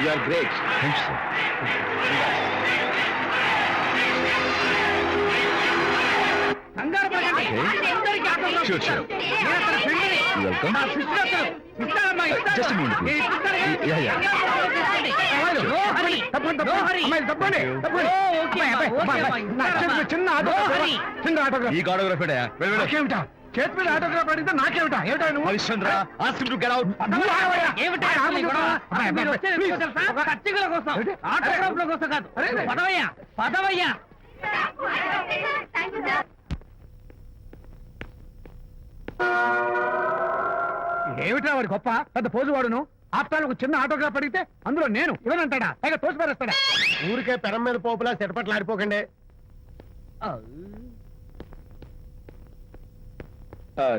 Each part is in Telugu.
You are great. Thanks, sir. Sure, sure. Welcome. Just a minute, please. Yeah, yeah. చిన్న ఆటోగ్రాఫ్ ఈ ఆటోగ్రాఫ్ నాకేమిటా చేతి మీద ఆటోగ్రాఫ్ అడిగితే నాకేమిటా ఏమిటా నువ్వు Harishchandra ask him to get out. ఏమిటా వాడి గొప్ప పెద్ద పోజు వాడును ఆప్తాలు ఒక చిన్న ఆటోగ్రాఫ్ అడిగితే అందులో నేను ఇవ్వనంటాడా పైగా తోసి పారేస్తాడా? ఊరికే పెరం మీద పోపులా చెరపట్లు ఆడిపోకండి.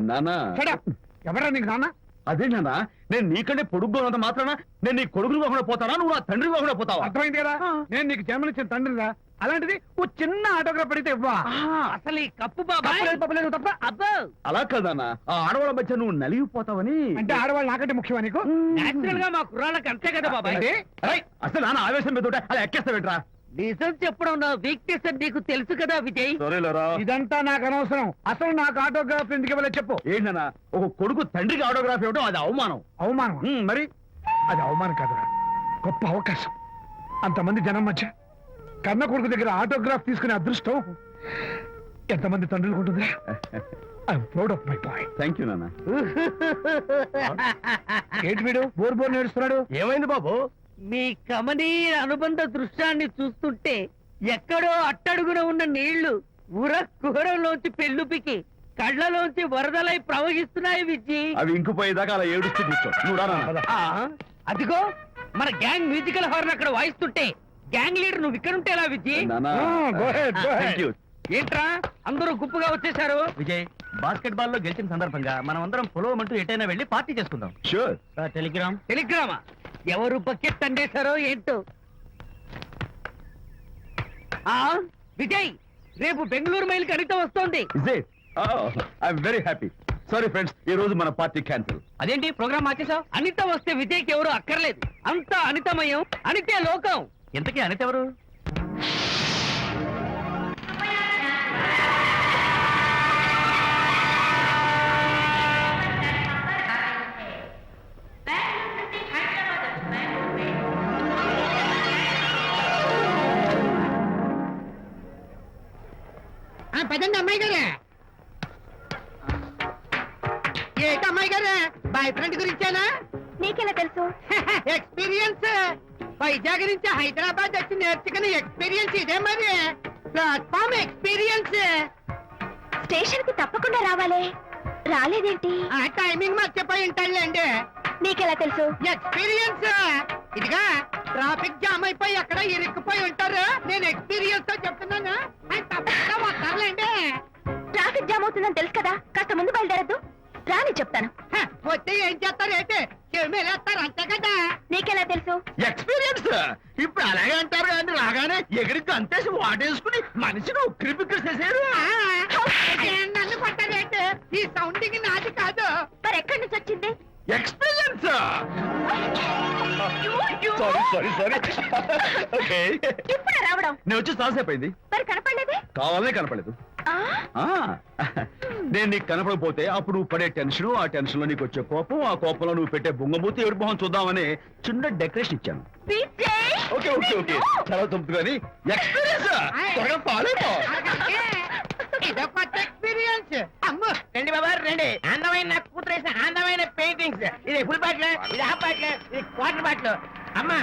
నానా ఎవరా నీకు నాన్న? అదే నానా, నేను నీకంటే పొడుగ్గా ఉన్నంత మాత్రాన నేను నీ కొడుకులు కాకుండా పోతానా, నువ్వు నా తండ్రి కాకుండా పోతావా? అర్థమైంది కదా, నేను నీకు జన్మనిచ్చిన తండ్రిరా. అలాంటిది ఓ చిన్న ఆటోగ్రాఫ్ అడిగితే ఇవ్వా? అసలు ఈ కప్పు బాబా పప్పలేదు తప్ప. అబ్బో అలా కాదన్నా, ఆ ఆడవాళ్ళ మధ్య నువ్వు నలిగిపోతావని. అంటే ఆడవాళ్ళు నాకంటే ముఖ్యమా నీకు? నేచురల్ గా మా కుర్రాళ్ళకి అంతే కదా బాబాయ్. ఏంటి? అసలు నాన్న ఆవేశం మీద ఉంటే అలా ఎక్కేస్తావేంట్రా? నిజం చెప్పడం నా వీక్నెస్ అని నీకు తెలుసు కదా విజయ్. సరేలేరా, ఇదంతా నాకు అనవసరం. అసలు నాకు ఆటోగ్రాఫ్ ఎందుకు ఇవ్వలేదు చెప్పు. ఏంటన్నా ఒక కొడుకు తండ్రికి ఆటోగ్రాఫ్ ఇవ్వడం అది అవమానం. అవమానం? మరి అది అవమానం కాదురా, గొప్ప అవకాశం. అంతమంది జనం మధ్య కన్న కొడుకు దగ్గర ఆటోగ్రాఫ్ తీసుకునే అదృష్టం ఎంతమంది తండ్రులకు ఉంటుందిరా. I'm proud of my boy. Thank you నాన్న. ఏంటి వీడు బోర్ బోర్ నేడుస్తున్నాడు? ఏమైంది బాబు? మీ కమనీయ అనుబంధ దృశ్యాన్ని చూస్తుంటే ఎక్కడో అట్టడుగున ఉన్న నీళ్లు ఉర కుహరంలోంచి పెళ్ళుపికి కళ్ళలోంచి వరదలై ప్రవహిస్తున్నాయి విజ్జి. అవి ఇంకుపోయేదాకా అలా ఏడుస్తూ కూర్చో. నువ్వు రా నాన్న. అదిగో మన గ్యాంగ్ మ్యూజికల్ హార్న్ అక్కడ వాయిస్తుంటే గ్యాంగ్ లీడర్ నువ్వు ఇక్కడ ఉంటే ఎలా Vijji? Go ahead, go ahead. Thank you. ఏంట్రా అందరూ గుంపుగా వచ్చేసారు? విజయ్, బాస్కెట్ బాల్ లో గెలిచిన సందర్భంగా మనం అందరం పొలవమంటూ ఎటైనా వెళ్ళి పార్టీ చేసుకుందాం. షూర్. టెలిగ్రామ్. టెలిగ్రామా? ఎవరు బకెట్ అండేశారో ఏంటో. విజయ్, రేపు బెంగళూరు మైల్ అనిత వస్తోంది. Is it? I'm very happy. Sorry friends, ఈ రోజు మన పార్టీ క్యాన్సిల్. అదేంటి ప్రోగ్రామ్ మార్చేసావు? అనిత వస్తే విజయ్కి ఎవరు అక్కర్లేదు. అంతా అనితమయం, అనితే లోకం. ఇంతకీ అనిత ఎవరు? పదండి అమ్మాయి గారే. ఏంటి అమ్మాయి గారే, బాయ్ ఫ్రెండ్ గురించేనా? నీకెలా తెలుసు? ఎక్స్పీరియన్స్. వైజాగ్ నుంచి హైదరాబాద్ వచ్చి నేర్చుకునే ఎక్స్పీరియన్స్ ఇదే మరి. Platform experience. స్టేషన్ కి తప్పకుండా రావాలే, రాలేదేంటి? ఆ టైమింగ్ మర్చిపోయి ఉంటాడులేండి. నీకెలా తెలుసు? ఎక్స్పీరియన్స్. ఇదిగా ట్రాఫిక్ జామ్ అయిపోయి ఎక్కడ ఇరుక్కుపోయి ఉంటారు. నేను ఎక్స్పీరియన్స్ తో చెప్తున్నాను. ఆయన తప్పకుండా వస్తారులేండి. ట్రాఫిక్ జామ్ అవుతుందని తెలుసు కదా, కాస్త ముందు బయలుదేరద్దు. రాని చెప్తాను. వస్తే ఏం చేస్తారు ఏంటి? చెమేలేస్తారు అంతే కదా. నీకెలా తెలుసు? ఎక్స్పీరియన్స్. ఇప్పుడు అలాగే అంటారు కానీ రాగానే ఎగిరికి అంతేసి వాటేసుకుని మనిషిని ఉక్కిరి బిక్కిరి చేశారు. నన్ను కొట్టారేంటి? ఈ సౌండింగ్ నాది కాదు. మరి ఎక్కడి నుంచి వచ్చింది? ఎక్స్పీరియన్స్. Sorry okay. ఇప్పుడే రావడం? నేను వచ్చి చాలాసేపు అయింది. మరి కనపడలేదే? కావాలనే కనపడలేదు. నేను నీకు కనపడకపోతే అప్పుడు నువ్వు పడే టెన్షన్, ఆ టెన్షన్ లో నీకు వచ్చే కోపం, ఆ కోపంలో నువ్వు పెట్టే బొంగమూతి ఏడు మొహం చూద్దామని చిన్న డెకరేషన్ ఇచ్చాను. ఓకే ఓకే ఓకే, చాలా తప్పు కానీ ఎక్స్పీరియన్స్. త్వరగా ఫాలో. ఇదో కొత్త ఎక్స్పీరియన్స్. అమ్మో రండి బాబా రండి. అందమైన నాకు కూతురేసిన అందమైన పెయింటింగ్స్. ఇది ఫుల్ బాటిల్, ఇది హాఫ్ బాటిల్, ఇది క్వార్టర్ బాటిల్. అమ్మా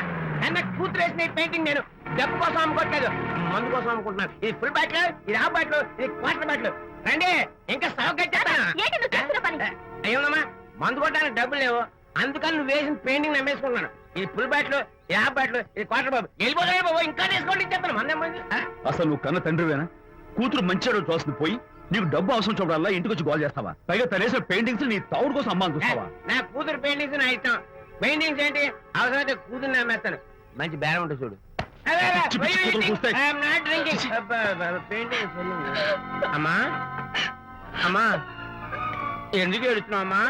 అన్న కూతురేసిన ఈ పెయింటింగ్ నేను డబ్బు కోసం అమ్ముకోవట్లేదు, మందు కోసం అమ్ముకుంటున్నాను. ఇది ఫుల్ బాటిల్, ఇది హాఫ్ బాటిల్, ఇది క్వార్టర్ బాటిల్. రండి ఇంకా అయ్యోమ్మా, మందు కొట్టడానికి డబ్బులు లేవు, అందుకని నువ్వు వేసిన పెయింటింగ్ నమ్మేసుకుంటున్నాను. ఇది ఫుల్ బాటిల్, ఇది హాఫ్ బాటిల్, ఇది క్వార్టర్ బాబు. వెళ్ళిపోతాయి బాబు, ఇంకా తీసుకోండి చెప్తాను. మంది అసలు నువ్వు కన్న తండ్రివేనా? కూతురు మంచిగా చూస్తుంది పోయి నీకు డబ్బు అవసరం చూడాలా ఇంటికి వచ్చి గోల్ చేస్తావా? పైగా తనేసిన పెయింటింగ్స్ నీ తౌడు కోసం అమ్మాని చూస్తావా? నా కూతురు పెయింటింగ్స్ నా ఇష్టం. పెయింటింగ్స్ ఏంటి అవసరమైతే కూతురు నమ్మేస్తాను. మంచి బేరం ఉంటుంది చూడు. అమ్మా అమ్మా ఎందుకు ఏడుస్తున్నావు అమ్మా?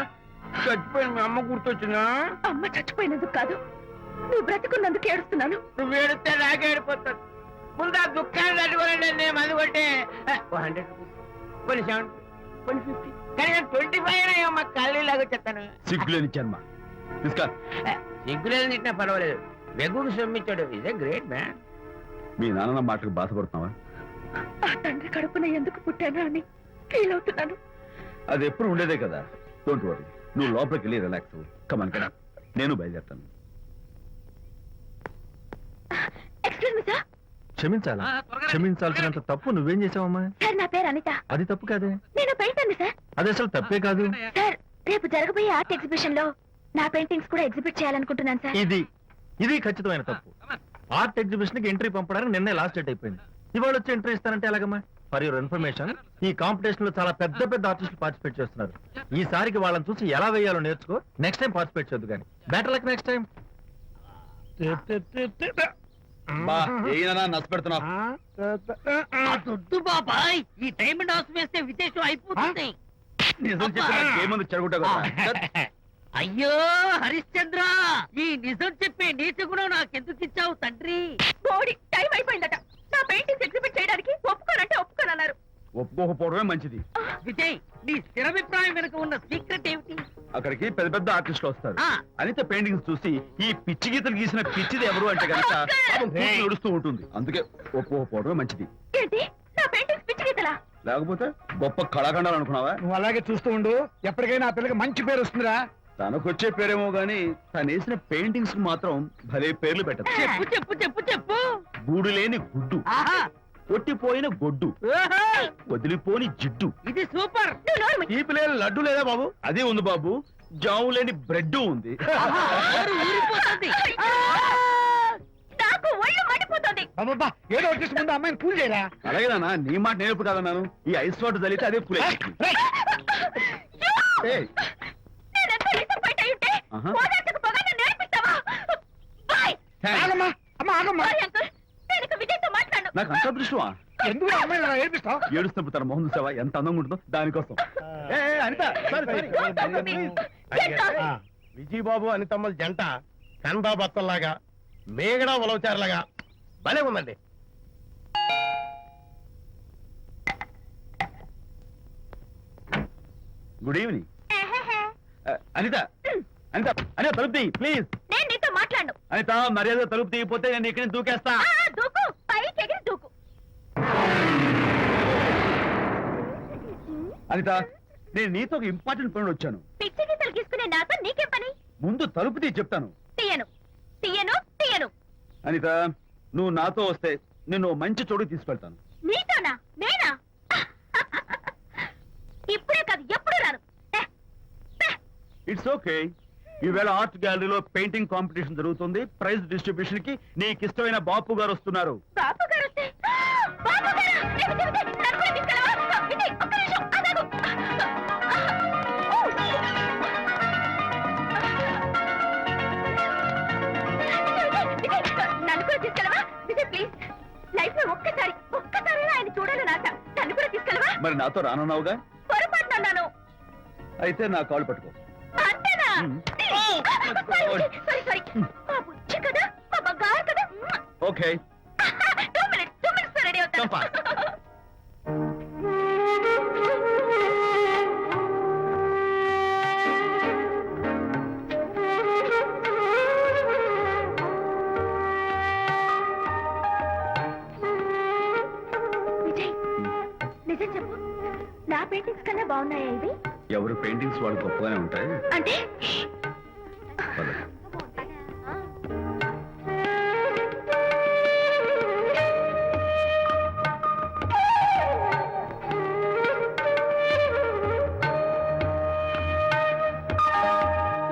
చచ్చిపోయిన మీ అమ్మ గుర్తొచ్చిందా? అమ్మ చచ్చిపోయినందుకు కాదు, నువ్వు బ్రతుకున్నందుకు ఏడుస్తున్నాను. నువ్వు ఏడితే నాకే ఏడిపోతాను. ముందు ఆ దుఃఖాన్ని తట్టుకోవాలండి. నేను మందు కొట్టే 100 రూపీస్, కొన్ని 70, కొన్ని 50, కానీ 25 అయినా మా కళ్ళు లాగా చెప్తాను. సిగ్గులేని జన్మ. తీసుకా. సిగ్గులేదు తిట్టినా పర్వాలేదు. వెగుడు సొమ్మిచ్చాడు. ఇదే గ్రేట్ మ్యాన్. మీ నాన్న మాటకు బాధపడుతున్నావా? ఆ తండ్రి కడుపున ఎందుకు పుట్టాను అని ఫీల్ అవుతున్నాను. అది ఎప్పుడు ఉండేదే కదా. డోంట్ వరీ, నువ్వు లోపలికి వెళ్ళి రిలాక్స్ అవ్వు. కమాన్ కదా, నేను బయలుదేరుతాను. Excuse me sir. క్షమించాలా? క్షమించాల్సినంత తప్పు నువ్వేం చేసావమ్మా? సార్ నా పేరు అనిత. అది తప్పు కాదే. నేను పెయింటర్ సార్. అది అసలు తప్పే కాదు. సార్ రేపు జరగబోయే ఆర్ట్ ఎగ్జిబిషన్ లో నా పెయింటింగ్స్ కూడా ఎగ్జిబిట్ చేయాలనుకుంటున్నాను సార్. ఇది ఖచ్చితమైన తప్పు. ఆర్ట్ ఎగ్జిబిషన్ కి ఎంట్రీ పంపడానికి నిన్నే లాస్ట్ డేట్ అయిపోయింది. ఇవాళ వచ్చి ఎంట్రీ ఇస్తానంటే ఎలాగమ్మా? ఫర్ యువర్ ఇన్ఫర్మేషన్, ఈ కాంపిటీషన్ లో చాలా పెద్ద పెద్ద ఆర్టిస్టులు పార్టిసిపేట్ చేస్తున్నారు. ఈసారికి వాళ్ళని చూసి ఎలా వేయాలో నేర్చుకో. నెక్స్ట్ టైం పార్టిసిపేట్ చేయొద్దు కానీ. Better luck next time. బా, ఏనా నచ్చ పెడుతున్నావు? దొడ్డు బాబాయ్, ఈ డైమండ్ హౌస్ వేస్తే విశేషం అయిపోతుంది. నిజం చెప్పిన ఏమంది చెడగొట్టా కదా. అయ్యో హరిశ్చంద్ర, ఈ నిజం చెప్పే నీచ గుణం నాకెందుకు ఇచ్చావు తండ్రి? బోడి టైం అయిపోయిందట. నా పెయింటింగ్స్ ఎగ్జిబిట్ చేయడానికి ఒప్పుకోనంటే ఒప్పుకోనన్నారు. ఒప్పుకోకపోవడమే మంచిది. విజయ్, నీ స్థిరాభిప్రాయం వెనుక ఉన్న సీక్రెట్ ఏమిటి? అక్కడికి పెద్ద పెద్ద ఆర్టిస్టులు వస్తారు. ఆ. అనిత పెయింటింగ్స్ చూసి ఈ పిచ్చి గీతలు గీసిన పిచ్చిది ఎవరు అంటే కనుక నడుస్తూ ఉంటుంది. అందుకే ఒప్పుకోకపోవడమే మంచిది. ఏంటి నా పెయింటింగ్స్ పిచ్చి గీతలా? లేకపోతే గొప్ప కళాఖండాలు అనుకున్నావా? నువ్వు అలాగే చూస్తూ ఉండు. ఎప్పటికైనా ఆ పిల్లకి మంచి పేరు వస్తుందిరా. తనకొచ్చే పేరేమో గాని తను వేసిన పెయింటింగ్స్ మాత్రం భలే పేర్లు పెట్టదు. చెప్పు చెప్పు చెప్పు చెప్పు. గూడు లేని గుడ్డు, ఆహా, కొట్టిపోయిన గొడ్డు, ఓహో, వదిలిపోని జిడ్డు. ఇది సూపర్. నువ్వు నోరు మూయి. ఈ పిల్లలు లడ్డు లేదా బాబు? అదే ఉంది బాబు. జాము లేని బ్రెడ్ ఉంది. ఆహా, నోరు ఊరిపోతుంది. ఆ! నాకు ఒళ్ళు మండిపోతుంది. అబ్బబ్బా, ఏదో వచ్చేసి ముందు అమ్మాయిని పూజ చేయరా. అలాగే నాన్న, నీ మాట నేర్పు కాదన్నాను. ఈ ఐస్ వాటర్ చల్లితే అదే పూలే. నేనెంత disappoint అయి ఉంటే ఆహా. ఓదార్చకపోగా నన్ను ఏడిపిస్తావా? బాయ్. ఆగమ్మా, అమ్మ ఆగమ్మా. సారీ అంకుల్, నేను ఇక విజయ్తో మాట్లాడను. నాకు అంత దృష్టమా? ఎందుకు ఆ అమ్మాయిని అలా ఏడిపిస్తావు? ఏడుస్తున్నప్పుడు తన మొహం చూసావా ఎంత అందంగా ఉంటుందో దానికోసం. Anitha, sorry, sorry. Don't talk to me. Get lost. Vijaya Babu అనితమ్మల జంట కన్బా బత్తల్లాగా మేగడ ఉలవచారులాగా భలే ఉందండి. Good evening. అనిత, అనిత, అనిత తలుపు తీయి ప్లీజ్. నేను నీతో మాట్లాడను. అనిత, మర్యాద తలుపు తీయకపోతే నేను ఇక్కడి నుంచి దూకేస్తా. దూకు, పైకి ఎగిరి దూకు. అనిత, నేను నీతో ఒక ఇంపార్టెంట్ పని వచ్చాను. పిచ్చి గీతలు గీసుకునే నాతో నీకేం పని? ముందు తలుపు తీయి చెప్తాను. తీయను, తీయను, తీయను. అనిత, నువ్వు నాతో వస్తే నిన్ను మంచి చోటుకి తీసుకెళ్తాను. నీతోనా? నేనా? ఇప్పుడే కాదు, ఎప్పుడు రాను. It's okay. ఈవేళ ఆర్ట్ గ్యాలరీలో పెయింటింగ్ కాంపిటీషన్ జరుగుతుంది. ప్రైజ్ డిస్ట్రిబ్యూషన్ కి నీకు ఇష్టమైన బాపు గారు వస్తున్నారు. బాబు గారు వస్తే బాబు గారా? ఏ విజయ్, విజయ్, నన్ను కూడా తీసుకెళ్ళవా? విజయ్, ఒక్క నిమిషం ఆగాగు. విజయ్, నన్ను కూడా తీసుకెళ్ళవా? విజయ్ ప్లీజ్, లైఫ్ లో ఒక్కసారి ఆయన చూడాలని ఆశ. నన్ను కూడా తీసుకెళ్ళవా? మరి నాతో రానున్నావుగా? పొరపాటున అన్నాను. అయితే నా కాలు పట్టుకో. అంతేనా? Sorry sorry. మా బుజ్జి కదా, మా బంగారు కదా. ఓకే. 2 minutes రెడీ Come అవుతాను. fast. విజయ్, నిజం చెప్పు, నా పెయింటింగ్స్ కన్నా బాగున్నాయా ఇవి? ఎవరు పెయింటింగ్స్ వాళ్ళు గొప్పగానే ఉంటాయి. అంటే పద.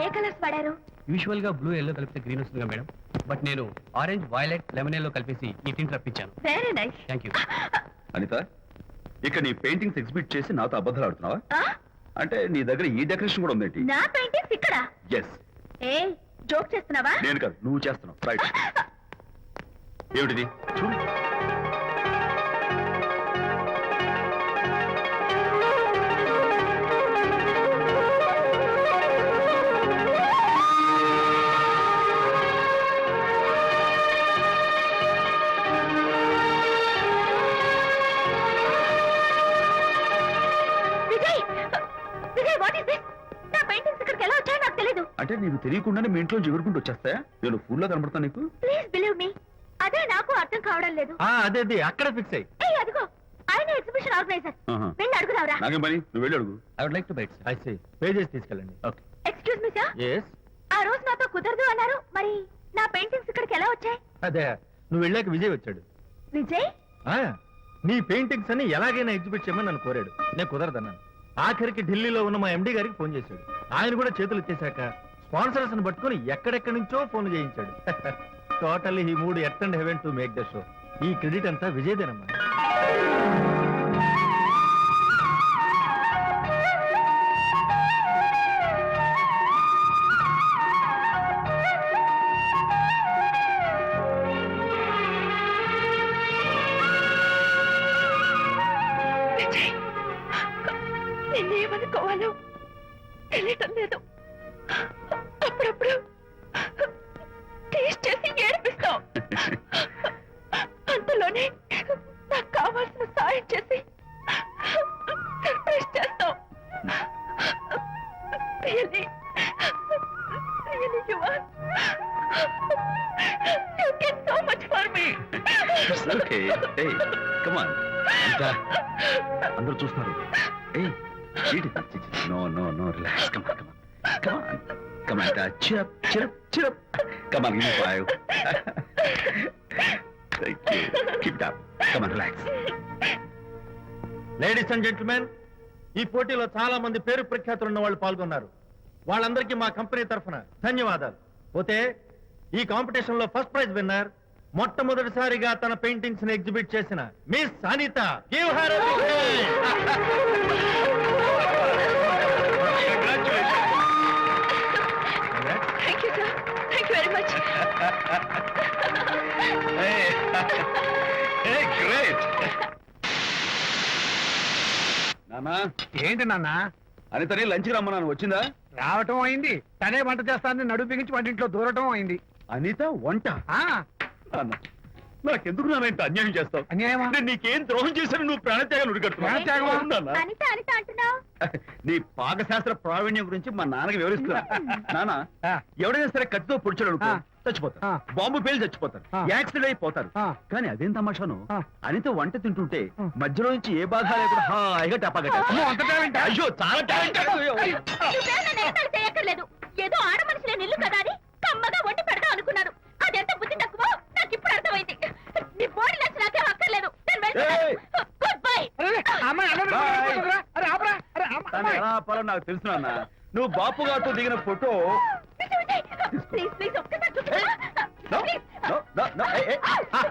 ఏ కలర్స్ వాడారు? యూజువల్ గా బ్లూ ఎల్లో కలిపితే గ్రీన్ వస్తుందిగా మేడం. బట్ నేను ఆరెంజ్, వైలెట్, లెమన్ ఎల్లో కలిపేసి ఈ టింట్ రప్పించాను. Very nice. Thank you. Anitha, ఇక నీ పెయింటింగ్స్ ఎగ్జిబిట్ చేసి నాతో అబద్ధాలు ఆడుతున్నావా? అంటే నీ దగ్గర ఈ డెకరేషన్ కూడా ఉందేంటి? నా పెయింటింగ్స్ ఇక్కడ? ఎస్. ఏ జోక్ చేస్తున్నావా? నేను కాదు, నువ్వు చేస్తున్నావు. రైట్. ఏమిటిది? చూడు. What is this? నా పెయింటింగ్స్ ఇక్కడికి ఎలా వచ్చాయో నాకు తెలీదు. అంటే నీకు తెలియకుండానే మీ ఇంట్లో ఎగురుకుంటూ వచ్చేస్తాయా? నేను ఫుల్ గా కనబడతా నీకు? ప్లీజ్ బిలీవ్ మీ, అదే నాకు అర్థం కావడం లేదు. అదే అక్కడ ఫిక్స్ అయ్యి. ఏయ్ అదిగో, ఆయన ఎగ్జిబిషన్ ఆర్గనైజర్. ఆహా. వెళ్ళి అడుగుదావరా? నాకేం పని, నువ్వు వెళ్ళి అడుగు. I would like to bite. I see. Pages తీసుకెళ్ళండి. Okay. Excuse me sir, yes. ఆ రోజు నాతో కుదరదు అన్నారు, మరి నా పెయింటింగ్స్ ఇక్కడికి ఎలా వచ్చాయి? అదే నువ్వు వెళ్ళాక విజయ్ వచ్చాడు. విజయ్? నీ పెయింటింగ్స్ అని ఎలాగైనా ఎగ్జిబిట్ చేయమని నన్ను కోరాడు. నేను కుదరదన్నాను. ఆఖరికి ఢిల్లీలో ఉన్న మా ఎండి గారికి ఫోన్ చేశాడు. ఆయన కూడా చేతులు ఎత్తేశాక స్పాన్సర్స్ ని పట్టుకుని ఎక్కడెక్కడి నుంచో ఫోన్ చేయించాడు. Totally he mood earth and heaven to make the show. ఈ క్రెడిట్ అంతా విజయ్దేనమ్మా. నిన్నేమనుకోవాలో తెలియటం లేదు. అప్పుడప్పుడు టేస్ట్ చేసి ఏడిపిస్తావు. అంతలోనే నాకు కావాల్సిన సాయం చేసి సర్ప్రైజ్ చేస్తావు. Really, really you are. You get so much for me. It's okay. Hey, come on. అంతా అందరూ చూస్తున్నారు. Hey, no, relax. Come on. Cheer up. Come on, give me 5. Thank you. Keep it up. Come on, relax. Ladies and gentlemen, ఈ పోటీలో చాలా మంది పేరు ప్రఖ్యాతులు ఉన్న వాళ్ళు పాల్గొన్నారు. వాళ్ళందరికీ మా కంపెనీ తరఫున ధన్యవాదాలు. పోతే ఈ కాంపిటీషన్ లో ఫస్ట్ ప్రైజ్ విన్నర్, మొట్టమొదటిసారిగా తన పెయింటింగ్స్ ని ఎగ్జిబిట్ చేసిన miss Anitha. Give her a big hand. Thank you, sir. Thank you very much. Hey, great. నానా, ఏంటి నాన్న? అనితని లంచ్కి రమ్మన్నాను, వచ్చిందా? రావటం అయింది, తనే వంట చేస్తానని నడుము బిగించి వంటింట్లో దూరటం అయింది. అనిత వంట? ఆ నాన్న, నాకెందుకు నాన్న ఇంత అన్యాయం చేస్తావు? అన్యాయమా? నేను నీకేం ద్రోహం చేశాను? నువ్వు ప్రాణత్యాగాలు ప్రాణత్యాగమా? ఉడికడుతున్నావు. అనిత అంటున్నావు? నీ పాకశాస్త్ర ప్రావీణ్యం గురించి మా నాన్నకి వివరిస్తున్నా. నాన్న, ఆ. ఎవడైనా సరే కత్తితో పొడిచాడు అనుకో, ఆ. చచ్చిపోతారు. ఆ. బాంబు పేలి చచ్చిపోతారు, ఆ. యాక్సిడెంట్ అయిపోతారు. ఆ. కానీ అదేం తమాషాను, ఆ. అనిత వంట తింటుంటే ఆ. మధ్యలో నుంచి ఏ బాధ లేకుండా హాయిగా టపాకట్టేస్తా. అమ్మో, అంత టాలెంటా? అయ్యో, చాలా టాలెంట్. నువ్వే నన్ను ఎగతాళి చేయక్కర్లేదు. ఏదో ఆడ మనుషులే నిల్లు కదా అని కమ్మగా వండి పెడదాం అనుకున్నాను. అదెంత బుద్ధి తక్కువ నాకు ఇప్పుడు అర్థమైంది. నీ బాడీ లంచ్ నాకేం అక్కర్లేదు. ఏయ్. Good bye. అరే, అమ్మాయి అన్నం Bye. తినకుండా అరే ఆపరా. అరే, తను అమ్మాయి. ఎలా ఆపాలో నాకు తెలుసు నాన్న. నువ్వు బాపు గారితో దిగిన ఫోటో. ప్లీజ్ ఒక్కసారి No, no, hey, hey. Come on,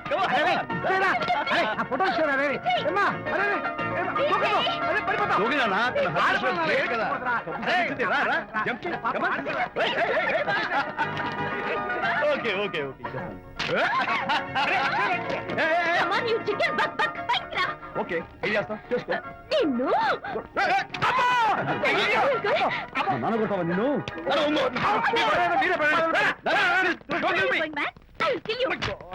come on. చూడరా. అరే, ఆ ఫోటో చూడరా, రే. ఏమ్మా, అరే, రే, ఏమ్మా, దూకదు. అరే, పడిపోతావు. దూకి నాన్న, తన heart rate రా, great కదా. రే. కూర్చుంది, రా, రా. Jump చేయి. Come on. Hey, hey, hey. Okay. Hey. Come on, you chicken buck. బయటికి రా. ఓకే, ఏం చేస్తావు? చేసుకో. నిన్ను మా నాన్న కొట్టావా నిన్ను? నాన్న, ఉంగో. మీరే పడండి. Don't kill me. Going back, I will kill you.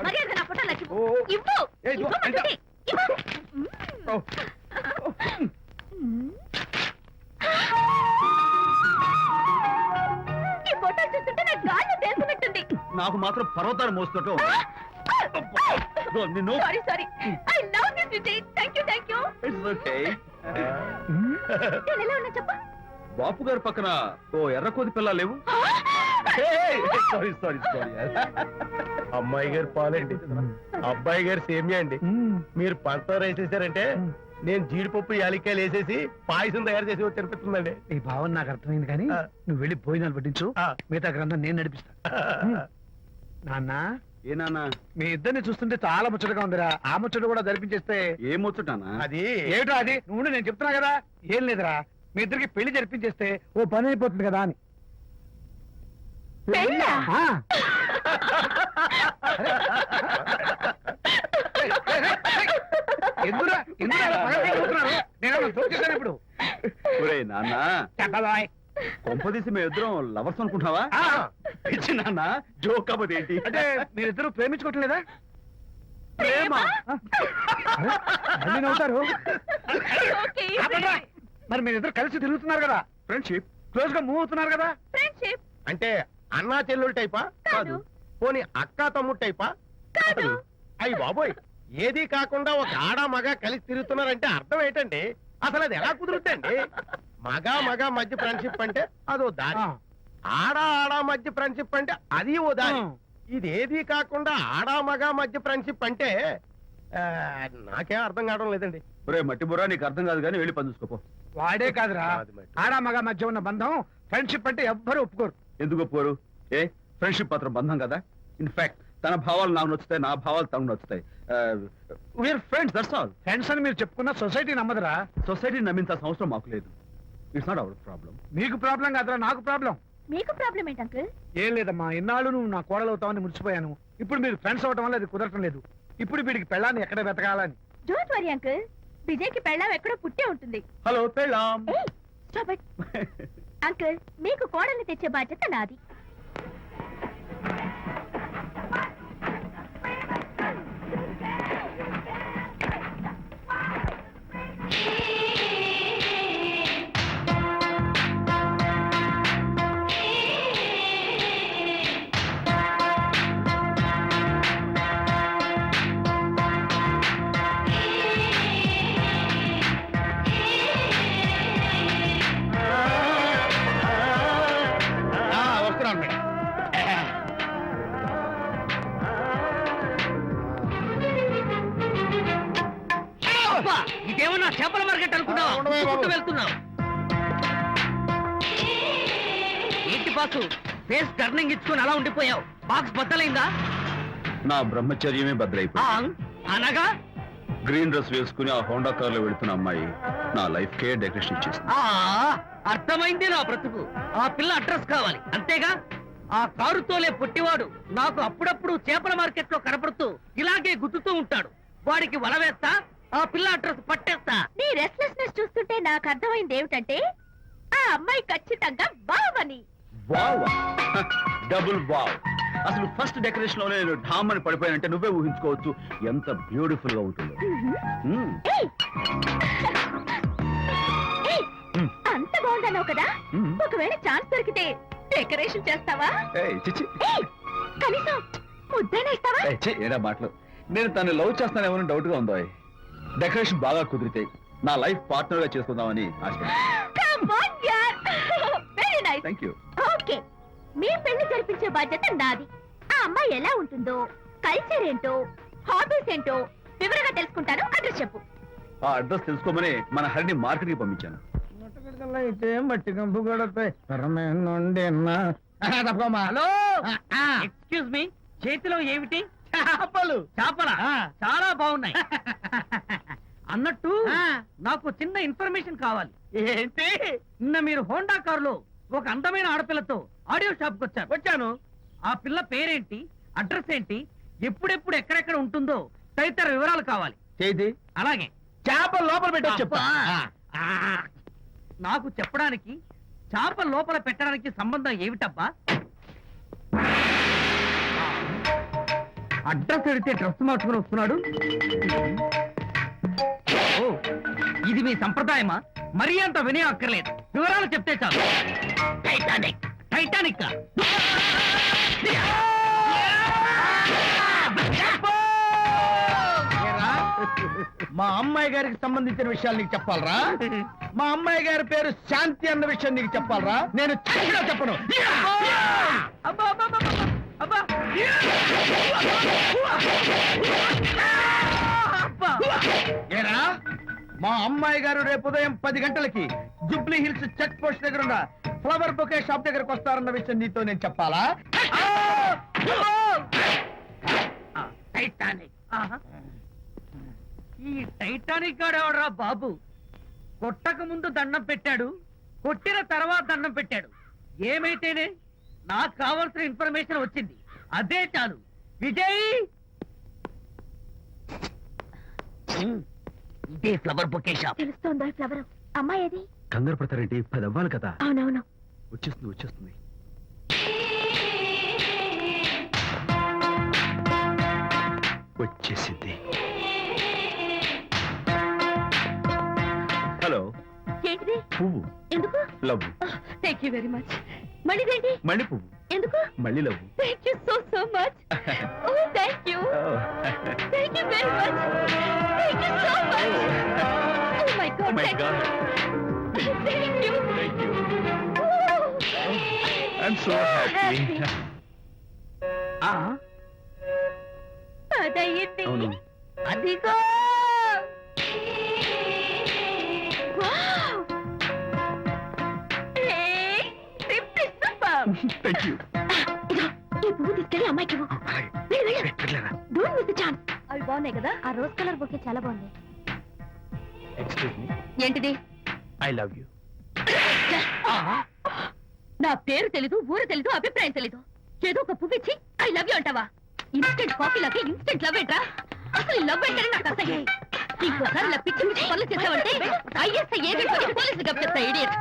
మర్యాదగా నా ఫోటో నాకు ఓ. ఇవ్వు. ఏ, ఇదిగో, ఇవ్వమంటుంది. ఇవ్వు. Oh. ఈ ఫోటో చూస్తుంటే నాకు గాల్లో తేలుతున్నట్టుంది. నాకు మాత్రం పర్వతాలు మోస్తుంటూ నిన్ను. Sorry I love this Vijay. Thank you. It's okay. నేను ఎలా ఉన్నా చెప్పు. బాపు గారి పక్కన ఓ ఎర్రకోతి పిల్ల లేవు? సారీ. అమ్మాయి గారు పాలండి, అబ్బాయి గారు సేమియా అండి. మీరు పంచదార వేసేసారంటే నేను జీడిపప్పు యాలిక్కాయలు వేసేసి పాయసం తయారు చేసి వచ్చి అనిపిస్తుందండి. ఈ భావన నాకు అర్థమైంది, కానీ ఆ. నువ్వు వెళ్ళి భోజనాలు పట్టించు. ఆ. మిగతా గ్రంథం నేను నడిపిస్తా. నాన్న, ఏ నాన్న, మీ ఇద్దరిని చూస్తుంటే చాలా ముచ్చటగా ఉందిరా. ఆ ముచ్చట కూడా జరిపించేస్తే. ఏమొచ్చుటానా? అది ఏమిటో అది? నువ్వు నేను చెప్తున్నా కదా. ఏం లేదురా, మీ ఇద్దరికి పెళ్లి జరిపించేస్తే ఓ పని అయిపోతుంది కదా అని. పెళ్ళా? ఆ. ఎందురా అలా పగలబడి కూర్చున్నారు? నేనేమన్నా జోక్ చేశానా ఇప్పుడు? ఒరేయ్ నాన్న, చెప్పబాయ్. కొంపదీసి మేము ఇద్దరం లవర్స్ అనుకుంటావా? ఆ. పిచ్చి నాన్న, జోక్ కాబట్టి ఏంటి? అంటే మీరిద్దరు ప్రేమించుకోవట్లేదా? ప్రేమ? మళ్ళీ నవ్వుతారు. ఓకే. ఆపండ్రా. మరి మీరిద్దరు కలిసి తిరుగుతున్నారు కదా, ఫ్రెండ్షిప్. క్లోజ్ గా మూవ్ అవుతున్నారు కదా. ఫ్రెండ్షిప్ అంటే అన్నా చెల్లెలు టైపా? కాదు. పోనీ అక్క తమ్ముడు టైపా? కాదు. అయ్యి బాబోయ్, ఏది కాకుండా ఒక ఆడ మగ కలిసి తిరుగుతున్నారంటే అర్థం ఏంటండి? అసలు అది ఎలా కుదురుద్దండి? మగ మధ్య ఫ్రెండ్షిప్ అంటే అదో దారి, ఆడ మధ్య ఫ్రెండ్షిప్ అంటే అది ఓ దారి. ఇదేది కాకుండా ఆడ మధ్య ఫ్రెండ్షిప్ అంటే నాకేం అర్థం కావడం లేదండి. ఒరే మట్టి బుర్రా, నీకు అర్థం కాదు కానీ వెళ్ళి పని చూసుకోపో. వాడే కాదురా, కాదు మరి. ఆడ మగ మధ్య ఉన్న బంధం ఫ్రెండ్షిప్ అంటే ఎవ్వరు ఒప్పుకోరు. ఎందుకు ఒప్పుకోరు? ఏ ఫ్రెండ్షిప్ మాత్రం బంధం కదా. ఇన్ఫాక్ట్ తన భావాలు నాకు నచ్చుతాయి, నా భావాలు తనకు నచ్చుతాయి. We are friends, that's all. Friends అని మీరు చెప్పుకున్న సొసైటీ నమ్మదురా. సొసైటీ నమ్మింత అవసరం మాకు లేదు. It's not our problem. మీకు ప్రాబ్లం కాదురా, నాకు ప్రాబ్లం. మీకు ప్రాబ్లం ఏంటి అంకుల్? ఏం లేదమ్మా, ఇన్నాళ్ళు నువ్వు నా కోడలు అవుతావని మురిసిపోయాను. ఇప్పుడు మీరు ఫ్రెండ్స్ అవటం వల్ల అది కుదరటం లేదు. ఇప్పుడు వీడికి పెళ్ళాన్ని ఎక్కడ వెతకాలని. డోంట్ వరీ అంకుల్, విజయ్కి పెళ్ళాం ఎక్కడో పుట్టే ఉంటుంది. హలో పెళ్ళాం. ఏయ్, stop it. అంకుల్, మీకు కోడల్ని తెచ్చే బాధ్యత నాది. వస్తున్నాను మేడం. ఇదేమన్నా చేపల మార్కెట్ అనుకున్నావా? ఉండవే బాబు. చుట్టూ వెళ్తున్నావు ఏంటి బాసు? ఫేస్ టర్నింగ్ ఇచ్చుకొని అలా ఉండిపోయావు. బాక్స్ బద్దలైందా? నా బ్రహ్మచర్యమే బద్దలైపోయింది. అనగా గ్రీన్ డ్రెస్ వేసుకుని ఆ హోండా కార్ లో వెళుతున్న అమ్మాయి నా లైఫ్ కే డెకరేషన్ ఇచ్చేసింది. అర్థమైంది నా బ్రతుకు. ఆ పిల్ల అడ్రస్ కావాలి అంతేగా. ఆ కారుతోలే పొట్టివాడు నాకు అప్పుడప్పుడు చేపల మార్కెట్ లో కనపడుతూ ఇలాగే గుద్దుతూ ఉంటాడు. వాడికి వల వేస్తా, ఆ పిల్ల అడ్రస్ పట్టేస్తా. నీ రెస్ట్లెస్నెస్ చూస్తుంటే నాకు అర్థమైంది ఏమిటంటే ఆ అమ్మాయి ఖచ్చితంగా బావని. Wow, double wow. అసలు ఫస్ట్ డెకరేషన్ లోనే నేను ఢామ్ అని పడిపోయానంటే నువ్వే ఊహించుకోవచ్చు ఎంత బ్యూటిఫుల్ గా ఉంటుందో. మ్మ్. ఏయ్! ఏయ్! అంత బాగుందన్నావు కదా, మ్మ్. ఒకవేళ ఛాన్స్ దొరికితే డెకరేషన్ చేస్తావా? ఏయ్, చిచ్చి. ఏయ్! కనీసం ముద్దైనా ఇస్తావా? ఏయ్, ఛీ, ఏరా మాటలు. నేను తను లవ్ చేస్తానేమో డౌట్ గా ఉందో. డెకరేషన్ బాగా కుదిరితే నా లైఫ్ పార్ట్నర్ గా చేసుకుందామని ఆశ. Come on, yaar. Very nice. Thank you. Okay, మీ పెళ్లి జరిపించే బాధ్యత నాది. ఆ అమ్మాయి ఎలా ఉంటుందో, కల్చర్ ఏంటో, హాబీస్ ఏంటో వివరంగా తెలుసుకుంటాను. అడ్రస్ చెప్పు. ఆ అడ్రస్ తెలుసుకోమని మన హరిని మార్కెట్ కి పంపించాను. అయితే మట్టి కంపు గడతాయి. హలో, ఎక్స్క్యూజ్ మీ, చేతిలో ఏమిటి? చేపలు. చేపల చాలా బాగున్నాయి. అన్నట్టు నాకు చిన్న ఇన్ఫర్మేషన్ కావాలి. ఏంటి? నిన్న మీరు హోండా కారులో ఒక అందమైన ఆడపిల్లతో ఆడియో షాప్ కు వచ్చాను. ఆ పిల్ల పేరేంటి, అడ్రస్ ఏంటి, ఎప్పుడెప్పుడు ఎక్కడెక్కడ ఉంటుందో తదితర వివరాలు కావాలి. చేతి అలాగే చేపలు లోపల పెట్టి చెప్తా. ఆ, నాకు చెప్పడానికి చేప లోపల పెట్టడానికి సంబంధం ఏమిటబ్బా? అడ్రస్ అడిగితే డ్రెస్ మార్చుకుని వస్తున్నాడు. ఓ, ఇది మీ సంప్రదాయమా? మరీ అంత వినయం అక్కర్లేదు, వివరాలు చెప్తే చాలు. టైటానిక్. టైటానిక్ మా అమ్మాయి గారికి సంబంధించిన విషయాలు నీకు చెప్పాలరా? మా అమ్మాయి గారి పేరు శాంతి అన్న విషయం నీకు చెప్పాలరా? నేను చచ్చినా చెప్పను. అబ్బా అబ్బా అబ్బా, అబ్బా అబ్బా. ఏరా, మా అమ్మాయి గారు రేపు ఉదయం 10 గంటలకి జుబ్లీ హిల్స్ చెక్ పోస్ట్ దగ్గర ఉన్న ఫ్లవర్ బొకే షాప్ దగ్గరకు వస్తారన్న విషయం నీతో నేను చెప్పాలా? టైటానిక్. ఈ టైటానిక్ గాడెవడరా బాబు? కొట్టక ముందు దండం పెట్టాడు, కొట్టిన తర్వాత దండం పెట్టాడు. ఏమైతేనే నాకు కావాల్సిన ఇన్ఫర్మేషన్ వచ్చింది, అదే చాలు. విజయ్, ఇదే ఫ్లవర్ బొకే షాప్. తెలుస్తోందా ఫ్లవర్? అమ్మాయి ఏది? కంగారు పడతారేంటి? 10 అవ్వాలి కదా. అవునవును. వచ్చేస్తుంది వచ్చేస్తుంది. వచ్చేసింది. హలో. ఏంటి ఏంటిది పువ్వు ఎందుకు love. Thank you very much మళ్ళీదేంటి మళ్ళీ పువ్వు ఎందుకు మళ్ళీ love. Thank you so much oh thank you thank you very much thank you so much oh my god my thank god you thank you I'm so happy. అదయ్యింది అవును. అదిగో వావ్ ఏయ్ సింప్లీ సూపర్ థ్యాంక్ యూ. ఈ పువ్వు తీసుకెళ్ళి అమ్మాయికి ఇవ్వు. వెళ్ళు, వెళ్ళు. Don't miss the chance. అవి బాగున్నాయి కదా ఆ రోజ్ కలర్ బొకే చాలా బాగుంది. ఎక్స్క్యూజ్ మీ, ఏంటిది ఐ లవ్ యూ. నా పేరు తెలీదు ఊరు తెలీదు అభిప్రాయం తెలీదు ఏదో ఒక పువ్వు ఇచ్చి ఐ లవ్ యూ అంటావా ఇన్స్టెంట్ కాఫీ లాగే ఇన్స్టెంట్ లవ్ ఏంట్రా అసలు ఈ లవ్ ఏంటని నాకు అసహ్యం ఇంకోసారి ఇలా పిచ్చి పిచ్చి పనులు చేసావంటే ఐఎస్ఐ ఏజెంట్ వచ్చి పోలీసులు కప్పిస్తా ఇడియట్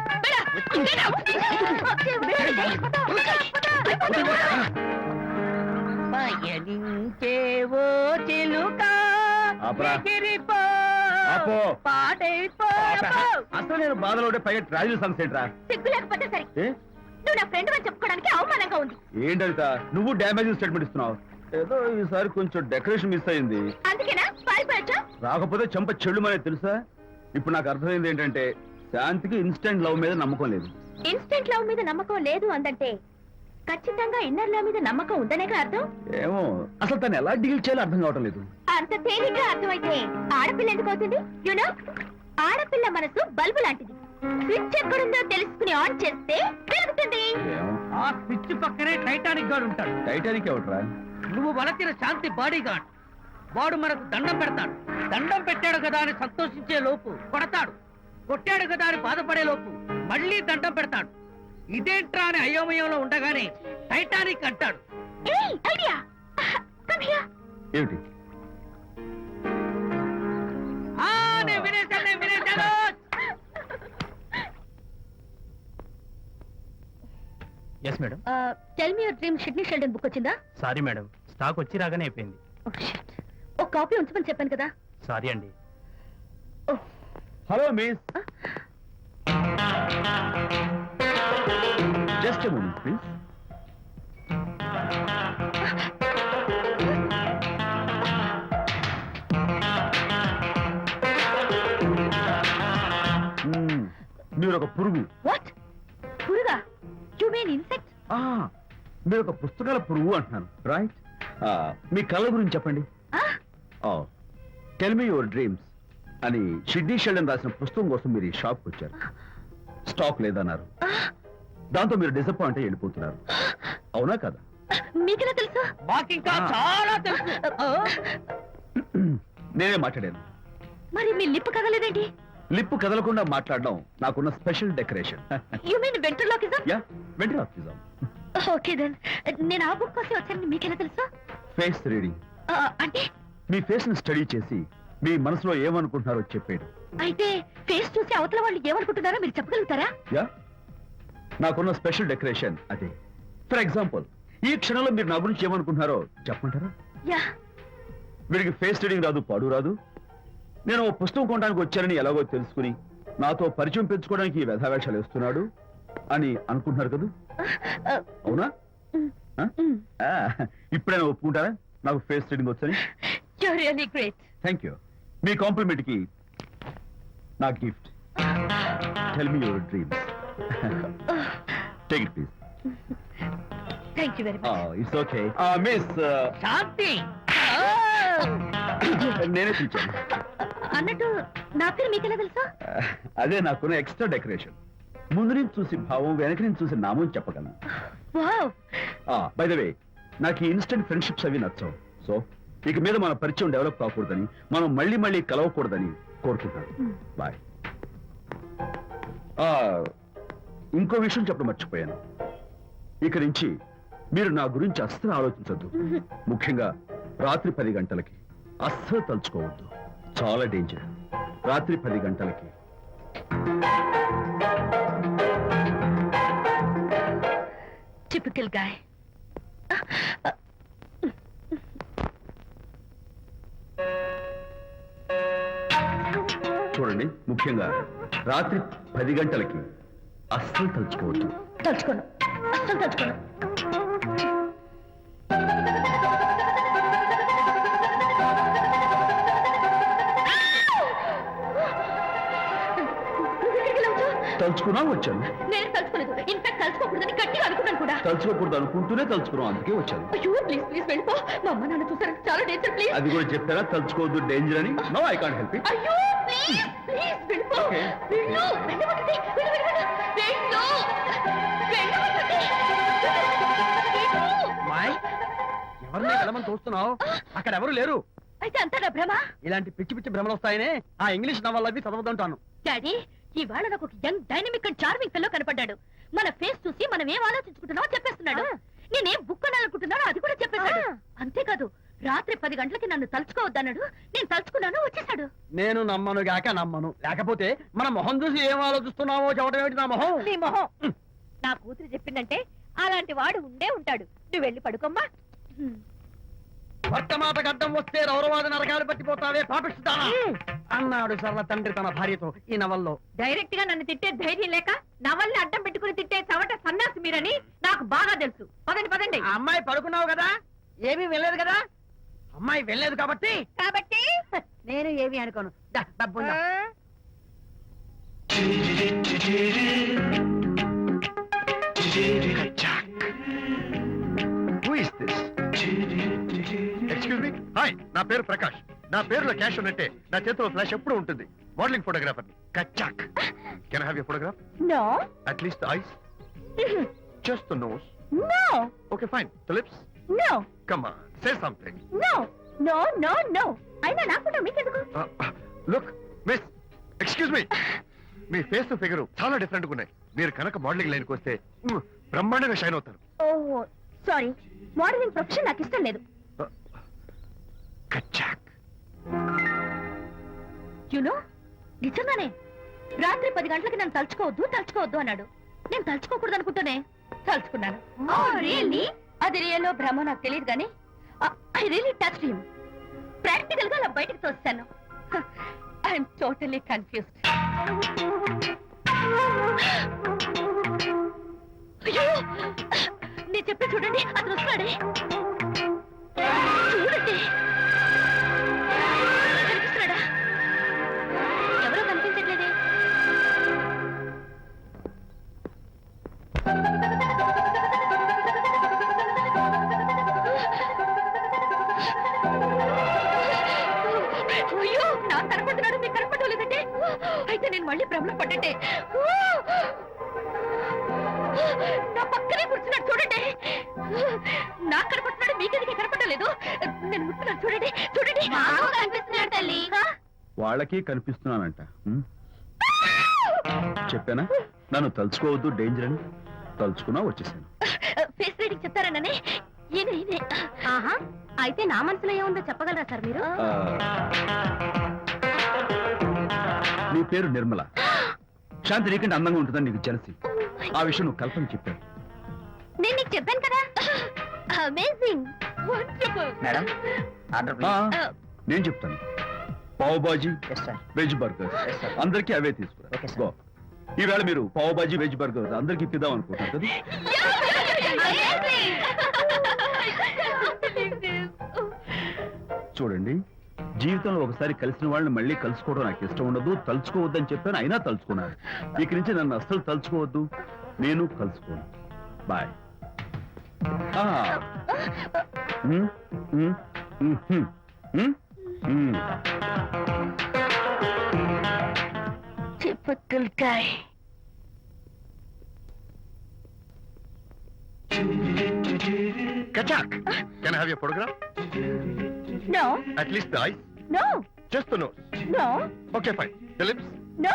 పయనించేవో చిలుక ఆపరా. ఎగిరిపో, ఆపో. పాడైపో. అసలు నేను బాధలో ఉంటే పైగా ట్రాజల్ సాంగ్స్ ఏంట్రా? సిగ్గు లేకపోతే సరే ఏ? నువ్వు నా ఫ్రెండ్ అని చెప్పుకోవడానికి అవమానంగా ఉంది ఏంటంట నువ్వు డ్యామేజింగ్ స్టేట్మెంట్ ఇస్తున్నావు. ఏదో ఈసారి కొంచెం డెకరేషన్ మిస్ అయింది. అందుకేనా పారిపోయచ్చా రాకపోతే చెంప చెల్లుమనే తెలుసా. ఇప్పుడు నాకు అర్థమైంది ఏంటంటే శాంతికి ఇన్స్టెంట్ లవ్ మీద నమ్మకం లేదు. ఇన్స్టెంట్ లవ్ మీద నమ్మకం లేదు అందంటే ఖచ్చితంగా ఇన్నర్ లవ్ మీద నమ్మకం ఉందనేగా అర్థం ఏమో అసలు తను ఎలా డీల్ చేయాలో అర్థం కావటం లేదు. అంత తేలిగ్గా అర్థమైతే ఆడపిల్ల ఎందుకు అవుతుంది యునో ఆడపిల్ల మనసు బల్బు లాంటిది స్విచ్ ఎక్కడుందో తెలుసుకుని ఆన్ చేస్తే పెరుగుతుంది ఏమో ఆ స్విచ్ పక్కనే టైటానిక్ గార్డ్ ఉంటాడు. టైటానిక్ ఎవట్రా? నువ్వు వలచిన శాంతి బాడీ గార్డ్. వాడు మనకు దండం పెడతాడు. దండం పెట్టాడు కదా అని సంతోషించే లోపు కొడతాడు. కొట్టాడు కదా అని బాధపడే లోపు మళ్ళీ దండం పెడతాడు. ఇదేంట్రా అని అయోమయంలో ఉండగానే టైటానిక్ అంటాడు. ఏయ్ ఐడియా కమ్ హియర్ ఏమిటి? నేను వినేశాను. Yes madam. Tell me your dream Sidney Sheldon book వచ్చిందా సారీ మేడం, స్టాక్ వచ్చి రాగానే అయిపోయింది. ఒక కాపీ ఉంచమని చెప్పాను కదా సారీ అండి. Hello miss, just a moment please. మీరు ఒక పురుగు. వాట్ పురుగా యు మీన్ ఇన్సెక్ట్ మీరు ఒక పుస్తకాల పురుగు అంటున్నాను రైట్. మీ కళ గురించి చెప్పండి. టెల్ మీ యువర్ డ్రీమ్స్ అని షిడ్నీ షెల్డన్ రాసిన పుస్తకం కోసం మీరు ఈ షాప్కి వచ్చారు. స్టాక్ లేదన్నారు. దాంతో మీరు డిసప్పాయింట్ అయ్యి వెళ్ళిపోతున్నారు. అవునా కదా? మీకెలా తెలుసు మాకింకా చాలా తెలుసు. నేనే మాట్లాడాను. మరి మీ లిప్ కదలేదేంటి లిప్పు కదలకుండా మాట్లాడడం నాకున్న special decoration. You mean ventriloquism yeah ventriloquism. Okay then నేను ఆ బుక్ కోసం వచ్చానని మీకెలా తెలుసు ఫేస్ రీడింగ్ అంటే మీ ఫేస్ ని స్టడీ చేసి మీ మనసులో ఏమనుకుంటున్నారో చెప్పేది. అయితే ఫేస్ చూసి అవతల వాళ్ళు ఏమనుకుంటున్నారో మీరు చెప్పగలుగుతారా యా నాకున్న స్పెషల్ డెకరేషన్ అదే. ఫర్ ఎగ్జాంపుల్ ఈ క్షణంలో మీరు నా గురించి ఏమనుకుంటున్నారో చెప్పమంటారా? యా వీడికి ఫేస్ రీడింగ్ రాదు, పాడు రాదు. నేను ఓ పుస్తకం కొనడానికి వచ్చానని ఎలాగో తెలుసుకుని నాతో పరిచయం పెంచుకోవడానికి ఈ వ్యధావేషాలు వేస్తున్నాడు అని అనుకుంటున్నారు కదా? అవునా? ఇప్పుడైనా ఒప్పుకుంటారా నాకు ఫేస్ రీడింగ్ వచ్చని? You are really great thank you. మీ కాంప్లిమెంట్ కి నా gift. Tell me your dreams. Take it please. Thank you very much it's okay. Miss Shanti నేనే పిలిచాను. అన్నట్టు నా పేరు మీకెలా తెలుసా అదే నాకున్న ఎక్స్ట్రా డెకరేషన్. ముందు నుంచి చూసి భావం, వెనక నుంచి చూసి నామం చెప్పగలను. వావ్ బై ద వే నాకు ఈ ఇన్స్టెంట్ ఫ్రెండ్షిప్స్ అవి నచ్చవు. సో ఇక మీద మన పరిచయం డెవలప్ కాకూడదని, మనం మళ్ళీ మళ్ళీ కలవకూడదని కోరుకుంటాను. బాయ్. ఇంకో విషయం చెప్పడం మర్చిపోయాను. ఇక నుంచి మీరు నా గురించి అస్సలు ఆలోచించొద్దు. ముఖ్యంగా రాత్రి 10 గంటలకి అస్సలు తలుచుకోవద్దు. చాలా డేంజర్. రాత్రి 10 గంటలకి టిపికల్ గాయ్ చూడండి, చూడండి, ముఖ్యంగా రాత్రి 10 గంటలకి అస్సలు తలుచుకోవద్దు. తలుచుకోను, అస్సలు తలుచుకోను. నువ్వెక్కడికి వెళ్ళావు? తలుచుకున్నా వచ్చాను. నేను తలుచుకోలేదు. ఇన్ఫాక్ట్ తలుచుకోకూడదని గట్టిగా అనుకున్నాను కూడా. తలుచుకోకూడదు అనుకుంటూనే తలుచుకున్నాం, అందుకే వచ్చాను. అయ్యో ప్లీజ్ ప్లీజ్ వెళ్ళిపో. మా అమ్మ నాన్న చూసారంటే చాలా డేంజర్. ప్లీజ్. అది కూడా చెప్పారా తలుచుకోవద్దు డేంజర్ అని? No, I can't help it. అయ్యో ప్లీజ్ ప్లీజ్ వెళ్ళిపో. Okay. వెళ్ళు, వెళ్ళమంటుంది. వెళ్ళు, వెళ్ళు, వెళ్ళు. వెళ్ళు. వెళ్ళమంటుంది. వెళ్ళు. మాయ్ ఎవరిని వెళ్ళమని చూస్తున్నావు? అక్కడ ఎవరు లేరు. అయితే అంతా నా భ్రమ. ఇలాంటి పిచ్చి పిచ్చి భ్రమలు వస్తాయనే ఆ ఇంగ్లీష్ నవల్ అవి చదవదంటాను. డాడీ, ఇవాళ నాకు ఒక young dynamic and charming fellow కనపడ్డాడు. మన ఫేస్ చూసి మనం ఏం ఆలోచించుకుంటున్నామో చెప్పేస్తున్నాడు. నేనేం బుక్ అనాలనుకుంటున్నానో అది కూడా చెప్పేశాడు. అంతేకాదు, రాత్రి 10 గంటలకి నన్ను తలుచుకోవద్దన్నాడు. నేను తలుచుకున్నాను, వచ్చేసాడు. నేను నమ్మను గాక నమ్మను. లేకపోతే మన మొహం చూసి ఏం ఆలోచిస్తున్నావో చెప్పడం ఏమిటి నా మొహం? నీ మొహం. నా కూతురు చెప్పిందంటే అలాంటి వాడు ఉండే ఉంటాడు. నువ్వు వెళ్ళి పడుకోమ్మా. భర్త మాట గడ్డం వస్తే రౌరవాద నరకాలు పట్టిపోతావే పాపిస్తానా అన్నాడు సరళ తండ్రి తన భార్యతో ఈ నవల్లో. డైరెక్ట్ గా నన్ను తిట్టే ధైర్యం లేక నవల్ని అడ్డం పెట్టుకుని తిట్టే చవట సన్నాసి మీరని నాకు బాగా తెలుసు. పదండి పదండి. ఆ అమ్మాయి పడుకున్నావు కదా, ఏమీ వెళ్ళలేదు కదా. అమ్మాయి వెళ్ళలేదు కాబట్టి కాబట్టి నేను ఏమి అనుకోను. దా, డబ్బు ఉందా? ఎక్స్క్యూజ్ మీ, హాయ్, నా పేరు ప్రకాష్. నా పేరులో క్యాష్ ఉన్నట్టే నా చేతిలో ఫ్లాష్ ఎప్పుడు ఉంటుంది. మోడలింగ్ ఫోటోగ్రాఫర్ కచ్చాక్. Can I have your photograph? No at least the eyes, just the nose. No okay fine, the lips. No come on, say something. No no no no. అయినా నా ఫోటో మీకెందుకు? లుక్ మిస్, ఎక్స్క్యూజ్ మీ, మీ ఫేస్ ఫిగర్ చాలా డిఫరెంట్ గా ఉన్నాయి. మీరు కనుక మోడలింగ్ లైన్కి వస్తే బ్రహ్మాండంగా షైన్ అవుతారు. ఓహో సారీ, మోడలింగ్ ప్రొఫెషన్ నాకు ఇష్టం లేదు. కచ్చాక్. యునో, నిజంగానే రాత్రి 10 గంటలకి నన్ను తలుచుకోవద్దు అన్నాడు. నేను తలుచుకోకూడదు అనుకుంటూనే తలుచుకున్నాను. అది రియల్లో భ్రమ నాకు తెలియదు కానీ I really touch him. Practical గా అలా బయటకు తోస్తాను. I'm totally confused. అయ్యో, నేను చెప్పి చూడండి, అతను వస్తున్నాడే. చూడండి, కనిపిస్తున్నాడా? ఎవరో కనిపించట్లేదే. అయ్యో, నాకు కనపడుతున్నాడు, మీకు కనపడలేదు లేదంటే. అయితే నేను మళ్ళీ భ్రమలో పడ్డంటే. నా పక్కనే కూర్చున్నాడు చూడండి. నాకు కనపడుతున్నాడు, మీకెందుకు కనపడలేదు? నేను ముట్టున్నాను చూడండి. చూడండి, కనిపిస్తున్నాడు తల్లి. వాళ్ళకి కనిపిస్తున్నానంట. చెప్పానా నన్ను తలుచుకోవద్దు డేంజర్ అని? తలుచుకున్నా వచ్చేసాను. ఫేస్ రీడింగ్ చెప్తారననే. ఈయనే. ఆహా, అయితే నా మనసులో ఏముందో చెప్పగలరా సార్ మీరు? నీ పేరు నిర్మల. శాంతి నీకంటే అందంగా ఉంటుందని నీకు తెలిసి ఆ విషయం నువ్వు కల్పన చెప్పాను. నేను నీకు చెప్పాను కదా. Amazing, wonderful. మేడం, ఆర్డర్ నేను చెప్తాను. పావ్ బాజీ, వెజ్ బర్గర్, అందరికీ అవే తీసుకురా. గో. ఈవేళ మీరు పావ్ బాజీ వెజ్ బర్గర్ అందరికి ఇప్పిద్దాం అనుకుంటారు కదా. చూడండి, జీవితంలో ఒకసారి కలిసిన వాళ్ళని మళ్ళీ కలుసుకోవడం నాకు ఇష్టం ఉండదు. తలుచుకోవద్దని చెప్పాను, అయినా తలుచుకున్నాను. ఇక నుంచి నన్ను అస్సలు తలుచుకోవద్దు, నేను కలుసుకోను. Bye. Typical guy. Kachak, can I have your photograph? No, At least the eyes, no, just the nose. no, Okay, fine. The lips? no.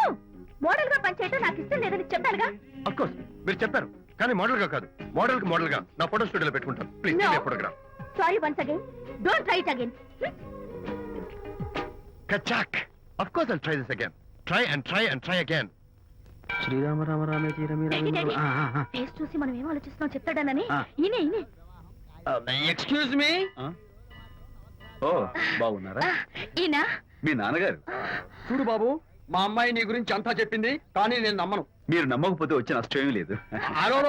Model గా పనిచేయటం నాకు ఇష్టం లేదని చెప్పానుగా. Of course, మీరు చెప్పారు. కానీ మోడల్ గా కాదు, మోడల్ గా నా ఫోటో స్టూడియోలో పెట్టుకుంటాను. Please No. Photograph. Sorry once again. Don't try it again. Kachak. Of course I'll try this again. Try again. Srirama Rama రామే తీరమి ఫేస్ చూసి మనం ఏం ఆలోచిస్తున్నాం చెప్తాడనని. ఆ. ఈయనే. Excuse me. ఓ, బాగున్నారా? ఈయన మీ నాన్నగారు. చూడు బాబు, మా అమ్మాయి నీ గురించి అంతా చెప్పింది, కానీ నేను నమ్మను. మీరు నమ్మకపోతే వచ్చే నష్టం లేదు. అలో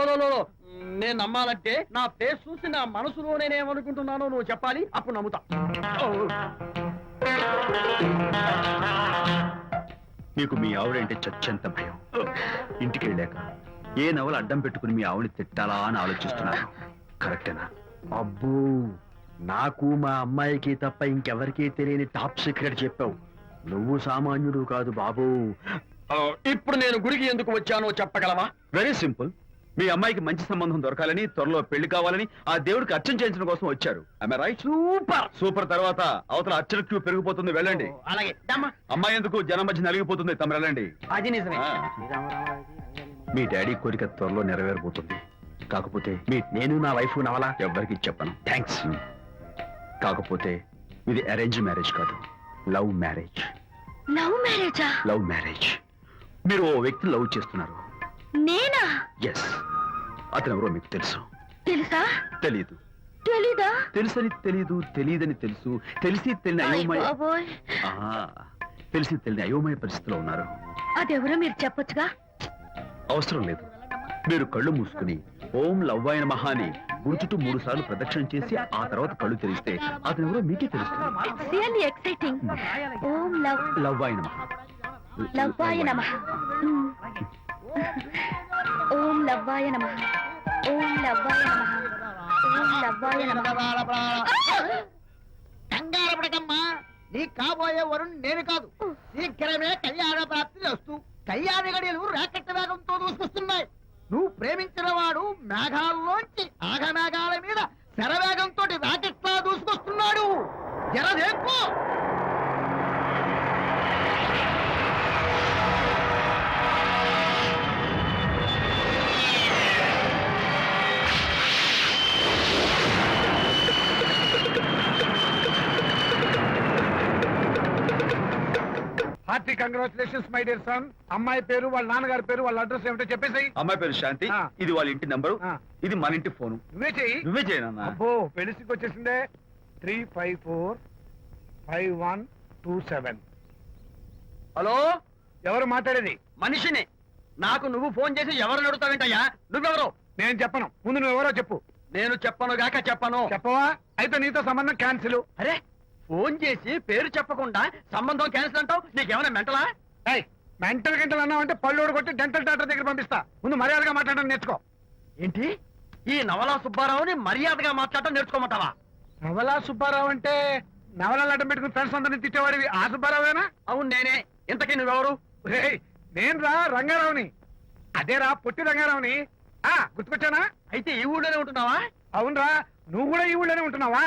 నేను నమ్మాలంటే నా ఫేస్ చూసి నా మనసులో నేనేమనుకుంటున్నానో నువ్వు చెప్పాలి, అప్పుడు నమ్ముతా. మీకు మీ ఆవిడంటే చచ్చంత భయం. ఇంటికి వెళ్ళాక ఏ నవల అడ్డం పెట్టుకుని మీ ఆవిడ తిట్టాలా అని ఆలోచిస్తున్నాను. కరెక్టేనా? అబ్బో, నాకు మా అమ్మాయికి తప్ప ఇంకెవరికీ తెలియని టాప్ సీక్రెట్ చెప్పావు. నువ్వు సామాన్యుడు కాదు బాబు. ఇప్పుడు నేను గుడికి ఎందుకు వచ్చానో చెప్పగలవా? Very simple. మీ అమ్మాయికి మంచి సంబంధం దొరకాలని, త్వరలో పెళ్లి కావాలని ఆ దేవుడికి అర్చన చేయించడం కోసం వచ్చారు. రైట్? Super super. తర్వాత అవతల అర్చన క్యూ పెరిగిపోతుంది, వెళ్ళండి. అలాగే అమ్మాయి ఎందుకు జనం మధ్య నలిగిపోతుంది, తమ వెళ్ళండి. అది నిజమే. మీ డాడీ కోరిక త్వరలో నెరవేరబోతుంది. కాకపోతే నేను నా వైఫ్ నవలా ఎవ్వరికి చెప్పను. థ్యాంక్స్. కాకపోతే ఇది అరేంజ్ మ్యారేజ్ కాదు, లవ్ మ్యారేజ్. లవ్ మ్యారేజా? Love marriage. మీరు ఓ వ్యక్తి లవ్ చేస్తున్నారు. నేనా? ఎస్. అతను ఎవరో మీకు తెలుసు. తెలుసా? తెలీదు. తెలీదా? తెలుసని తెలీదు, తెలియదని తెలుసు, తెలిసి తెలియని అయోమయ బాబోయ్, తెలిసి తెలియని అయోమయ పరిస్థితిలో ఉన్నారు. అదెవరో మీరు చెప్పొచ్చుగా. అవసరం లేదు. మీరు కళ్ళు మూసుకుని ఓం లవ్వాయ నమః అని గుడి చుట్టూ 3 సార్లు ప్రదక్షిణ చేసి ఆ తర్వాత కళ్ళు తెరిస్తే అతను ఎవరో మీకే తెలుస్తుంది. It's really exciting. ఓం లవ్వాయ నమః. లవ్వాయ నమః. ఓం లవ్వాయ నమః. ఓం లవ్వాయ నమః. ఓం లవ్వాయ నమః. కంగారు పడకమ్మా, నీ కాబోయే వరుణ్ నేను కాదు. శీఘ్రమే కళ్యాణ ప్రాప్తి వస్తూ కళ్యాణ గడియలు రాకెట్ వేగంతో దూసుకొస్తున్నాయి. నువ్వు ప్రేమించిన వాడు మేఘాల్లోంచి ఆగమేఘాల మీద శరవేగంతో రాకెట్లా దూసుకొస్తున్నాడు. జరదేపు. Hearty congratulations my dear son. అమ్మాయి పేరు, వాళ్ళ నాన్నగారి పేరు, వాళ్ళ అడ్రస్ ఏమిటో చెప్పేసి. అమ్మాయి పేరు శాంతి, ఆ. ఇది వాళ్ళ ఇంటి నంబరు, ఆ. ఇది మన ఇంటి ఫోను. నువ్వే చెయ్యి. నువ్వే చేయనన్నా. అబ్బో, పెళ్లికి వచ్చేసిందే. 3545127. హలో, ఎవరు మాట్లాడేది? మనిషిని. నాకు నువ్వు ఫోన్ చేసి ఎవరు అడుగుతావేంటయ్యా? నువ్వెవరు? నేను చెప్పను. ముందు నువ్వెవరో చెప్పు. నేను చెప్పను గాక చెప్పను. చెప్పవా? అయితే నీతో సంబంధం క్యాన్సిల్. అరే, ఫోన్ చేసి పేరు చెప్పకుండా సంబంధం క్యాన్సిల్ అంటావు? నీకేమైనా మెంటలా? మెంటల్ గింటలు అన్నావంటే పళ్ళోడు కొట్టి డెంటల్ డాక్టర్ దగ్గర పంపిస్తా. ముందు మర్యాదగా మాట్లాడడం నేర్చుకో. ఏంటి, ఈ నవలా సుబ్బారావుని మర్యాదగా మాట్లాడటం నేర్చుకోమంటావా? నవలా సుబ్బారావు అంటే నవలాలు అడ్డం పెట్టుకుని ఫ్రెండ్స్ అందరిని తిట్టేవాడివి ఆ సుబ్బారావేనా? అవును నేనే. ఇంతకీ నువ్వెవరు? నేను రా రంగారావుని. అదేరా పొట్టి రంగారావుని. గుర్తుకొచ్చానా? అయితే ఈ ఊళ్ళోనే ఉంటున్నావా? అవునరా, నువ్వు కూడా ఈ ఊళ్ళోనే ఉంటున్నావా?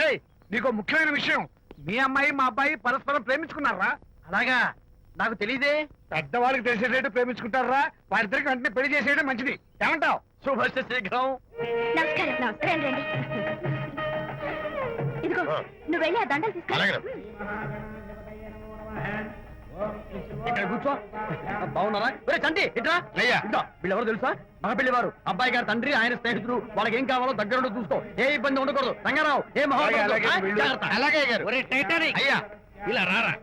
రే, నీకు ముఖ్యమైన విషయం. మీ అమ్మాయి మా అబ్బాయి పరస్పరం ప్రేమించుకున్నారా? అలాగా? నాకు తెలీదే. పెద్దవాళ్ళకి తెలిసేటట్టు ప్రేమించుకుంటారా? వారిద్దరికి వెంటనే పెళ్లి చేసేయడం మంచిది. ఏమంటావు? శుభస్య శీఘ్రం. నమస్కారం. నమస్కారం. రండి. ఇదిగో, నువ్వు వెళ్ళి ఆ దండలు తీసుకో. ఇక్కడ కూర్చో. బాగున్నారా? ఒరే చంటి, ఇట్రా. ఇదిగో, వీళ్ళెవరో తెలుసా? మగ పెళ్లివారు, అబ్బాయి గారి తండ్రి, ఆయన స్నేహితుడు. వాళ్ళకి ఏం కావాలో దగ్గరుండి చూసుకో. ఏ ఇబ్బంది ఉండకూడదు. రంగారావు, ఏ అలాగే, వీళ్ళు. అలాగే గారు. అయ్యా, ఇలా రారా.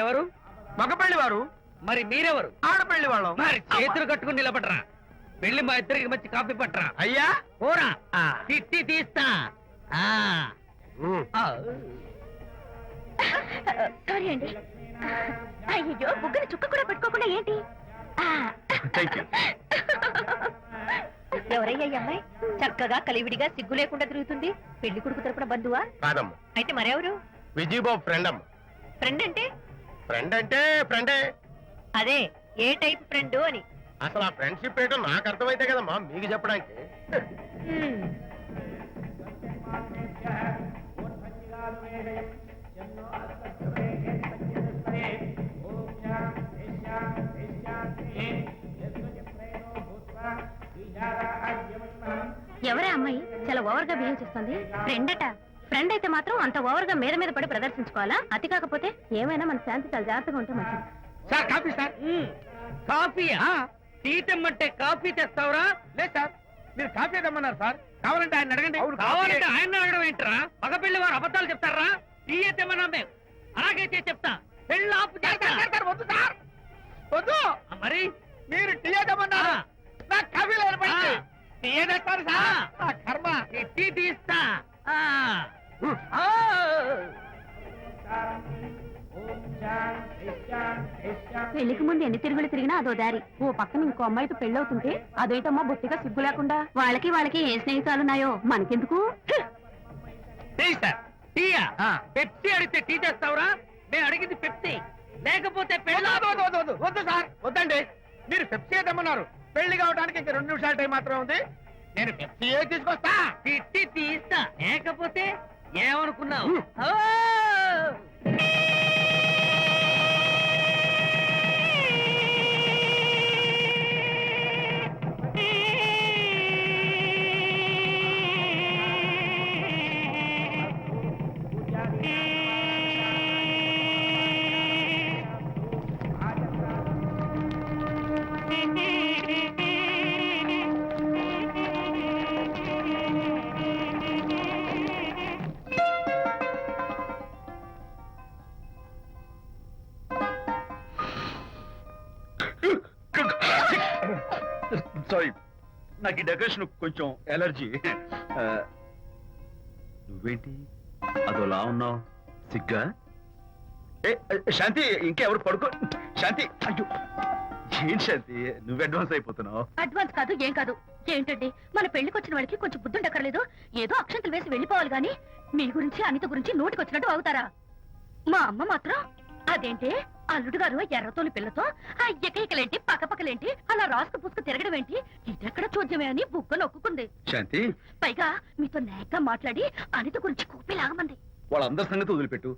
ఎవరు? మగ పెళ్లివారు. మరి మీరెవరు? ఆడపెళ్లి వాళ్ళం. మరి చేతులు కట్టుకుని నిలబడరా. వెళ్ళి మా ఇద్దరికి మంచి కాఫీ పట్టరా. అయ్యా పోరా, తిట్టి తీస్తా. సారీ అండి. అయ్యో, బుగ్గన చుక్క కూడా పెట్టుకోకుండా ఏంటి? Thank you. ఎవరయ్యా ఈ అమ్మాయి? చక్కగా కలివిడిగా సిగ్గు లేకుండా తిరుగుతుంది. పెళ్లి కొడుకు తరపున బంధువా? కాదమ్మ, అయితే మరెవరు? విజయబాబు ఫ్రెండ్ అమ్మ. ఫ్రెండ్ అంటే? ఫ్రెండ్ అంటే ఫ్రెండే. అదే, ఏ టైప్ ఫ్రెండ్ అని. అసలు ఆ ఫ్రెండ్షిప్ ఏంటో నాకు అర్థమైతే కదమ్మా మీకు చెప్పడానికి. ఎవరే అమ్మాయి చాలా ఓవర్ గా బిహేవ్ చేస్తుంది? ఫ్రెండ్ అట. ఫ్రెండ్ అయితే మాత్రం అంత ఓవర్ గా మీద మీద పడి ప్రదర్శించుకోవాలా? అతి కాకపోతే ఏమైనా మన శాంతి చాలా జాగ్రత్తగా ఉంటే మంచిది. Sir coffee sir. కాఫీయా? టీ తెమ్మంటే కాఫీ తెస్తావురా? లేదు సార్, మీరు కాఫీ తెమ్మన్నారు సార్. కావాలంటే ఆయన అడగండి. కావాలంటే ఆయన అడగడం ఏంట్రా? మగ పెళ్లి వారు అబద్ధాలు చెప్తారా? టీ తెమ్మన్నా మేము. అలాగైతే చెప్తా. పెళ్ళి ఆపు వద్దు సార్ వద్దు. మరి మీరు టీ ఏదమన్నారు నాకు కాఫీ లేకపోయింది. టీ ఏదేస్తారు సార్? నా కర్మ. టీ తీస్తా పెళ్లికి ముందు ఎన్ని తిరుగులు తిరిగినా అదో దారి. ఓ పక్కన ఇంకో అమ్మాయితో పెళ్ళవుతుంటే అదేంటమ్మా బొత్తిగా సిగ్గు లేకుండా. వాళ్ళకి ఏ స్నేహితాలున్నాయో మనకెందుకు? టీ సార్ టీయా పెప్సీ అడిగితే టీ తెస్తావురా? నేను అడిగింది పెప్సీ లేకపోతే వద్దు సార్ వద్దండి. మీరు పెప్సీ ఏదమ్మన్నారు. పెళ్లి కావడానికి ఇంక 2 నిమిషాల టైం మాత్రం ఉంది. నేను పెప్సీ తీసుకొస్తా. తిట్టి తీస్తా లేకపోతే ఏమనుకున్నావు? సారీ, నాకు ఈ డెకరేషన్ కొంచెం ఎలర్జీ. నువ్వేంటి అదోలా ఉన్నావు? సిగ్గా? శాంతి, ఇంకెవరు పడుకో. శాంతి, అయ్యో ఏంటి శాంతి, నువ్వు అడ్వాన్స్ అయిపోతున్నావు. అడ్వాన్స్ కాదు ఏం కాదు. ఏంటండి, మన పెళ్లికి వచ్చిన వాళ్ళకి కొంచెం బుద్ధుండక్కర్లేదు? ఏదో అక్షంతలు వేసి వెళ్ళిపోవాలి గాని మీ గురించి అనిత గురించి నోటికి వచ్చినట్టు అవుతారా? మా అమ్మ మాత్రం అదేంటి అల్లుడు గారు ఎర్రతోని పిల్లతో ఆ ఎకైకలేంటి పక్కపక్కలేంటి అలా రాసుకు పుసుకు తిరగడం ఏంటి, ఇదెక్కడ చూద్యమే అని బుగ్గ నొక్కుంది. శాంతి, పైగా మీతో నేగ్గా మాట్లాడి అనిత గురించి కూపి లాగమంది. వాళ్ళందరి సంగతి వదిలిపెట్టు.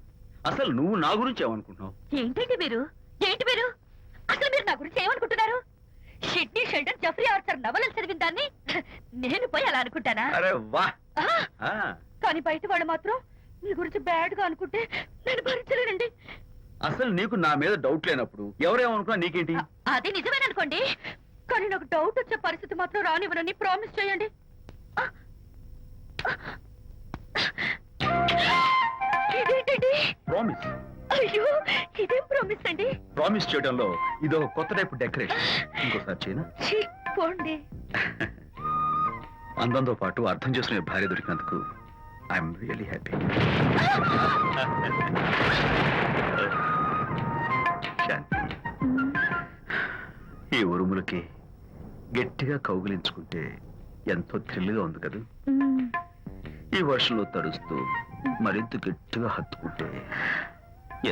అసలు నువ్వు నా గురించి ఏమనుకుంటున్నావు? ఏంటండి మీరు అసలు మీరు నా గురించి ఏమనుకుంటున్నారు? షిడ్నీ షెల్డన్ జెఫ్రీ ఆర్చర్ నవలలు చదివిన దాన్ని నేను పోయి అలా అనుకుంటానా? అరే వా. కానీ బయట వాళ్ళు మాత్రం మీ గురించి బ్యాడ్ గా అనుకుంటే నేను భరించలేనండి. అసలు నీకు నా మీద డౌట్ లేనప్పుడు ఎవరేమనుకున్నా నీకేంటి? అది నిజమేననుకోండి, కానీ నాకు డౌట్ వచ్చే పరిస్థితి మాత్రం రానివ్వనని ప్రామిస్ చేయండి. ఇదేంటండి? ప్రామిస్? అయ్యో, ఇదేం ప్రామిస్ అండి? ప్రామిస్ చేయడంలో ఇదో కొత్త టైప్ డెకరేషన్. ఇంకోసారి చేయనా? ఛీ, పోండి. అందంతో పాటు అర్థం చేసుకునే భార్య దొరికినందుకు ఐఎమ్ రియలీ హ్యాపీ. శాంతి, ఈ ఉరుములకి గట్టిగా కౌగిలించుకుంటే ఎంతో థ్రిల్గా ఉంది కదా. ఈ వర్షంలో తడుస్తూ మరింత గట్టిగా హత్తుకుంటే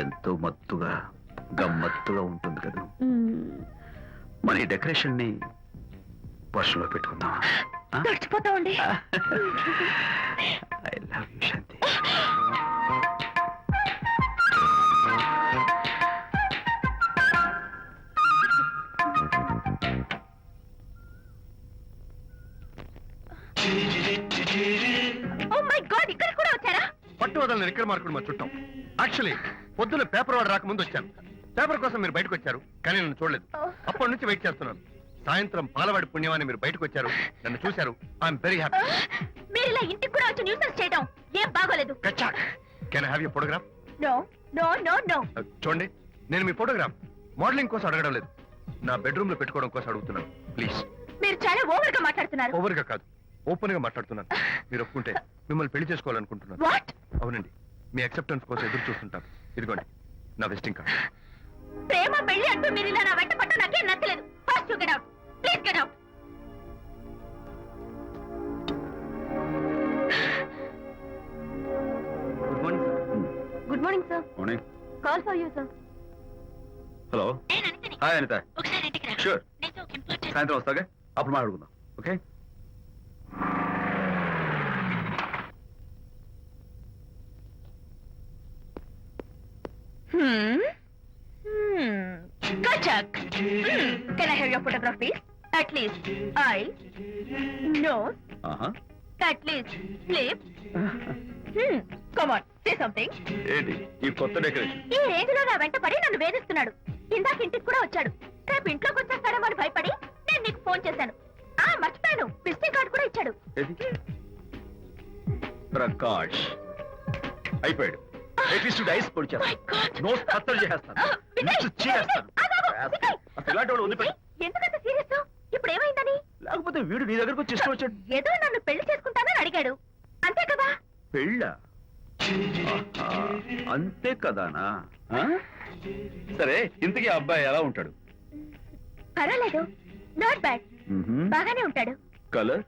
ఎంతో మత్తుగా గమ్మత్తుగా ఉంటుంది కదా. మన ఈ డెకరేషన్ ని వర్షంలో పెట్టుకుందామా? తడిచిపోతామండి. I love you Shanti. Oh my god, ఇక్కడ కూడా వచ్చారా? పట్టు వదలని నిక్కర మార్కుడు మా చుట్టాం. యాక్చువల్లీ పొద్దున్న పేపర్ వాడు రాకముందు వచ్చాను. పేపర్ కోసం మీరు బయటకు వచ్చారు, కానీ నన్ను చూడలేదు. అప్పటి నుంచి వెయిట్ చేస్తున్నాను. సాయంత్రం పాలవాడి పుణ్యమాన్ని మీరు బయటకు వచ్చారు, నన్ను చూశారు. I'm very happy. మీరు ఇలా ఇంటికి కూడా వచ్చి న్యూసెన్స్ చేయడం ఏం బాగోలేదు. Can I have your photograph? No no no no. చూడండి, నేను మీ ఫోటోగ్రాఫ్ మోడలింగ్ కోసం అడగడం లేదు, నా బెడ్రూమ్ లో పెట్టుకోవడం కోసం అడుగుతున్నాను. ప్లీజ్. మీరు చాలా ఓవర్ గా మాట్లాడుతున్నారు. ఓవర్ గా కాదు, ఓపెన్ గా మాట్లాడుతున్నాను. మీరు ఒప్పుకుంటే మిమ్మల్ని పెళ్లి చేసుకోవాలనుకుంటున్నాను. వాట్? అవునండి, మీ అక్సెప్టెన్స్ కోసం ఎదురు చూస్తుంటాను. ఇదిగోండి నా విజిటింగ్ కార్డ్. ప్రేమ పెళ్లి అంటూ మీరు ఇలా నా వెంట పట్ట నాకేం నచ్చలేదు. First get out, please get out. Good morning sir. Good morning sir. Morning. Call for you sir. Hello. Hi Anitha. ఒకసారి ఇంటికి రా. షూర్. నీతో ఒక important- సాయంత్రం వస్తాగా, అప్పుడు మాట్లాడుకుందాం. Okay. Kachak. Can I have your photograph, please? At least eyes, nose, at least lips. Come on, say something. ఏంటి ఈ కొత్త డెకరేషన్? ఈ రేంజ్ లో నా వెంట పడి నన్ను వేధిస్తున్నాడు. ఇందాక ఇంటికి కూడా వచ్చాడు. రేపు ఇంట్లోకి వచ్చేస్తాడేమో అని భయపడి నేను నీకు ఫోన్ చేశాను. మర్చిపోయాను, విజిటింగ్ కార్డు కూడా ఇచ్చాడు. ఏది? ప్రకాష్ అయిపోయాడు. అట్లీస్ట్ ఐస్ పొడి My God. చేస్తాను నోస్ కత్తలు చేసేస్తాను విజయ్, లిప్స్ చీరేస్తాను విజయ్. అసలు ఇలాంటి వాడు వదిలిపెట్టు ఎందుకంత సీరియస్ ఇప్పుడు ఏమైందని లేకపోతే వీడు నీ దగ్గరకు వచ్చి ఇష్టం వచ్చాడు ఏదో నన్ను పెళ్లి చేసుకుంటానని అడిగాడు అంతే కదా పెళ్ళ అంతే కదానా ఆ? సరే ఇంతకీ ఆ అబ్బాయి ఎలా ఉంటాడు పర్వాలేదు నాట్ బ్యాడ్ బాగానే ఉంటాడు కలర్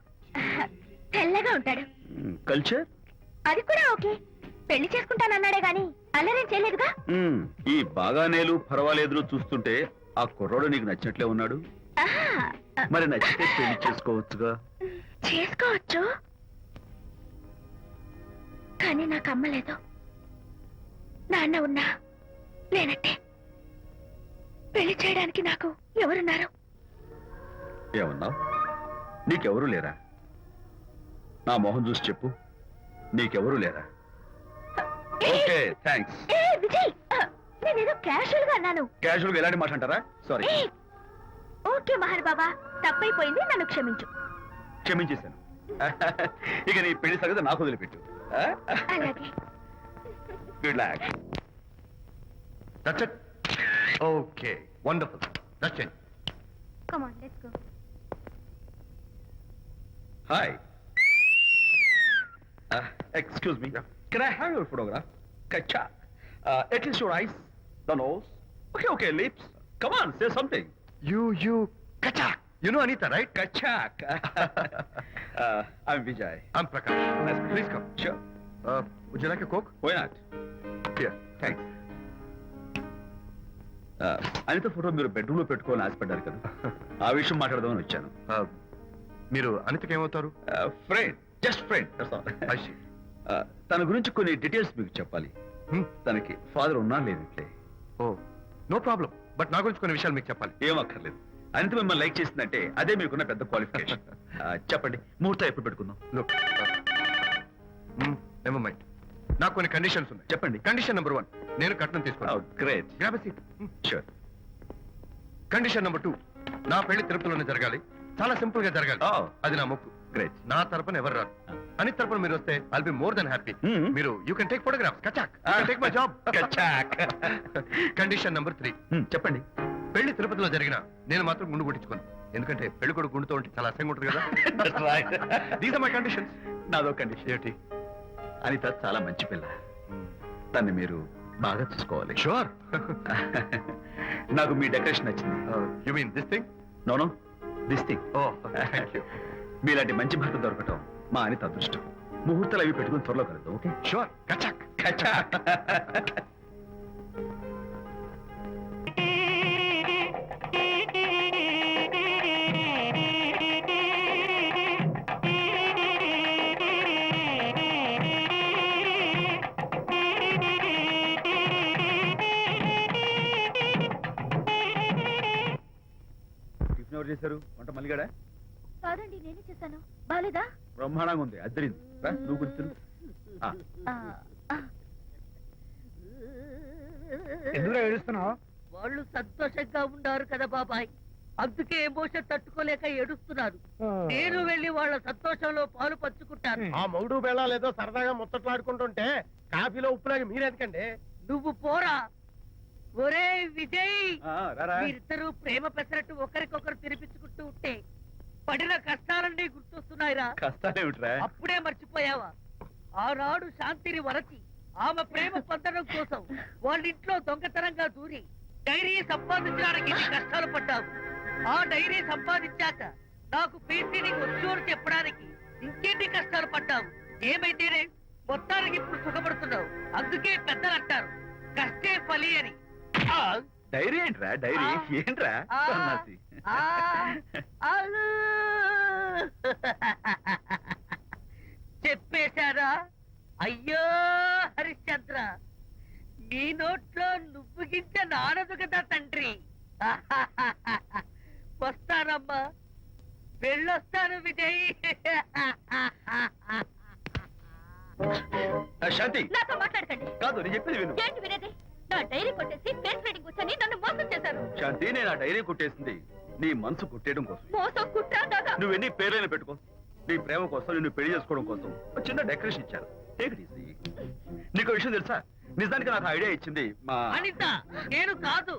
తెల్లగా ఉంటాడు కల్చర్ అది కూడా ఓకే పెళ్లి చేసుకుంటానన్నాడే గాని అల్లరేం చేయలేదుగా ఈ బాగానేలు పర్వాలేదులు చూస్తుంటే ఆ కుర్రోడు నీకు నచ్చినట్లే ఉన్నాడు ఆహా, మరి నచ్చితే పెళ్లి చేసుకోవచ్చుగా చేసుకోవచ్చు కానీ నాకు అమ్మ లేదు నాన్న ఉన్నా లేనట్టే పెళ్లి చేయడానికి నాకు ఎవరున్నారు ఏమన్నావు నీకెవరూ లేరా నా మొహం చూసి చెప్పు నీకెవరూ లేరా ఓకే థ్యాంక్స్ విజయ్ నేనేదో క్యాషువల్ గా అన్నాను క్యాజువల్ గా ఎలాంటి మాట అంటారా సారీ ఏ, ఓకే మహర్ బాబా తప్పైపోయింది నన్ను క్షమించు క్షమించేశాను ఇక నీ పెళ్లి సంగతి నాకు వదిలిపెట్టు అలాగే good luck that's it okay wonderful that's it come on let's go hi excuse me can I have your photograph కచ్చా at least your eyes the nose okay okay lips come on say something you కచాక్ యు నో అనిత రైట్ కచ్చాక్ I'm Vijay I'm Prakash please come sure would you like a coke why not here thanks Anitha photo మీరు బెడ్రూమ్ లో పెట్టుకోవాలని ఆశపడ్డారు కదా ఆ విషయం మాట్లాడదామని వచ్చాను మీరు అనితకి ఏమవుతారు friend just friend I see. తన గురించి కొన్ని డీటెయిల్స్ మీకు చెప్పాలి తనకి ఫాదర్ ఉన్నా లేదంటే ఓ నో ప్రాబ్లం బట్ నా గురించి కొన్ని విషయాలు మీకు చెప్పాలి ఏం అక్కర్లేదు అనిత మిమ్మల్ని లైక్ చేసిందంటే అదే మీకున్న పెద్ద క్వాలిఫికేషన్ చెప్పండి ముహూర్తం ఎప్పుడు పెట్టుకుందాం లుక్ నెవర్ మైండ్ నాకు కొన్ని కండిషన్స్ ఉన్నాయి చెప్పండి కండిషన్ నెంబర్ 1 నేను కట్నం తీసుకోవాలి great grab seat sure condition number 2 నా పెళ్లి తిరుపతిలోనే జరగాలి చాలా సింపుల్ గా జరగాలి Oh. అది నా మొక్కు గ్రేట్ నా తరపున ఎవరు రాదు అని తరపున మీరు వస్తే I'll be more than happy మీరు యూ కెన్ టేక్ ఫోటోగ్రాఫ్స్ కచాక్ టేక్ మై జాబ్ కచాక్ కండిషన్ నెంబర్ 3 చెప్పండి పెళ్లి తిరుపతిలో జరిగిన నేను మాత్రం గుండు కొట్టించుకోను ఎందుకంటే పెళ్లి కొడుకు గుండుతో ఉంటే చాలా అసహ్యంగా ఉంటుంది కదా దీస్ ఆర్ మై కండిషన్స్ నాదో కండిషన్ ఏంటి అనిత చాలా మంచి పిల్ల తన్ని మీరు బాగా చూసుకోవాలి షూర్ నాకు మీ డెకరేషన్ నచ్చింది you mean this thing no no this thing oh thank you మీలాంటి మంచి భర్త దొరకటం మా అనిత అదృష్టం ముహూర్తాలు అవి పెట్టుకుని త్వరలో కలుద్దాం ఓకే షూర్ కచాక్ కచాక్ టిఫిన్ ఎవరు చేశారు వంట మల్లిగాడా కాదండి నేనే చేశాను బాలేదా బ్రహ్మాండంగా ఉంది అద్దరింది రా, నువ్వు కూర్చుని ఎందుకు ఏడుస్తున్నావు వాళ్ళు సంతోషంగా ఉన్నారు కదా బాబాయ్ అందుకే ఎమోషన్ తట్టుకోలేక ఏడుస్తున్నారు నేను వెళ్ళి వాళ్ళ సంతోషంలో పాలు పంచుకుంటాను ఆ మౌడు బేళాలు ఏదో సరదాగా ముచ్చట్లాడుకుంటుంటే కాఫీలో ఉప్పులాగా మీరెందుకండి నువ్వు పోరా ఒరే విజయ్ రారా మీరిద్దరూ ప్రేమ పెసరట్టు ఒకరికొకరు తినిపించుకుంటూ ఉంటే పడిన కష్టాలన్నీ గుర్తొస్తున్నాయిరా కష్టాలేమిట్రా అప్పుడే మర్చిపోయావా ఆనాడు శాంతిని వరచి ఆమె ప్రేమ పొందడం కోసం వాళ్ళింట్లో దొంగతనంగా దూరి డైరీ సంపాదించడానికి ఎన్ని కష్టాలు పడ్డావు ఆ డైరీ సంపాదించాక నాకు పీసీని వచ్చోరు చెప్పడానికి ఇంకెన్ని కష్టాలు పడ్డావు ఏమైతేనే మొత్తానికి ఇప్పుడు సుఖపడుతున్నావు అందుకే పెద్దలు అంటారు కష్టే ఫలి అని డైరీ ఏంట్రా డైరీ ఏంట్రా ఆ, సన్నాసి. ఆ, అలు. చెప్పేశారా అయ్యో హరిశ్చంద్ర నీ నోట్లో నువ్వు గింజ నానదు కదా తండ్రి వస్తానమ్మా వెళ్ళొస్తాను విజయ్ శాంతి నాతో మాట్లాడకండి కాదు నేను చెప్పేది విను ఏంటి వినేది నా డైరీ కొట్టేసి ఫేస్ రీడింగ్ వచ్చని నన్ను మోసం చేశారు శాంతి నేను ఆ డైరీ కుట్టేసింది నీ మనసు కుట్టేయడం కోసం మోసం కుట్రా దాదా నువ్వు ఎన్ని పేర్లైనా పెట్టుకో నీ ప్రేమ కోసం నిన్ను పెళ్లి చేసుకోవడం కోసం ఒక చిన్న డెకరేషన్ ఇచ్చాను టేక్ ఇట్ ఈజీ నీకు విషయం తెలుసా నిజానికి నాకు ఐడియా ఇచ్చింది మా అనిత నేను కాదు,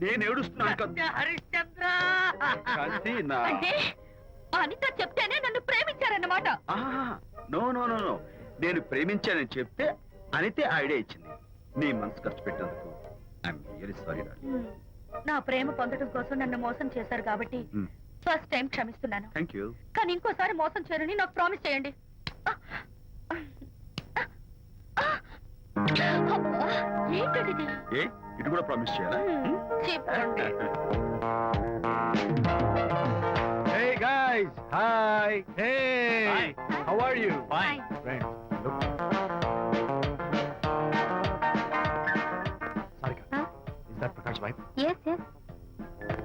నేను ఏడుస్తున్నాను కదా. సత్య హరిశ్చంద్ర. శాంతి నా అంటే అనిత చెప్తేనే నన్ను ప్రేమించారన్నమాట. నో నో నో నో నేను ప్రేమించానని చెప్తే అనితే ఐడియా ఇచ్చింది. నీ మనసు ఖర్చు పెట్టినందుకు ఐఎమ్ రియల్లీ సారీ డార్లింగ్. నా ప్రేమ పొందడం కోసం నన్ను మోసం చేశారు కాబట్టి ఫస్ట్ టైం క్షమిస్తున్నాను. Thank you. కానీ ఇంకోసారి మోసం చేయరని నాకు ప్రామిస్ చేయండి. అబ్బా, ఏంటది? ఏ ఇటు కూడా ప్రామిస్ చేయాలా? చెప్పండి. Hey guys, hi. Hey, Hi. how are you? Fine. Friend, look. Sarika, Huh? is that Prakash wife? Yes, yes.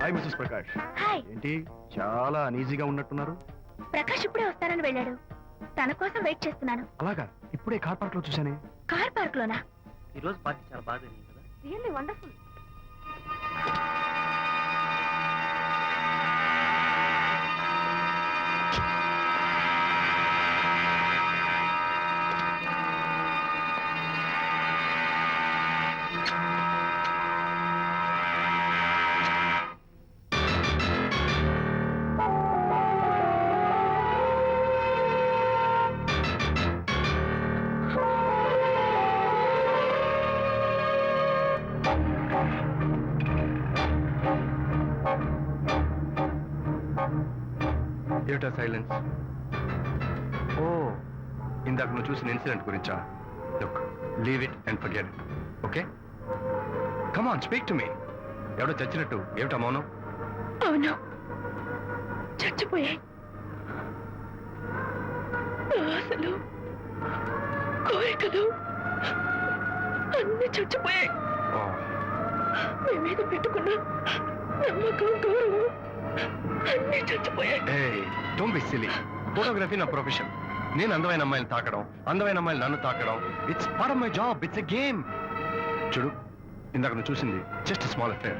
Hi, Mrs. Prakash. Hi. ఏంటి చాలా అనీజీగా ఉన్నట్టున్నారు? ప్రకాష్ ఇప్పుడే వస్తారని వెళ్ళాడు. తన కోసం వెయిట్ చేస్తున్నాను. అలాగా ఇప్పుడే కార్ పార్క్ లో చూశానే. కార్ పార్క్ లోనా? ఈ రోజు పార్టీ చాలా బాగా జరిగింది కదా. Really wonderful. ఏమిటా సైలెన్స్? ఓ ఇందాక నువ్వు చూసిన ఇన్సిడెంట్ గురించా? Look, leave it and forget it, okay? Come on, speak to me. ఎవడో చచ్చినట్టు ఏమిటా మౌనం? అవును, చచ్చిపోయాయి. ఆశలు, కోరికలు అన్ని చచ్చిపోయాయి. ఓ, మీ మీద పెట్టుకున్న నమ్మకం, గౌరవం అన్ని చచ్చిపోయాయి. ఏయ్, డోంట్ బి సిలీ. ఫోటోగ్రఫీ నా ప్రొఫెషన్. నేను అందమైన అమ్మాయిని తాకడం, అందమైన అమ్మాయిలు నన్ను తాకడం, it's part of my job, it's a game. చూడు, ఇందాక నువ్వు చూసింది జస్ట్ స్మాల్ అఫేర్.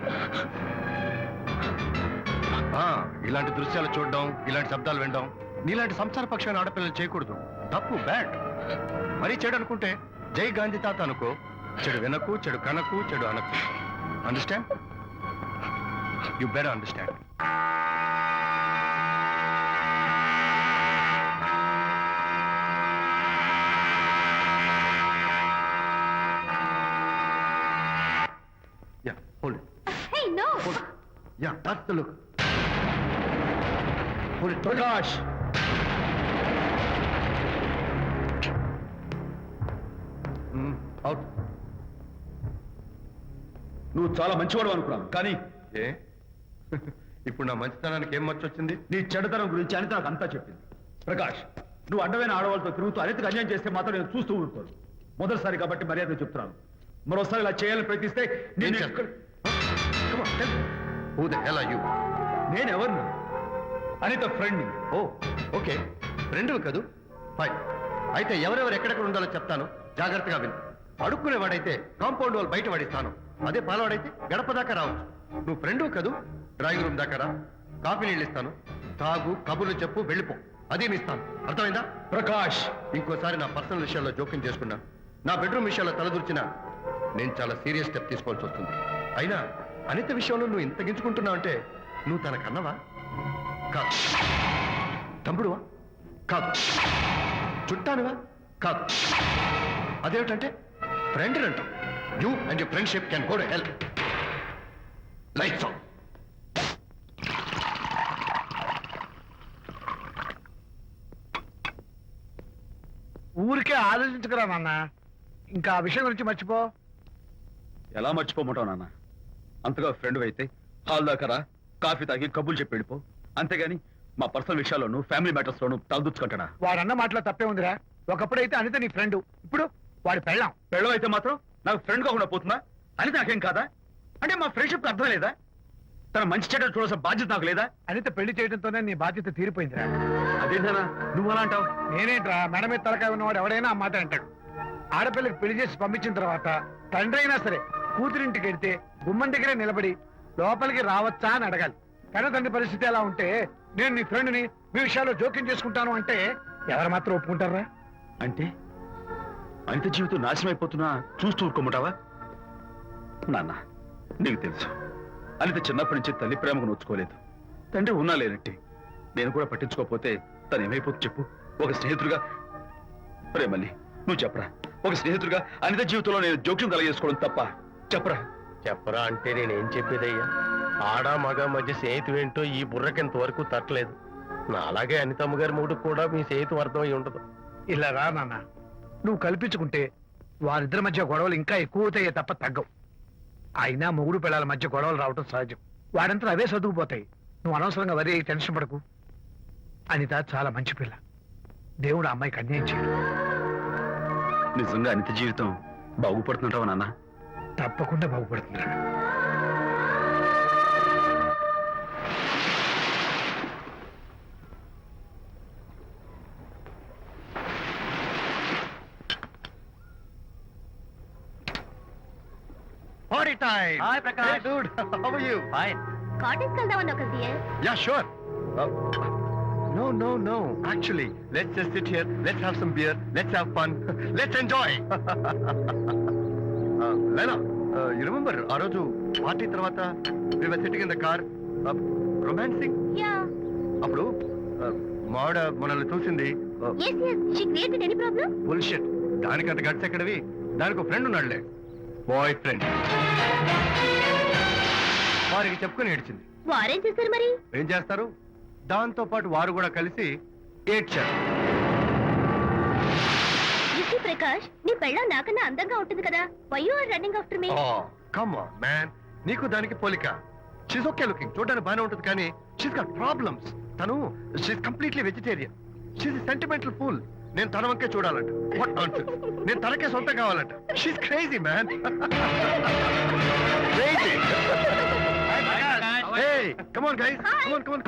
ఇలాంటి దృశ్యాలు చూడడం, ఇలాంటి శబ్దాలు వినడం నీలాంటి సంసార పక్షమైన ఆడపిల్లలు చేయకూడదు. తప్పు, బ్యాడ్. మరీ చెడు అనుకుంటే జై గాంధీ తాత అనుకో. చెడు వినకు, చెడు కనకు, చెడు అనకు. Understand? You better understand. Yeah, hold it. Hey, no. Hold it. Yeah, that's the look. Hold it. Prakash, Out. నువ్వు చాలా మంచివాడు అనుకున్నాను, కానీ ఏ ఇప్పుడు నా మంచితనానికి ఏం మర్చొచ్చింది? నీ చెడుతనం గురించి అనిత నాకు అంతా చెప్పింది. ప్రకాష్, నువ్వు అడ్డమైన ఆడవాళ్ళతో తిరుగుతూ అనితకు అన్యాయం చేస్తే మాత్రం నేను చూస్తూ ఉంటాను. మొదటిసారి కాబట్టి మర్యాద చెప్తున్నాను. మరోసారి ఇలా చేయాలని ప్రయత్నిస్తే నేను Come on, tell me. Who the hell are you? నేను ఎవరిని? అనిత ఫ్రెండ్ని. ఓ, ఓకే, ఫ్రెండ్ కదూ? ఫైన్. అయితే ఎవరెవరు ఎక్కడెక్కడ ఉండాలో చెప్తాను, జాగ్రత్తగా విను. అడుక్కునేవాడైతే కాంపౌండ్ వాళ్ళు బయట పడిస్తాను. అదే పాలవాడైతే గడప దాకా రావచ్చు. నువ్వు ఫ్రెండ్ కదూ? డ్రాయింగ్ రూమ్ దాకా రా, కాఫీ నీళ్ళు ఇస్తాను, తాగు, కబుర్లు చెప్పు, వెళ్ళిపో. అదేమి ఇస్తాను, అర్థమైందా? ప్రకాష్, ఇంకోసారి నా పర్సనల్ విషయాల్లో జోక్యం చేసుకున్నా, నా బెడ్రూమ్ విషయాల్లో తలదూర్చినా నేను చాలా సీరియస్ స్టెప్ తీసుకోవాల్సి వస్తుంది. అయినా అనిత విషయంలో నువ్వు ఇంత గించుకుంటున్నావు అంటే నువ్వు తనకన్నవా? కాదు. తమ్ముడువా? కాదు. చుట్టానువా? కాదు. అదేమిటంటే ఫ్రెండ్ అంటావు. You and your friendship can go to help. Lights on. ఊరికే ఆలోచించుకురా నాన్న. ఇంకా ఆ విషయం గురించి మర్చిపో. ఎలా మర్చిపోమంటావు నాన్న? అంతగా ఫ్రెండ్ అయితే హాల్ దాకా రా, కాఫీ తాగి కబుర్లు చెప్పి వెళ్ళిపో. అంతేగాని మా పర్సనల్ విషయాల్లోనూ ఫ్యామిలీ మ్యాటర్స్ లోను తలదూర్చుకుంటాడా? వాడన్న మాటలో తప్పే ఉందిరా. ఒకప్పుడైతే అనిత నీ ఫ్రెండ్, ఇప్పుడు వాడి పెళ్ళాం. పెళ్ళం అయితే మాత్రం నాకు ఫ్రెండ్ కాకుండా పోతుందా? అనిత నాకేం కాదా? అంటే మా ఫ్రెండ్షిప్ అర్థం లేదా? తన మంచి చెడ్డ చూడాల్సిన బాధ్యత నాకు లేదా? అనిత పెళ్లి చేయడంతోనే నీ బాధ్యత తీరిపోయిందిరా. అదేంటనా నువ్వు అలా అంటావు? నేనేంట్రా, మెడ మీద తలకాయ ఉన్నవాడు ఎవడైనా ఆ మాట అంటాడు. ఆడపిల్లకి పెళ్లి చేసి పంపించిన తర్వాత తండ్రి అయినా సరే కూతురింటికి వెళ్తే గుమ్మం దగ్గరే నిలబడి లోపలికి రావచ్చా అని అడగాలి. కన్న తండ్రి పరిస్థితి ఎలా ఉంటే నేను నీ ఫ్రెండ్ని మీ విషయాల్లో జోక్యం చేసుకుంటాను అంటే ఎవరు మాత్రం ఒప్పుకుంటారా? అంటే అనిత జీవితం నాశనం అయిపోతున్నా చూస్తూ ఊరుకోమంటావా? నాన్న, నీకు తెలుసు అనిత చిన్నప్పటి నుంచి తల్లి ప్రేమకు నోచుకోలేదు. తండ్రి ఉన్నా లేనట్టి. నేను కూడా పట్టించుకోకపోతే తను ఏమైపోతుంది చెప్పు? ఒక స్నేహితుడిగా ప్రేమల్లి, నువ్వు చెప్పరా? ఒక స్నేహితుడిగా అనిత జీవితంలో నేను జోక్యం కలగజేసుకోవడం తప్ప? చెప్పరా? చెప్పరా అంటే నేనేం చెప్పేదయ్యా? ఆడా మగ మధ్య స్నేహితుడు ఏంటో ఈ బుర్రకింత వరకు తట్టలేదు. నా అలాగే అనితమ్మ గారి మూడు కూడా మీ స్నేహితం అర్థమై ఉండదు. ఇలా రా నాన్న, నువ్వు కల్పించుకుంటే వారిద్దరి మధ్య గొడవలు ఇంకా ఎక్కువ అవుతాయే తప్ప తగ్గవు. అయినా మొగుడు పిల్లల మధ్య గొడవలు రావటం సహజం. వాడంతా అవే సర్దుకుపోతాయి. నువ్వు అనవసరంగా వరి టెన్షన్ పడకు. అనిత చాలా మంచి పిల్ల. దేవుడు ఆ అమ్మాయికి అన్యాయం చేయడు. నిజంగా అనిత జీవితం బాగుపడుతుంటావా నాన్న? తప్పకుండా బాగుపడుతుందిరా. Party time! Hi, Prakash. Hey, dude. How are you? Fine. Cottage వెళ్దామని ఒక Yeah, sure. No. Actually, let's just sit here. Let's have some beer. Let's have fun. Let's enjoy. Lena, you remember ఆ రోజు పార్టీ తర్వాత we were sitting in the car, romancing? Yeah అప్పుడు మావిడ మనల్ని చూసింది. yes she created any problem bullshit. దానికంత గట్స్ ఎక్కడవి? దానికి ఒక ఫ్రెండ్ ఉన్నాడులే, బాయ్ ఫ్రెండ్. వారికి చెప్పుకొని ఏడ్చింది. వారేం చేశారు మరి ఏం చేస్తారు? దాంతో పాటు వారు కూడా కలిసి ఏడ్చారు. రిషి ప్రకాష్ నీ పెళ్ళం నాకన్నా అందంగా ఉంటుంది కదా why you are running after me come on man, నీకు దానికి పోలిక. షీస్ ఓకే లుకింగ్, చూడడానికి బాగానే ఉంటుంది కానీ షీస్ గాట్ ప్రాబ్లమ్స్. తను she's completely vegetarian. She's sentimental pool. నేను తన వంకే చూడాలంట. What nonsense. నేను తనకే సొంతం కావాలంట. She's crazy man. Crazy. Hey, come on guys. Hi. Come on.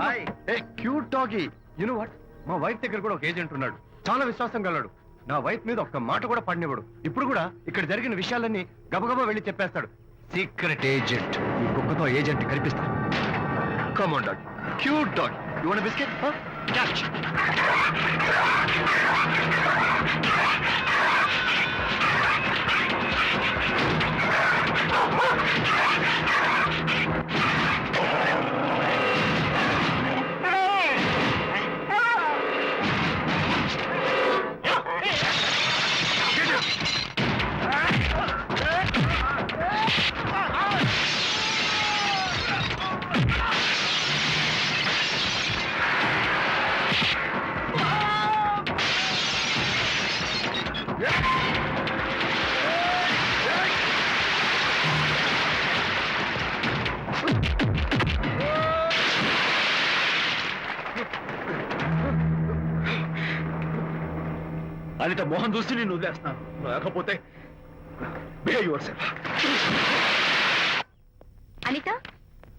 Hey, cute doggy. You know what? మా వైఫ్ దగ్గర కూడా ఒక ఏజెంట్ ఉన్నాడు. చాలా విశ్వాసం గలడు. నా వైఫ్ మీద ఒక్క మాట కూడా పడినివ్వడు. ఇప్పుడు కూడా ఇక్కడ జరిగిన విషయాలన్నీ గబగబా వెళ్ళి చెప్పేస్తాడు. Secret agent. ఈ కుక్కతో ఏజెంట్ కనిపిస్తాడు. Come on dog. Cute dog. You want a biscuit? Huh? Catch. Anitha Mohan చూసి నేను వదిలేస్తున్నాను. లేకపోతే behave yourself. Anitha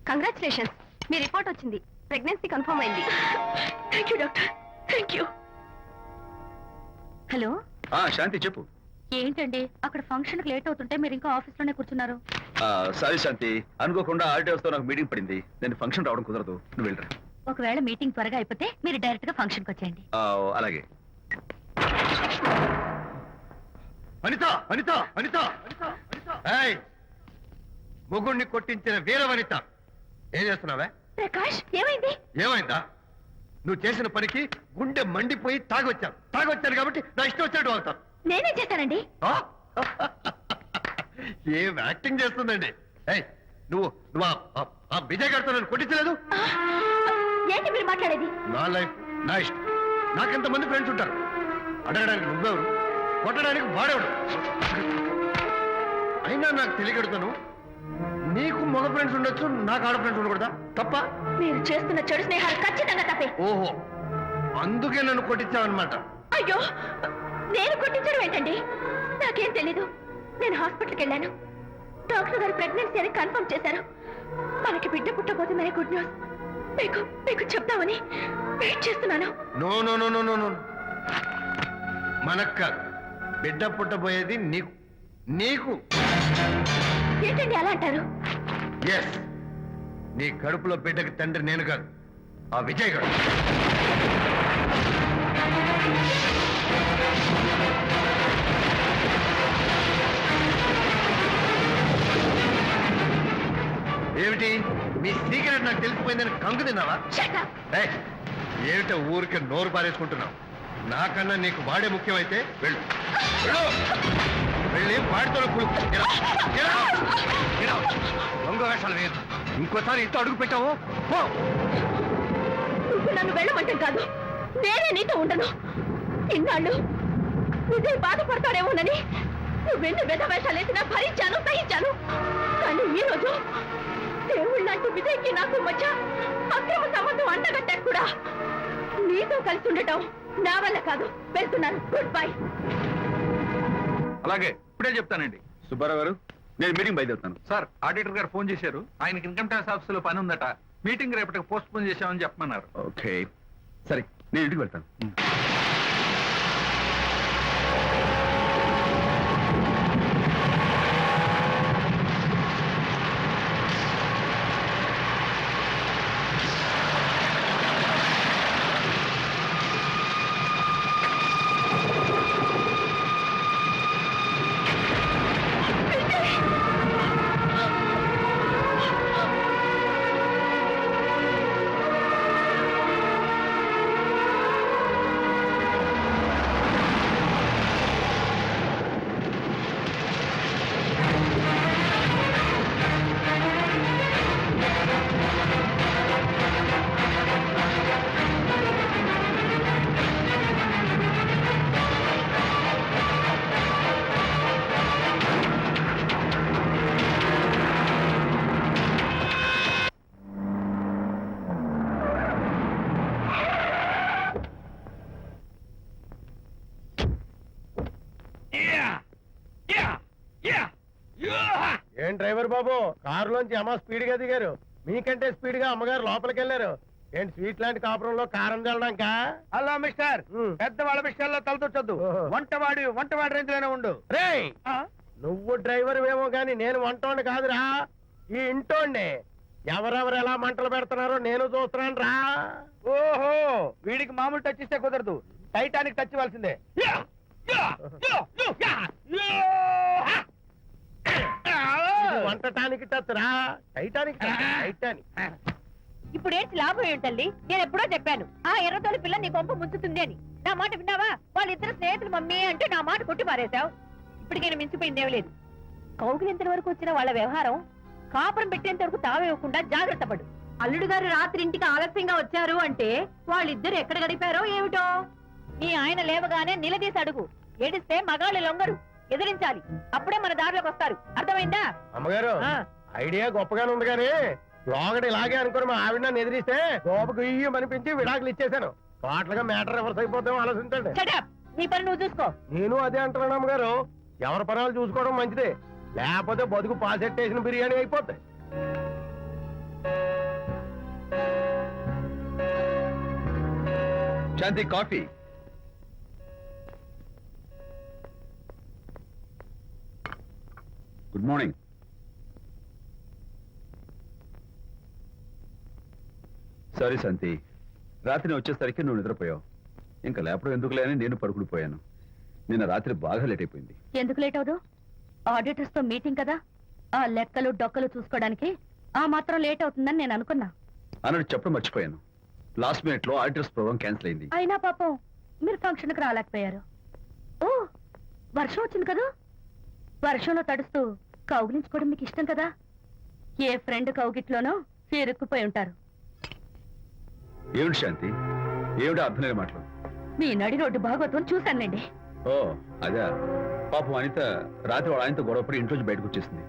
congratulations మీ రిపోర్ట్ వచ్చింది. ప్రెగ్నెన్సీ కన్ఫర్మ్ అయింది. Thank you doctor. Thank you. Hello Shanti చెప్పు. ఏంటండి అక్కడ ఫంక్షన్ కి లేట్ అవుతుంటే మీరు ఇంకా ఆఫీస్ లోనే కూర్చున్నారు. సారీ శాంతి, అనుకోకుండా ఆర్టీఎస్ తో నాకు మీటింగ్ పడింది. నేను ఫంక్షన్ రావడం కుదరదు. నువ్వు వెళ్ళరా. ఒకవేళ మీటింగ్ త్వరగా అయిపోతే మీరు డైరెక్ట్ గా ఫంక్షన్ కి వచ్చేయండి. అలాగే. అనిత. ఏయ్, మొగుణ్ణి కొట్టించిన వీర వనిత, ఏం చేస్తున్నావే? ప్రకాష్ ఏమైంది? ఏమైందా? నువ్వు చేసిన పనికి గుండె మండిపోయి తాగొచ్చాను కాబట్టి నా ఇష్టం వచ్చినట్టు అవుతాను. నేనేం చేశానండి? ఏం యాక్టింగ్ చేస్తుందండి. ఏయ్, నువ్వు ఆ విజయ్ గారితో నన్ను కొట్టించలేదు. ఏంటి మీరు మాట్లాడేది? నా లైఫ్ నా ఇష్టం. నాకెంతమంది ఫ్రెండ్స్ ఉంటారు. అడగడానికి నువ్వెవరు, కొట్టడానికి వాడేవాడు. అయినా నాకు తెలియగడుతాను, నీకు మగ ఫ్రెండ్స్ ఉండొచ్చు, నాకు ఆడ ఫ్రెండ్స్ ఉండకూడదా? తప్ప? మీరు చేస్తున్న చెడు స్నేహాలు ఖచ్చితంగా తప్పే. ఓహో, అందుకే నన్ను కొట్టించావన్నమాట. అయ్యో, నేను కొట్టించడం ఏంటండి? నాకేం తెలీదు. నేను హాస్పిటల్కి వెళ్ళాను. డాక్టర్ గారు ప్రెగ్నెన్సీ అని కన్ఫర్మ్ చేశారు. మనకి బిడ్డ పుట్టబోతుందనే గుడ్ న్యూస్ మీకు చెప్తామని వెయిట్ చేస్తున్నాను. No no no no no no, మనక్క బిడ్డ పుట్టబోయేది నీకు. ఏంటండి అలా అంటారు? ఎస్, నీ కడుపులో బిడ్డకి తండ్రి నేను కాదు, ఆ విజయ్ గారు. ఏమిటి మీ సీక్రెట్ నాకు తెలిసిపోయిందని కంగు తిన్నావా Shut up. ఏయ్, ఏమిటో ఊరికి నోరు పారేసుకుంటున్నావు నాకన్నా నీకు వాడే ముఖ్యమైతే వెళ్ళు వెళ్ళు. వెళ్ళి వాడితో దొంగ వేషాలు వేయద్దు ఇంకోసారి ఇంట్లో అడుగు పెట్టావు పో. నువ్వు నన్ను వెళ్ళమంటాం కాదు, నేనే నీతో ఉండను. ఇన్నాళ్ళు విజయ్ బాధపడతాడేమోనని నువ్వెన్ని వేషాలు వేసినా భరించాను, సహించాను. కానీ ఈ రోజు దేవుళ్ళంటూ విజయ్కి నాకు మధ్య అక్రమ సంబంధం అంటగట్టాడు కూడా. నీతో కలిసి ఉండటం నా వల్ల కాదు. వెళ్తున్నాను. Good bye. అలాగే ఇప్పుడే చెప్తానండి. సుబ్బారావు గారు, నేను మీటింగ్ బయలుదేరుతాను. సార్, ఆడిటర్ గారు ఫోన్ చేశారు. ఆయనకి ఇన్కమ్ ట్యాక్స్ ఆఫీసులో పని ఉందట. మీటింగ్ రేపటికి పోస్ట్ పోన్ చేశామని చెప్పమన్నారు. ఓకే, సరే నేను ఇంటికి వెళ్తాను. ఏం డ్రైవర్ బాబు, కారులోంచి అమ్మ స్పీడ్ గా దిగారు. మీకంటే స్పీడ్ గా అమ్మగారు లోపలికి వెళ్ళారు. ఏంటి స్వీట్ లాంటి కాపురంలో కారం చల్లడానికా? హలో మిస్టర్, ఉమ్. పెద్దవాళ్ళ విషయాల్లో తలదొచ్చొద్దు. ఓహో. వంటవాడి రేంజ్ లోనే ఉండు. రేయ్, నువ్వు డ్రైవర్ ఏమో గాని నేను వంటోండి కాదురా, ఈ ఇంటోండి. ఎవరెవరు ఎలా మంటలు పెడుతున్నారో నేను చూస్తున్నాను రా. ఓహో, వీడికి మామూలు టచ్ ఇస్తే కుదరదు, టైటానిక్ టచ్ ఇవ్వాల్సిందే. ఇది వంటటానికి టచ్ రా, టైటానిక్ టచ్, టైటానిక్. ఇప్పుడేంటి లాభం ఏంటల్లి? నేను ఎప్పుడో చెప్పాను ఆ ఎర్రతోలి పిల్ల నీ కొంప ముంచుతుంది అని. నా మాట విన్నావా? వాళ్ళిద్దరు స్నేహితులు మమ్మీ అంటే నా మాట కొట్టి పారేశావు. ఇప్పటికైనా మించిపోయిందేం లేదు. కౌగిలింత వరకు వచ్చిన వాళ్ళ వ్యవహారం కాపురం పెట్టేంత వరకు తావేయకుండా జాగ్రత్త పడు. అల్లుడు గారు రాత్రి ఇంటికి ఆలస్యంగా వచ్చారు అంటే వాళ్ళిద్దరు ఎక్కడ గడిపారో ఏమిటో. నీ ఆయన లేవగానే నిలదీసి అడుగు. ఏడిస్తే మగాళ్ళు లొంగరు, ఎదిరించాలి. అప్పుడే మన దారిలోకి వస్తారు. అర్థమైందా? అమ్మగారు, ఆ. ఐడియా గొప్పగానే ఉంది కానీ లోగడ ఇలాగే అనుకుని మా ఆవిడ నన్ను ఎదిరిస్తే గోపకు ఇయ్యం అనిపించి విడాకులు ఇచ్చేశాను. టోటల్ గా మ్యాటర్ రివర్స్ అయిపోతాం ఆలోచించండి. Shut up. నీ పని నువ్వు చూసుకో. నేను అదే అంటున్నాను అమ్మగారు, ఎవరి పనాలు చూసుకోవడం మంచిదే, లేకపోతే బతుకు పాసెట్టేసిన బిర్యానీ అయిపోతాయి. శాంతి, కాఫీ. Good morning. సారీ శాంతి, రాత్రి వచ్చేసరికి నువ్వు నిద్రపోయావు. ఇంకా లేపడం ఎందుకులే అని నేను పడుకుడిపోయాను. నిన్న రాత్రి బాగా లేట్ అయిపోయింది. ఎందుకు లేట్ అవదు? ఆడిటర్స్ తో మీటింగ్ కదా, ఆ లెక్కలు డొక్కలు చూసుకోవడానికి ఆ మాత్రం లేట్ అవుతుందని నేను అనుకున్నా. అన్నట్టు చెప్పడం మర్చిపోయాను. లాస్ట్ మినిట్ లో ఆడిటర్స్ ప్రోగ్రామ్ క్యాన్సిల్ అయింది. అయినా పాపం మీరు ఫంక్షన్ కి రాలేకపోయారు. ఓ, వర్షం వచ్చింది కదా, వర్షంలో తడుస్తూ కౌగిలించుకోవడం మీకు ఇష్టం కదా. ఏ ఫ్రెండ్ కౌగిట్లోనో ఇరుక్కుపోయి ఉంటారు. ఏమిటి శాంతి, ఏమిటి అర్థం లేని మాటలు? మీ నడి రోడ్డు భాగవతం చూశానులేండి. ఓ అదే, పాపం అనిత రాత్రి వాళ్ళ ఆయనతో గొడవపడి ఇంట్లోంచి బయటకు వచ్చేసింది.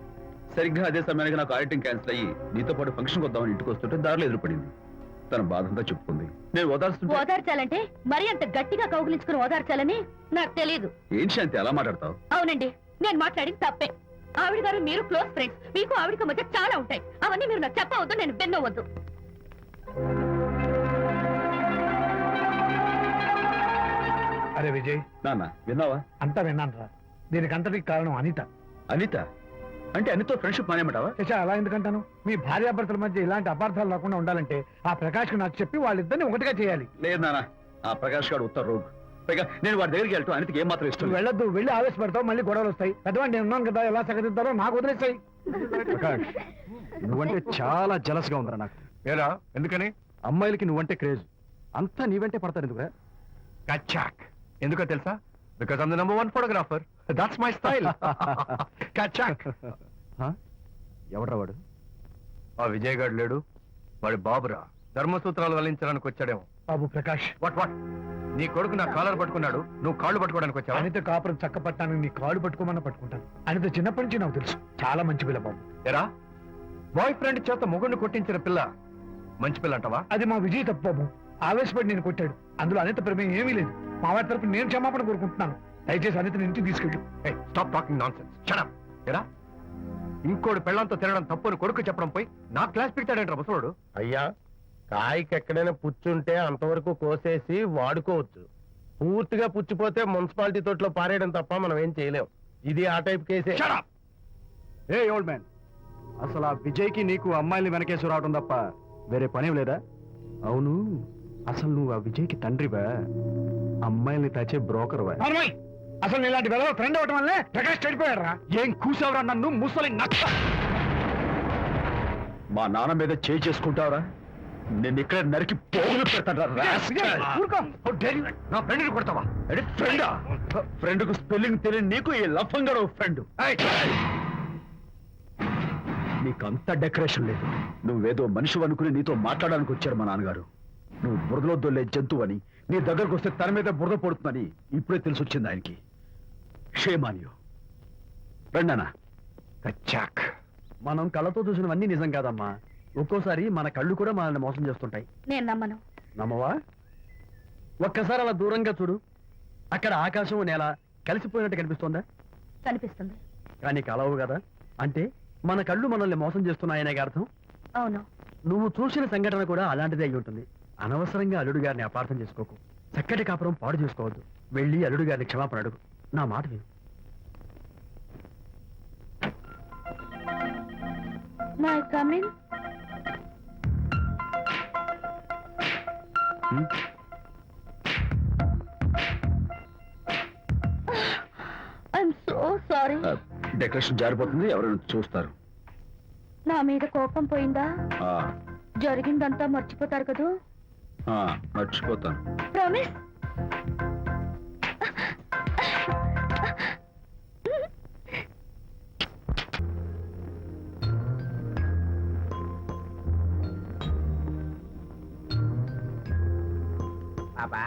సరిగ్గా అదే సమయానికి నాకు ఆడిటింగ్ క్యాన్సిల్ అయ్యి నీతో పాటు ఫంక్షన్కి వద్దామని ఇంటికి వస్తుంటే దారిలో ఎదురుపడింది. తన బాధంతా చెప్పుకుంది. నేను ఓదార్చుంటే. ఓదార్చాలంటే మరి అంత గట్టిగా కౌగిలించుకుని ఓదార్చాలని నాకు తెలియదు. ఏం శాంతి అలా మాట్లాడతావు? అవునండి, నేను మాట్లాడింది తప్పే. ఆవిడ గారు మీరు క్లోజ్ ఫ్రెండ్స్, మీకు ఆవిడకి మధ్య చాలా ఉంటాయి. అవన్నీ మీరు నాకు చెప్పవద్దు, నేను బెన్నవద్దు. అరే విజయ్, నాన్న విన్నావా? అంతా విన్నాను రా. దీనికి అంతటికి కారణం అనిత. అనిత అంటే అనితో ఫ్రెండ్షిప్ మానేమంటావా? చచ్చా, అలా ఎందుకంటాను? మీ భార్యాభర్తల మధ్య ఇలాంటి అపార్థాలు రాకుండా ఉండాలంటే ఆ ప్రకాష్ నాకు చెప్పి వాళ్ళిద్దరిని ఒకటిగా చేయాలి. లేదు నాన్న, ఆ ప్రకాష్ గారు ఉత్తర రోగ్. పైగా నేను వాడి దగ్గరికి వెళ్తాను. అనితకి ఏం మాత్రం ఇష్టం నువ్వు లేదు. వెళ్ళొద్దు, వెళ్ళి ఆవేశపడతావు, మళ్ళీ గొడవలు వస్తాయి. పెద్దవాడు నేను ఉన్నాను కదా, ఎలా సగదిద్దారో నాకు వదిలేస్తాయి. ప్రకాష్ నువ్వంటే చాలా జలస్ గా ఉందిరా నాకు. ఏరా ఎందుకని? అమ్మాయిలకి నువ్వంటే క్రేజ్. అంతా నీవంటే పడతారు ఎందుకురా? కచాక్. ఎందుకో తెలుసా? Because I'm the number 1 photographer. That's my style. కచాక్. ఎవడ్రా వాడు? ఆ విజయ్ గారు లేడు, వాడి బాబురా. ధర్మసూత్రాలు వల్లించడానికి వచ్చాడేమో. బాబు ప్రకాష్, వాట్ నీ కొడుకు నా కాలర్ పట్టుకున్నాడు, నువ్వు కాళ్ళు పట్టుకోవడానికి వచ్చావా? అనిత కాపురం చక్క పట్టానికి నీ కాళ్ళు పట్టుకోమన్నా పట్టుకుంటాను. అనిత చిన్నప్పటి నుంచి నాకు తెలుసు, చాలా మంచి పిల్ల బాబు. ఎరా బాయ్ ఫ్రెండ్ చేత మొగుడిని కొట్టించిన పిల్ల మంచి పిల్ల అంటావా? అది మా విజయ్ తప్పు బాబు. ఆవేశపడి నేను కొట్టాడు. అందులో అనిత ప్రమేయం ఏమీ లేదు. మా వారి తరపు నేను క్షమాపణ కోరుకుంటున్నాను. దయచేసి అనితని ఇంటికి తీసుకెళ్ళు. Stop talking nonsense. Shut up. ఎరా ఇంకోటి పెళ్ళంతో తినడం తప్పుని కొడుకు చెప్పడం పోయి నా క్లాస్ పెట్టాడంట ముసలోడు. అయ్యా, కాయకి ఎక్కడైనా పుచ్చుంటే అంతవరకు కోసేసి వాడుకోవచ్చు. పూర్తిగా పుచ్చిపోతే మున్సిపాలిటీ తోటలో పారేయడం తప్ప మనం ఏం చేయలేం. ఇది ఆ టైప్ కేసే. Shut up! ఏ ఓల్డ్ మ్యాన్, అసలు ఆ విజయ్కి నీకు అమ్మాయిని వెనకేసి రావడం తప్ప వేరే పనేం లేదా? అవును, అసలు నువ్వు ఆ విజయ్కి తండ్రివా, అమ్మాయిని తెచ్చే బ్రోకర్వా? అమ్మాయి, అసలు ఇలాంటి వెధవ ఫ్రెండ్ అవటం వల్లే ప్రకాష్ చెడిపోయాడు రా. ఏం కూసావురా నన్ను ముసలి నచ్చ? మా నాన్న మీద చేయి చేసుకుంటావరా? నేను ఇక్కడ నరికి పోగులు పెడతాను. ఊరుకో. నా ఫ్రెండ్ని కొడతావా? ఫ్రెండా? ఫ్రెండ్ కు స్పెల్లింగ్ తెలియని నీకు ఈ లఫంగా ఫ్రెండ్. నీకంత డెకరేషన్ లేదు. నువ్వేదో మనిషి అనుకుని నీతో మాట్లాడడానికి వచ్చారు మా నాన్నగారు. నువ్వు బురదలో దొల్లే జంతువు అని, నీ దగ్గరకు వస్తే తన మీద బురద పడుతుందని ఇప్పుడే తెలిసి వచ్చింది ఆయనకి. షేమానియో రండనా. కచ్చాక్. మనం కళ్ళతో చూసినవన్నీ నిజం కాదమ్మా. ఒక్కోసారి మన కళ్ళు కూడా మనల్ని మోసం చేస్తుంటాయి. నేను నమ్మను. నమ్మవా? ఒక్కసారి అలా దూరంగా చూడు. అక్కడ ఆకాశం నేల కలిసిపోయినట్టు కనిపిస్తోందా? కనిపిస్తుంది. కానీ కలవు కదా. అంటే మన కళ్ళు మనల్ని మోసం చేస్తున్నాయనే అర్థం. అవును. నువ్వు చూసిన సంఘటన కూడా అలాంటిదే అయి ఉంటుంది. అనవసరంగా అల్లుడు గారిని అపార్థం చేసుకోకు. చక్కటి కాపురం పాడు చేసుకోవద్దు. వెళ్ళి అల్లుడు గారిని క్షమాపణ అడుగు. నా మాట విను. May come in. I'm so sorry. Decoration జారిపోతుంది, ఎవరైనా చూస్తారు. నా మీద కోపం పోయిందా? ఆ, జరిగిందంతా మర్చిపోతారు కదూ? ఆ, మర్చిపోతాను. ప్రామిస్. పాపా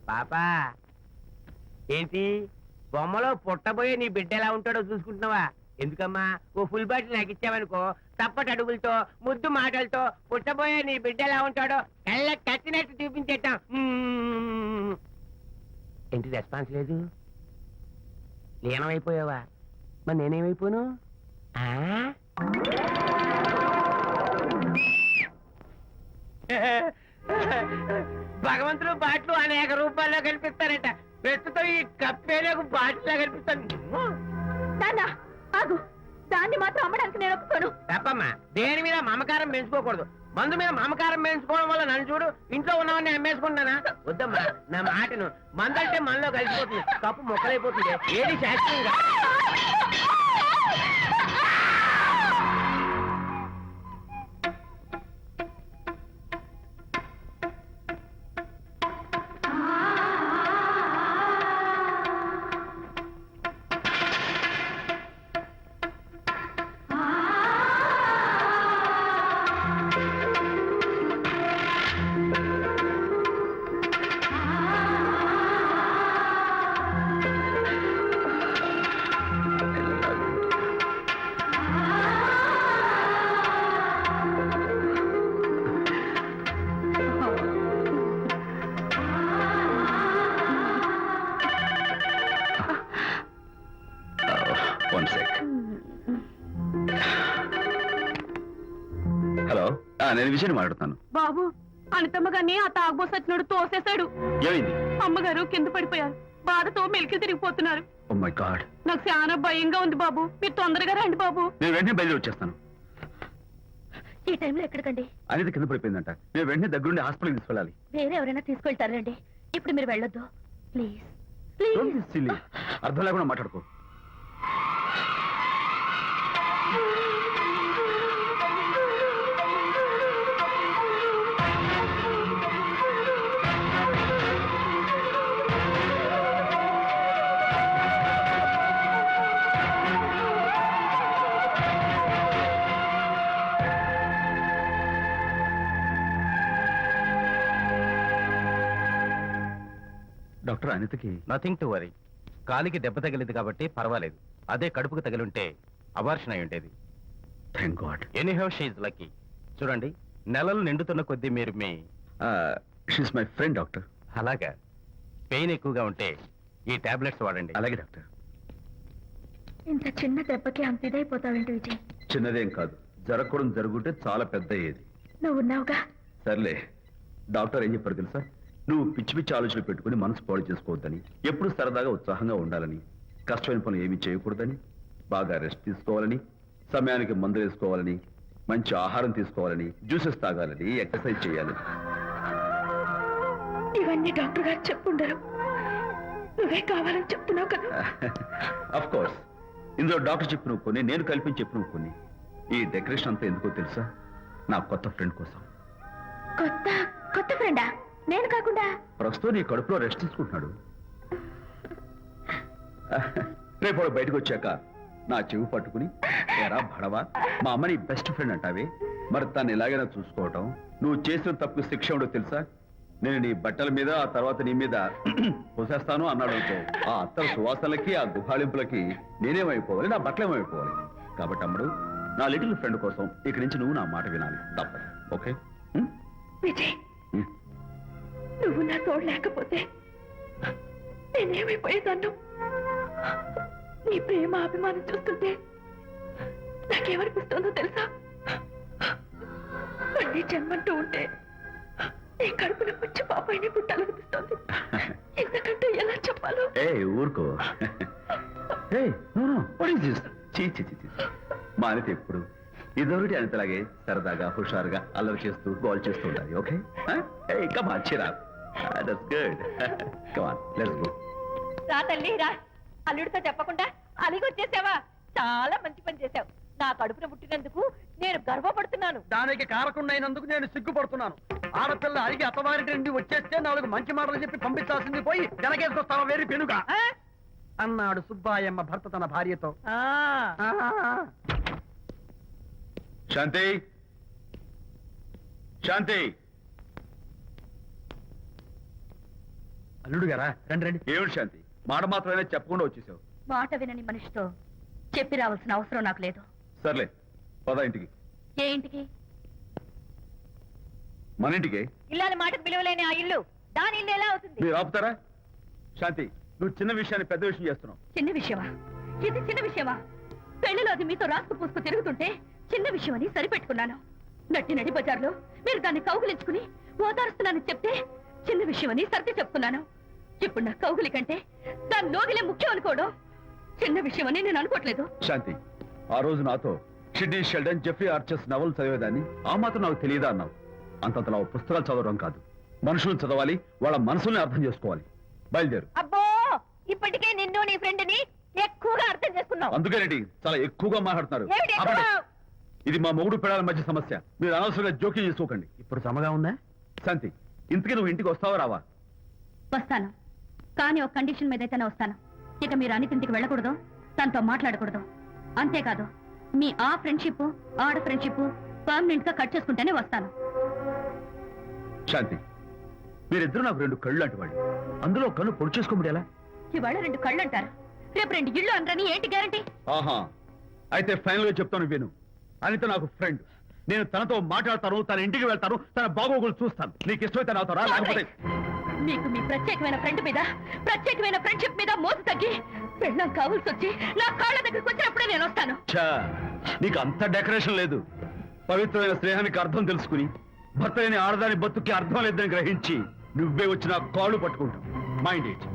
పాపా, ఏంటి బొమ్మలో పుట్టబోయే నీ బిడ్డ ఎలా ఉంటాడో చూసుకుంటున్నావా? ఎందుకమ్మా, ఓ ఫుల్ బాటిల్ నాకు ఇచ్చావనుకో, తప్పటి అడుగులతో ముద్దు మాటలతో పుట్టబోయే నీ బిడ్డ ఎలా ఉంటాడో కళ్ళ కట్టినట్టు చూపించేటాం. ఏంటి రెస్పాన్స్ లేదు? లీనమైపోయావా? మరి నేనేమైపోను? భగవంతుడు బాట్లు అనేక రూపాల్లో కనిపిస్తారట. ప్రస్తుతం ఈ కప్పేలకు బాటిల్లా కనిపిస్తాను. నాన్నా, ఆగు. దాన్ని మాత్రం అమ్మడానికి నేను ఒప్పుకోను. తప్పమ్మా, దేని మీద మమకారం పెంచుకోకూడదు. మందు మీద మమకారం పెంచుకోవడం వల్ల నన్ను చూడు, ఇంట్లో ఉన్నవన్నీ అమ్మేసుకుంటానా? వద్దమ్మా, నా మాటను. మందంటే మనలో కలిసిపోతుంది, కప్పు మొక్కలైపోతుంది. ఏది శాస్త్రీయంగా వన్ సెక్. హలో, నేను విజయ్ మాట్లాడుతాను. బాబు, అనితమ్మ గారిని ఆ తాగుబోసచ్చినోడు తోసేశాడు. ఏమైంది? అమ్మగారు కింద పడిపోయారు. బాధతో మెలికి తిరిగిపోతున్నారు. ఓ మై గాడ్. నాకు చాలా భయంగా ఉంది బాబు. మీరు తొందరగా రండి బాబు. నేను వెంటనే బయలుదేరి వచ్చేస్తాను. ఈ టైంలో ఎక్కడికండి? అనేది కింద పడిపోయిందంట. నేను వెంటనే దగ్గరుండి హాస్పిటల్కి తీసుకెళ్ళాలి. వేరే ఎవరైనా తీసుకెళ్తారండి. ఇప్పుడు మీరు వెళ్ళొద్దు ప్లీజ్. Don't be silly. అర్థం లేకుండా మాట్లాడుకో. డాక్టర్ అనితకి నథింగ్ టు వరీ. కాలికి దెబ్బ తగిలింది కాబట్టి పర్వాలేదు. అదే కడుపుకు తగిలింటే అబార్షన్ అయి ఉండేది. Thank God. Anyhow she's lucky. చూడండి, నెలలు నిండుతున్న కొద్దీ మీరు మీ షీస్ మై ఫ్రెండ్ డాక్టర్. అలాగా పెయిన్ ఎక్కువగా ఉంటే ఈ టాబ్లెట్స్ వాడండి. అలాగే డాక్టర్. ఇంత చిన్న దెబ్బకి అంత ఇదైపోతావేంటి విజయ్? చిన్నదేం కాదు, జరగకూడదు జరుగుంటే చాలా పెద్ద అయ్యేది. నువ్వు ఉన్నావుగా. సర్లే, డాక్టర్ ఏం చెప్పారు తెలుసా? నువ్వు పిచ్చి పిచ్చి ఆలోచనలు పెట్టుకుని మనసు పాడు చేసుకోవద్దని, ఎప్పుడు సరదాగా ఉత్సాహంగా ఉండాలని, కష్టమైన పనులు ఏమీ చేయకూడదని, బాగా రెస్ట్ తీసుకోవాలని, సమయానికి మందులు వేసుకోవాలని, మంచి ఆహారం తీసుకోవాలని, జ్యూసెస్ తాగాలని, ఎక్సర్సైజ్ చేయాలని. ఇవన్నీ డాక్టర్ గారు చెప్పుండరు, నువ్వే కావాలని చెప్తున్నావు కదా. అఫ్ కోర్స్, ఇందులో డాక్టర్ చెప్పిన కొన్ని, నేను కల్పించి చెప్పిన కొన్ని. ఈ డెకరేషన్ అంతా ఎందుకో తెలుసా? నా కొత్త ఫ్రెండ్ కోసం. కొత్త కొత్త ఫ్రెండా? నేను కాకుండా? ప్రస్తుతం నీ కడుపులో రెస్ట్ తీసుకుంటున్నాడు. రేపు వాడు బయటకు వచ్చాక నా చెవి పట్టుకుని, ఎరా భడవా, మా అమ్మ నీ బెస్ట్ ఫ్రెండ్ అంటావే, మరి తను ఎలాగైనా చూసుకోవటం. నువ్వు చేసిన తప్పు శిక్ష ఉండో తెలుసా? నేను నీ బట్టల మీద, ఆ తర్వాత నీ మీద పోసేస్తాను అన్నాడు అనుకో, ఆ అత్తల సువాసనలకి, ఆ గుహాళింపులకి నేనేమైపోవాలి, నా బట్టలేమైపోవాలి. కాబట్టి అమ్ముడు, నా లిటిల్ ఫ్రెండ్ కోసం ఇక్కడి నుంచి నువ్వు నా మాట వినాలి, తప్పదు. ఓకే? విజయ్, నువ్వు నా తోడు లేకపోతే నేనేమైపోయేదాన్ను. నీ ప్రేమ అభిమానం చూస్తుంటే నాకేమనిపిస్తుందో తెలుసా? మళ్ళీ జన్మంటూ ఉంటే నీ కడుపున వచ్చి పాపాయిని పుట్టాలనిపిస్తుంది. ఎందుకంటే ఎలా చెప్పాలో. ఏ ఊరుకో. మా అనిత ఎప్పుడు ఇదొకటి అనితలాగే సరదాగా, హుషారుగా, అల్లరి చేస్తూ, గోల్ చేస్తూ ఉండాలి. Okay? Come on, Chira. That's good. Come on, let's go. రా తల్లి రా. అల్లుడితో చెప్పకుండా అలిగొచ్చేసావా? చాలా మంచి పని చేశావు. నా కడుపున పుట్టినందుకు నేను గర్వపడుతున్నాను. దానికి కారకుండైనందుకు నేను సిగ్గుపడుతున్నాను. ఆడపిల్ల అడిగి అత్తవారి నుండి వచ్చేస్తే 4 మంచి మాటలు చెప్పి పంపించాల్సింది పోయి వెనకేసుకొస్తావా వేరు పెనుగా అన్నాడు సుబ్బాయమ్మ భర్త తన భార్యతో. శాంతి, శాంతి. అల్లుడు గారా, రండి రండి. ఏమిటి శాంతి, మాట మాత్రమే చెప్పకుండా వచ్చేసావు? మాట వినని మనిషితో చెప్పి రావాల్సిన అవసరం నాకు లేదు. సర్లే, పద ఇంటికి. ఏ ఇంటికి? మన ఇంటికి. ఇల్లాలి మాటకు విలువలేని ఆ ఇల్లు దాని ఇల్లు ఎలా అవుతుంది? మీరు ఆపుతారా? శాంతి, నువ్వు చిన్న విషయాన్ని పెద్ద విషయం చేస్తున్నావు. చిన్న విషయమా? ఇది చిన్న విషయమా? పెళ్లిలో అది మీతో రాసుకు పూసుకు తిరుగుతుంటే చిన్న విషయమని సరిపెట్టుకున్నాను. నడి బజార్లో మీరు దాన్ని కౌగులించుకుని ఓదారుస్తున్నానని చెప్తే చిన్న విషయమని సర్ది చెప్తున్నాను. ఇప్పుడు నా కౌగులి కంటే దాని లోగిలే ముఖ్యం అనుకోవడం చిన్న విషయమని నేను అనుకోవట్లేదు. శాంతి, ఆ రోజు నాతో షిడ్నీ షెల్డన్, జెఫ్రీ ఆర్చర్స్ నవలు చదివేదాన్ని ఆ మాత్రం నాకు తెలియదా అన్నావు. అంతంతలా పుస్తకాలు చదవడం కాదు, మనుషులను చదవాలి, వాళ్ళ మనసుల్ని అర్థం చేసుకోవాలి. బయలుదేరు. అబ్బో, ఇప్పటికే నిన్ను నీ ఫ్రెండ్ ని ఎక్కువగా అర్థం చేసుకున్నావు. అందుకేనండి చాలా ఎక్కువగా మాట్లాడుతున్నారు. ఏమిటి ఎక్కువ? ఇది మా మొగుడు పిల్లల మధ్య సమస్య, మీరు అనవసరంగా జోక్యం చేసుకోకండి. ఇప్పుడు సమగా ఉందా? శాంతి, ఇంతకీ నువ్వు ఇంటికి వస్తావా రావా? వస్తాను, కానీ ఒక కండిషన్ మీద అయితేనే వస్తాను. ఇక మీరు అనితింటికి వెళ్ళకూడదు, తనతో మాట్లాడకూడదు. అంతేకాదు, మీ ఆ ఫ్రెండ్షిప్, ఆడ ఫ్రెండ్షిప్ పర్మనెంట్ గా కట్ చేసుకుంటేనే వస్తాను. శాంతి, మీరిద్దరు నాకు 2 కళ్ళు లాంటి వాళ్ళు. అందులో కన్ను పొడి చేసుకోమడి ఎలా? ఇవాళ 2 కళ్ళు అంటారు, రేపు 2 ఇళ్ళు అంటారని ఏంటి గ్యారంటీ? ఆహా, అయితే ఫైనల్ గా చెప్తాను విను. అనిత నాకు ఫ్రెండ్. నేను తనతో మాట్లాడతాను, తన ఇంటికి వెళ్తాను, తన బాగోగులు చూస్తాను. నీకు ఇష్టమైతే నాతో రా, లేకపోతే మీకు మీ ప్రత్యేకమైన ఫ్రెండ్ మీద, ప్రత్యేకమైన ఫ్రెండ్షిప్ మీద మోసు తగ్గి పెళ్ళం కావాల్సి వచ్చి నా కాళ్ళ దగ్గరికి వచ్చినప్పుడే నేను వస్తాను. ఛా, నీకు అంత డెకరేషన్ లేదు. పవిత్రమైన స్నేహానికి అర్థం తెలుసుకుని, భర్త లేని ఆడదాని బతుక్కి అర్థం లేదని గ్రహించి నువ్వే వచ్చి నా కాళ్ళు పట్టుకుంటావు. Mind it.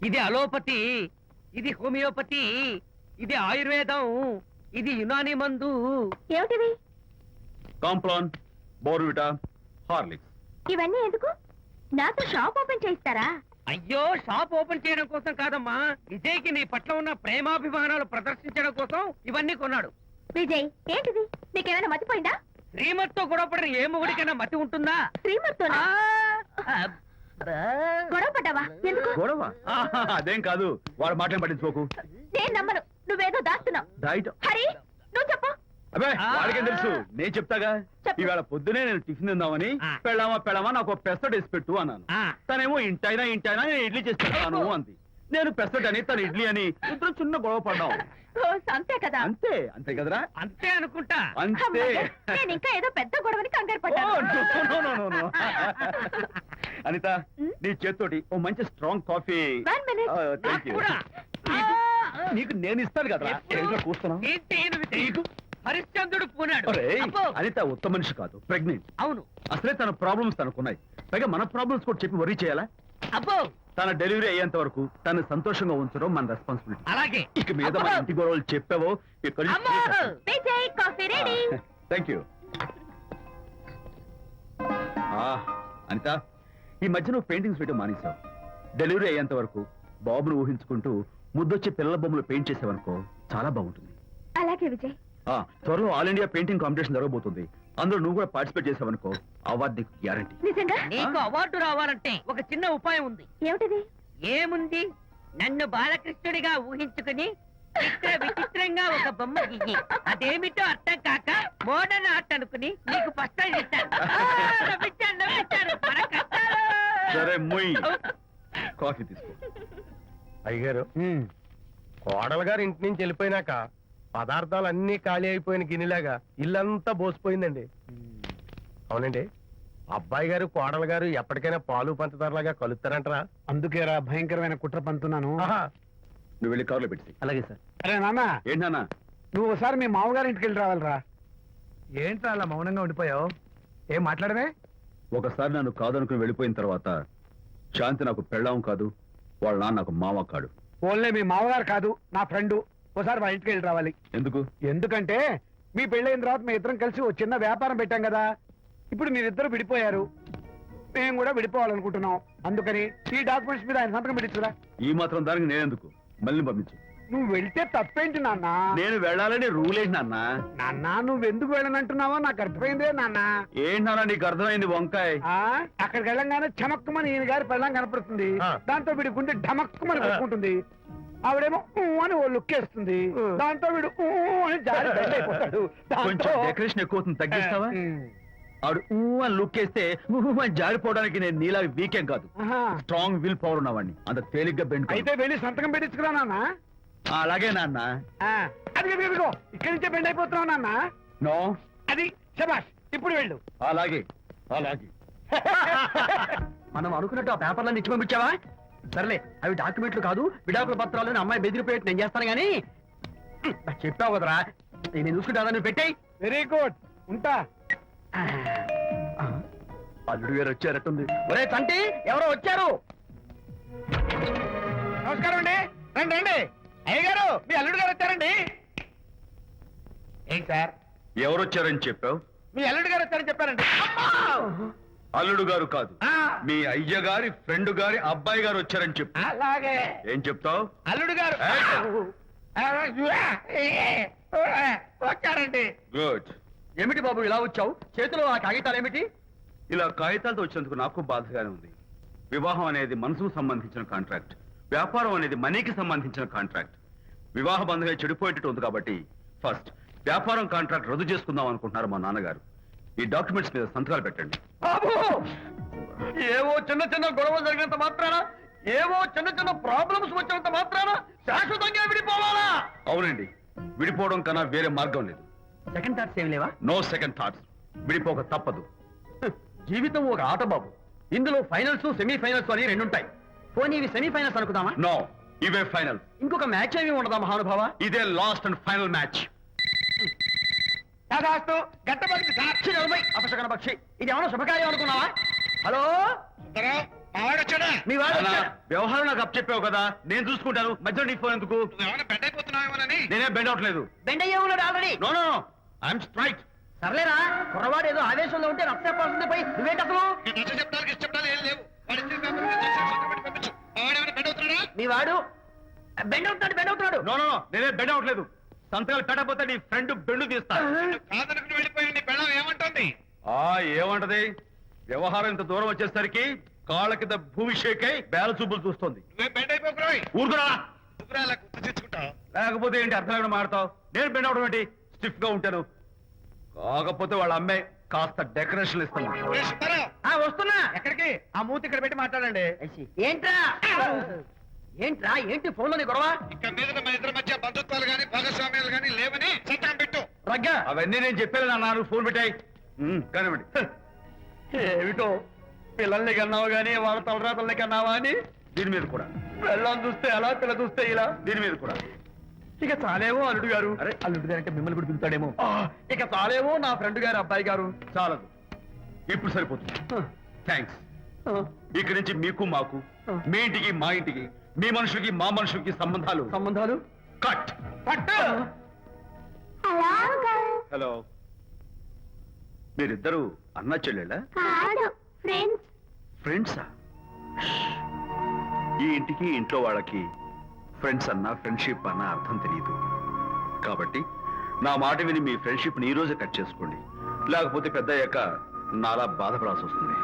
ఇది అలోపతి, ఇది హోమియోపతి, ఇది ఆయుర్వేదం, ఇది యునాని మందు. ఏమిటివి? Complan, Bournvita, Horlicks. ఇవన్నీ ఎందుకు? నాతో షాప్ ఓపెన్ చేయిస్తారా? అయ్యో, షాప్ ఓపెన్ చేయడం కోసం కాదమ్మా, విజయ్కి నీ పట్ల ఉన్న ప్రేమాభిమానాలు ప్రదర్శించడం కోసం ఇవన్నీ కొన్నాడు. విజయ్, ఏంటిది? నీకేమైనా మతిపోయిందా? శ్రీమతితో గొడవపడిన ఏ మొగుడికైనా మతి ఉంటుందా? శ్రీమతితో గొడవ పడ్డావా? ఎందుకు? గొడవ? ఆహా, అదేం కాదు. వాడు మాటలు పట్టించుకోకు. నేను నమ్మను, నువ్వేదో దాస్తున్నావు. డైట్. హరి, నువ్వు చెప్పు. అబ్బే ఆ. వాడికేం తెలుసు నేను చెప్తాగా చెప్పు. ఇవాళ పొద్దునే నేను టిఫిన్ తిందామని ఆ. పెళ్ళామా నాకు ఒక పెసరట్ వేసి పెట్టు అన్నాను ఆ. తనేమో ఇంటైనా నేను ఇడ్లీ చేసి పెడతాను అంది. నేను పెసరట్ అని తను ఇడ్లీ అని ఇద్దరు చిన్న గొడవ పడ్డాం. అంతే కదా అంతే అంతే కదరా అంతే అనుకుంటా. అంతే అమ్మయ్య, నేను ఇంకా ఏదో పెద్ద గొడవని కంగారు ఓ, పడ్డాను. no, no, no, no. Anitha ఉమ్? నీ చేత్తోటి ఓ మంచి strong coffee 1 minute. Thank you కూడా. నీకు నేను ఇస్తాను కదా ఎప్పుడు? కూస్తున్నావు ఏంటి ఈయన హరిశ్చంద్రుడు పూనాడు. ఒరేయ్, అబ్బో. అనిత ఉత్తమ మనిషి కాదు, ప్రెగ్నెంట్. అవును. అసలే తన ప్రాబ్లమ్స్ తనకున్నాయి, పైగా మన ప్రాబ్లమ్స్ కూడా చెప్పి వరీ చేయాలా? అబ్బో తన డెలివరీ అయ్యేంత వరకు తను సంతోషంగా ఉంచడం మన రెస్పాన్సిబిలిటీ. అలాగే. ఇక మీద మన ఇంటి గొడవలు చెప్పావో అమ్మో. Vijay coffee ready. Thank you. Anitha, ఈ మధ్య నువ్వు పెయింటింగ్స్ వేయడం మానేశావు. డెలివరీ అయ్యేంత వరకు బాబును ఊహించుకుంటూ ముద్దొచ్చి పిల్లల బొమ్మలు పెయింట్ చేసావనుకో చాలా బాగుంటుంది. అలాగే విజయ్. త్వరలో ఆల్ ఇండియా పెయింటింగ్ కాంపిటీషన్ జరగబోతుంది. అందులో నువ్వు కూడా పార్టిసిపేట్ చేసావనుకో అవార్డు నీకు గ్యారంటీ. నిజంగా? నీకు అవార్డు రావాలంటే ఒక చిన్న ఉపాయం ఉంది. ఏమిటిది? ఏముంది, నన్ను బాలకృష్ణుడిగా ఊహించుకుని విచిత్రంగా ఒక బొమ్మ గీయి. అదేమిటో అర్థం కాక మోడర్న్ ఆర్ట్ అనుకుని నీకు ఫస్ట్ ప్రైజ్ ఇస్తాను. నవ్వించాను. మన కష్టాలు. సరే మొయ్, కాఫీ తీసుకో. అయ్యగారు కోడలు గారు ఇంటి నుంచి వెళ్ళిపోయినాక పదార్థాలు అన్ని ఖాళీ అయిపోయిన గిన్నెలాగా ఇల్లంతా బోసిపోయిందండి. అవునండి, అబ్బాయి గారు కోడలు గారు ఎప్పటికైనా పాలు పంచదారలాగా కలుస్తారంటరా? అందుకేరా భయంకరమైన కుట్ర పంతున్నాను. ఆహా, నువ్వు వెళ్ళి కారులో పెట్టి. అలాగే సార్. అరే నాన్న, ఏంటన్నా? నువ్వు ఒకసారి మీ మామగారి ఇంటికి వెళ్ళి రావాలిరా. ఏంట్రా అలా మౌనంగా ఉండిపోయావు? ఏం మాట్లాడమే? ఒకసారి నన్ను కాదనుకుని వెళ్ళిపోయిన తర్వాత శాంతి నాకు పెళ్ళాం కాదు, వాళ్ళ నాన్న నాకు మామ కాడు. ఓన్లే మీ మామగారు కాదు, నా ఫ్రెండ్. ఒకసారి మా ఇంటికి వెళ్ళి రావాలి. ఎందుకు? ఎందుకంటే మీ పెళ్ళైన తర్వాత మీ ఇద్దరం కలిసి ఓ చిన్న వ్యాపారం పెట్టాం కదా. ఇప్పుడు మీరిద్దరు విడిపోయారు, మేము కూడా విడిపోవాలనుకుంటున్నాం. అందుకని ఈ డాక్యుమెంట్స్ మీద ఆయన సంతకం పెట్టించురా. ఈ మాత్రం దానికి నేనెందుకు? మళ్ళీ పంపించు. నువ్వు వెళ్తే తప్పేంటి నాన్న? నేను వెళ్ళాలని రూల్ ఏంటి నాన్న? నాన్న నువ్వెందుకు వెళ్ళనంటున్నావో నాకు అర్థమైందే నాన్న. ఏంటి నాన్న నీకు అర్థమైంది వంకాయ? అక్కడికి వెళ్ళంగానే చమక్కుమని ఈయన గారి పెళ్ళం కనపడుతుంది. ఆ. దాంతో వీడి గుండె ఢమక్కుమని కొట్టుకుంటుంది. ఆవిడేమో ఊ అని ఓ లుక్ వేస్తుంది. దాంతో వీడు ఊ అని జారి బెడ్ అయిపోతాడు. కొంచెం డెకరేషన్ ఎక్కువ అవుతుంది, తగ్గిస్తావా? ఆవిడ ఊ అని లుక్ వేస్తే ఊ అని జారిపోవడానికి నేను నీలా వీకేం కాదు, స్ట్రాంగ్ విల్ పవర్ ఉన్నవాడిని. అంత తేలిగ్గా బెండ్ అయితే వెళ్ళి సంతకం పెట్టించుకురా నాన్న. అలాగే నాన్న. అది ఇదిగో ఇక్కడి నుంచే బెండ్ అయిపోతున్నావు నాన్న. నో, అది శబాష్, ఇప్పుడు వెళ్ళు. అలాగే అలాగే. మనం అనుకున్నట్టు ఆ పేపర్లను ఇచ్చి పంపించావా? సర్లే, అవి డాక్యుమెంట్లు కాదు, విడాకుల పత్రాలు. అమ్మాయి బెదిరిపోయేట్టు నేను చేస్తాను గానీ చెప్పావు కదరా, నేను చూసుకుంటా. నువ్వు పెట్టాయి. వెరీ గుడ్, ఉంటా. అల్లుడు గారు వచ్చారట్టుంది. ఒరే తంటి, ఎవరో వచ్చారు. నమస్కారం అండి. రండి రండి. అయ్య గారు, మీ అల్లుడు గారు వచ్చారండి. ఏంటి సార్, ఎవరు వచ్చారని చెప్పావు? మీ అల్లుడు గారు వచ్చారని చెప్పారండి. అల్లుడు గారు కాదు, ఆ, మీ అయ్య గారి ఫ్రెండ్ గారి అబ్బాయి గారు వచ్చారని చెప్పు. అలాగే ఏం చెప్తావు? అల్లుడు గారు వచ్చారండి. గుడ్. ఏమిటి బాబు ఇలా వచ్చావు? చేతిలో ఆ కాగితాలు ఏమిటి? ఇలా కాగితాలతో వచ్చినందుకు నాకు బాధగానే ఉంది. వివాహం అనేది మనసుకు సంబంధించిన కాంట్రాక్ట్, వ్యాపారం అనేది మనీకి సంబంధించిన కాంట్రాక్ట్. వివాహ బంధంగా చెడిపోయేటట్టు ఉంది కాబట్టి ఫస్ట్ వ్యాపారం కాంట్రాక్ట్ రద్దు చేసుకుందాం అనుకుంటున్నారు మా నాన్నగారు. ఈ డాక్యుమెంట్స్ మీద సంతకాలు పెట్టండి. బాబు, ఏవో చిన్న చిన్న గొడవలు జరిగినంత మాత్రాన, ఏవో చిన్న చిన్న ప్రాబ్లమ్స్ వచ్చినంత మాత్రాన శాశ్వతంగా విడిపోవాలా? అవునండి, విడిపోవడం కన్నా వేరే మార్గం లేదు. సెకండ్ థాట్స్ ఏమి లేవా? No second thoughts. విడిపోక తప్పదు. జీవితం ఒక ఆట బాబు, ఇందులో ఫైనల్స్ సెమీఫైనల్స్ అని రెండుంటాయి. పోనీ ఇవి సెమీఫైనల్స్ అనుకుందామా? నో, ఇవే ఫైనల్. ఇంకొక మ్యాచ్ ఏమి ఉండదా మహానుభావ? ఇదే లాస్ట్ అండ్ ఫైనల్ మ్యాచ్. తదాస్తు, గట్టబడికి సాక్షి నిలబై అపశకన పక్షి. ఇది ఏమైనా శుభకార్యం అనుకున్నావా? హలో, వచ్చాడా? మీ వాడు అన్నా, వచ్చాడా? వ్యవహారం నాకు అప్ చెప్పావు కదా, నేను చూసుకుంటాను. మధ్యలో నీ ఫోన్ ఎందుకు? బెడ్ అయిపోతున్నావేమోనని. నేనే బెండ్ అవట్లేదు. బెండ్ అయ్యే ఉన్నాడు already. No no no, I'm straight. సర్లేరా, కుర్రవాడు ఏదో ఆవేశంలో ఉంటే రక్త చెప్పాల్సింది పోయి నువ్వేంటి అసలు? చెప్తాను ఏం లేవు. మీ వాడు బెండ్ అవుతున్నాడు. నో నో నో, నేనే బెండ్ అవట్లేదు. సంతకాలు పెట్టకపోతే నీ ఫ్రెండ్ బెండు తీస్తా. కాదనుకుని వెళ్ళిపోయి నీ పెళ్ళం ఏమంటుంది? ఏమంటది? వ్యవహారం ఇంత దూరం వచ్చేసరికి కాళ్ళ కింద భూమి షేక్ అయి బేల చూపులు చూస్తుంది. నువ్వే బెడ్ అయిపోకురాయి. ఊరుకురా. అలా గుర్తు తెచ్చుకుంటావు. లేకపోతే ఏంటి అర్థం లేకుండా మాడతావు? నేను బెండ్ అవడం ఏంటి? స్టిఫ్ గా ఉంటాను. కాకపోతే వాళ్ళ అమ్మాయి కాస్త డెకరేషన్ ఇస్తాను. వస్తున్నా. ఎక్కడికి? ఆ మూతి ఇక్కడ పెట్టి మాట్లాడండి. ఏంట్రా ఏంట్రా ఏంటి ఫోన్ లోని గొడవ? ఇక మీద మన ఇద్దరి మధ్య బంధుత్వాలు గాని భాగస్వామ్యాలు గాని లేవని సంతకం పెట్టు. రగ్గా అవన్నీ నేను చెప్పాను అన్నారు. ఫోన్ పెట్టాయి కానివ్వండి. ఏమిటో పిల్లల్ని కన్నావు గానీ వాళ్ళ తలరాతల్ని కన్నావా అని దీని మీద కూడా. పిల్లల్ని చూస్తే అలా, పిల్ల చూస్తే ఇలా, దీని మీద కూడా. ఇక చాలేమో అల్లుడు గారు. అరే అల్లుడు గారు అంటే మిమ్మల్ని కూడా పిలుతాడేమో. ఇక చాలేమో నా ఫ్రెండ్ గారు అబ్బాయి గారు. చాలదు, ఇప్పుడు సరిపోతుంది. థ్యాంక్స్. ఇక్కడి నుంచి మీకు మాకు, మీ ఇంటికి మా ఇంటికి, మీ మనుషులకి మా మనుషులకి సంబంధాలు కట్. హలో, మీరిద్దరు అన్నా చెల్లెళ్ళా? ఫ్రెండ్సా? ఈ ఇంటికి ఇంట్లో వాళ్ళకి ఫ్రెండ్స్ అన్నా ఫ్రెండ్షిప్ అన్నా అర్థం తెలియదు. కాబట్టి నా మాట విని మీ ఫ్రెండ్షిప్ ని ఈ రోజే కట్ చేసుకోండి. లేకపోతే పెద్ద అయ్యాక నాలా బాధపడాల్సి వస్తుంది.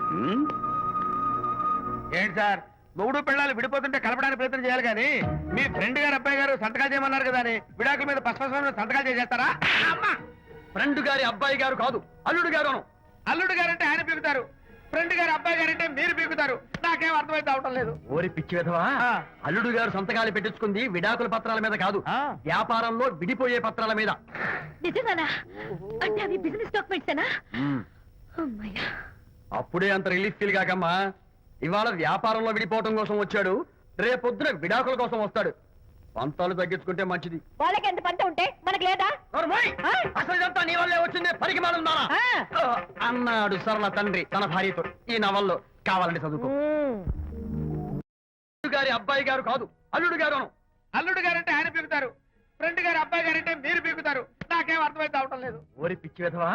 ఏంటి సార్, మొగుడు పిల్లలు విడిపోతుంటే కలపడానికి ప్రయత్నం చేయాలి కానీ మీ ఫ్రెండ్ గారు అబ్బాయి గారు సంతకాలు చేయమన్నారు కదా అని విడాకుల మీద పశ్చిమ సంతకాలు చేసేస్తారా? ఫ్రెండ్ గారి అబ్బాయి గారు కాదు, అల్లుడు గారు. అల్లుడు గారు అంటే ఆయన పీకుతారు, ఫ్రెండ్ గారు అబ్బాయి గారు అంటే మీరు పీకుతారు. నాకేం అర్థమైతే అవటం లేదు. ఓరి పిచ్చి విధవా, అల్లుడు గారు సంతకాలు పెట్టించుకుంది విడాకుల పత్రాల మీద కాదు, వ్యాపారంలో విడిపోయే పత్రాల మీద. నిజంగానా? అంటే అవి బిజినెస్ డాక్యుమెంట్సేనా? అమ్మయ్యా, అప్పుడే అంత రిలీఫ్ ఫీల్ కాకమ్మా. ఇవాళ వ్యాపారంలో విడిపోవటం కోసం వచ్చాడు, రేపొద్దున విడాకుల కోసం వస్తాడు. పంతాలు తగ్గించుకుంటే మంచిది. వాళ్ళకి ఎంత పంట ఉంటే మనకి లేదా? అసలు ఇదంతా నీ వల్లే వచ్చింది, పరికి మానుందానా అన్నాడు సరళ తండ్రి తన భార్యతో. ఈ నవల్లో కావాలంటే చదువుకో. గారి అబ్బాయి గారు కాదు, అల్లుడు గారు. అల్లుడు గారు అంటే ఆయన పీకుతారు, ఫ్రెండ్ గారు అబ్బాయి గారు అంటే మీరు పీకుతారు. నాకేం అర్థమైతే అవటం లేదు. ఓరి పిచ్చి విధవా,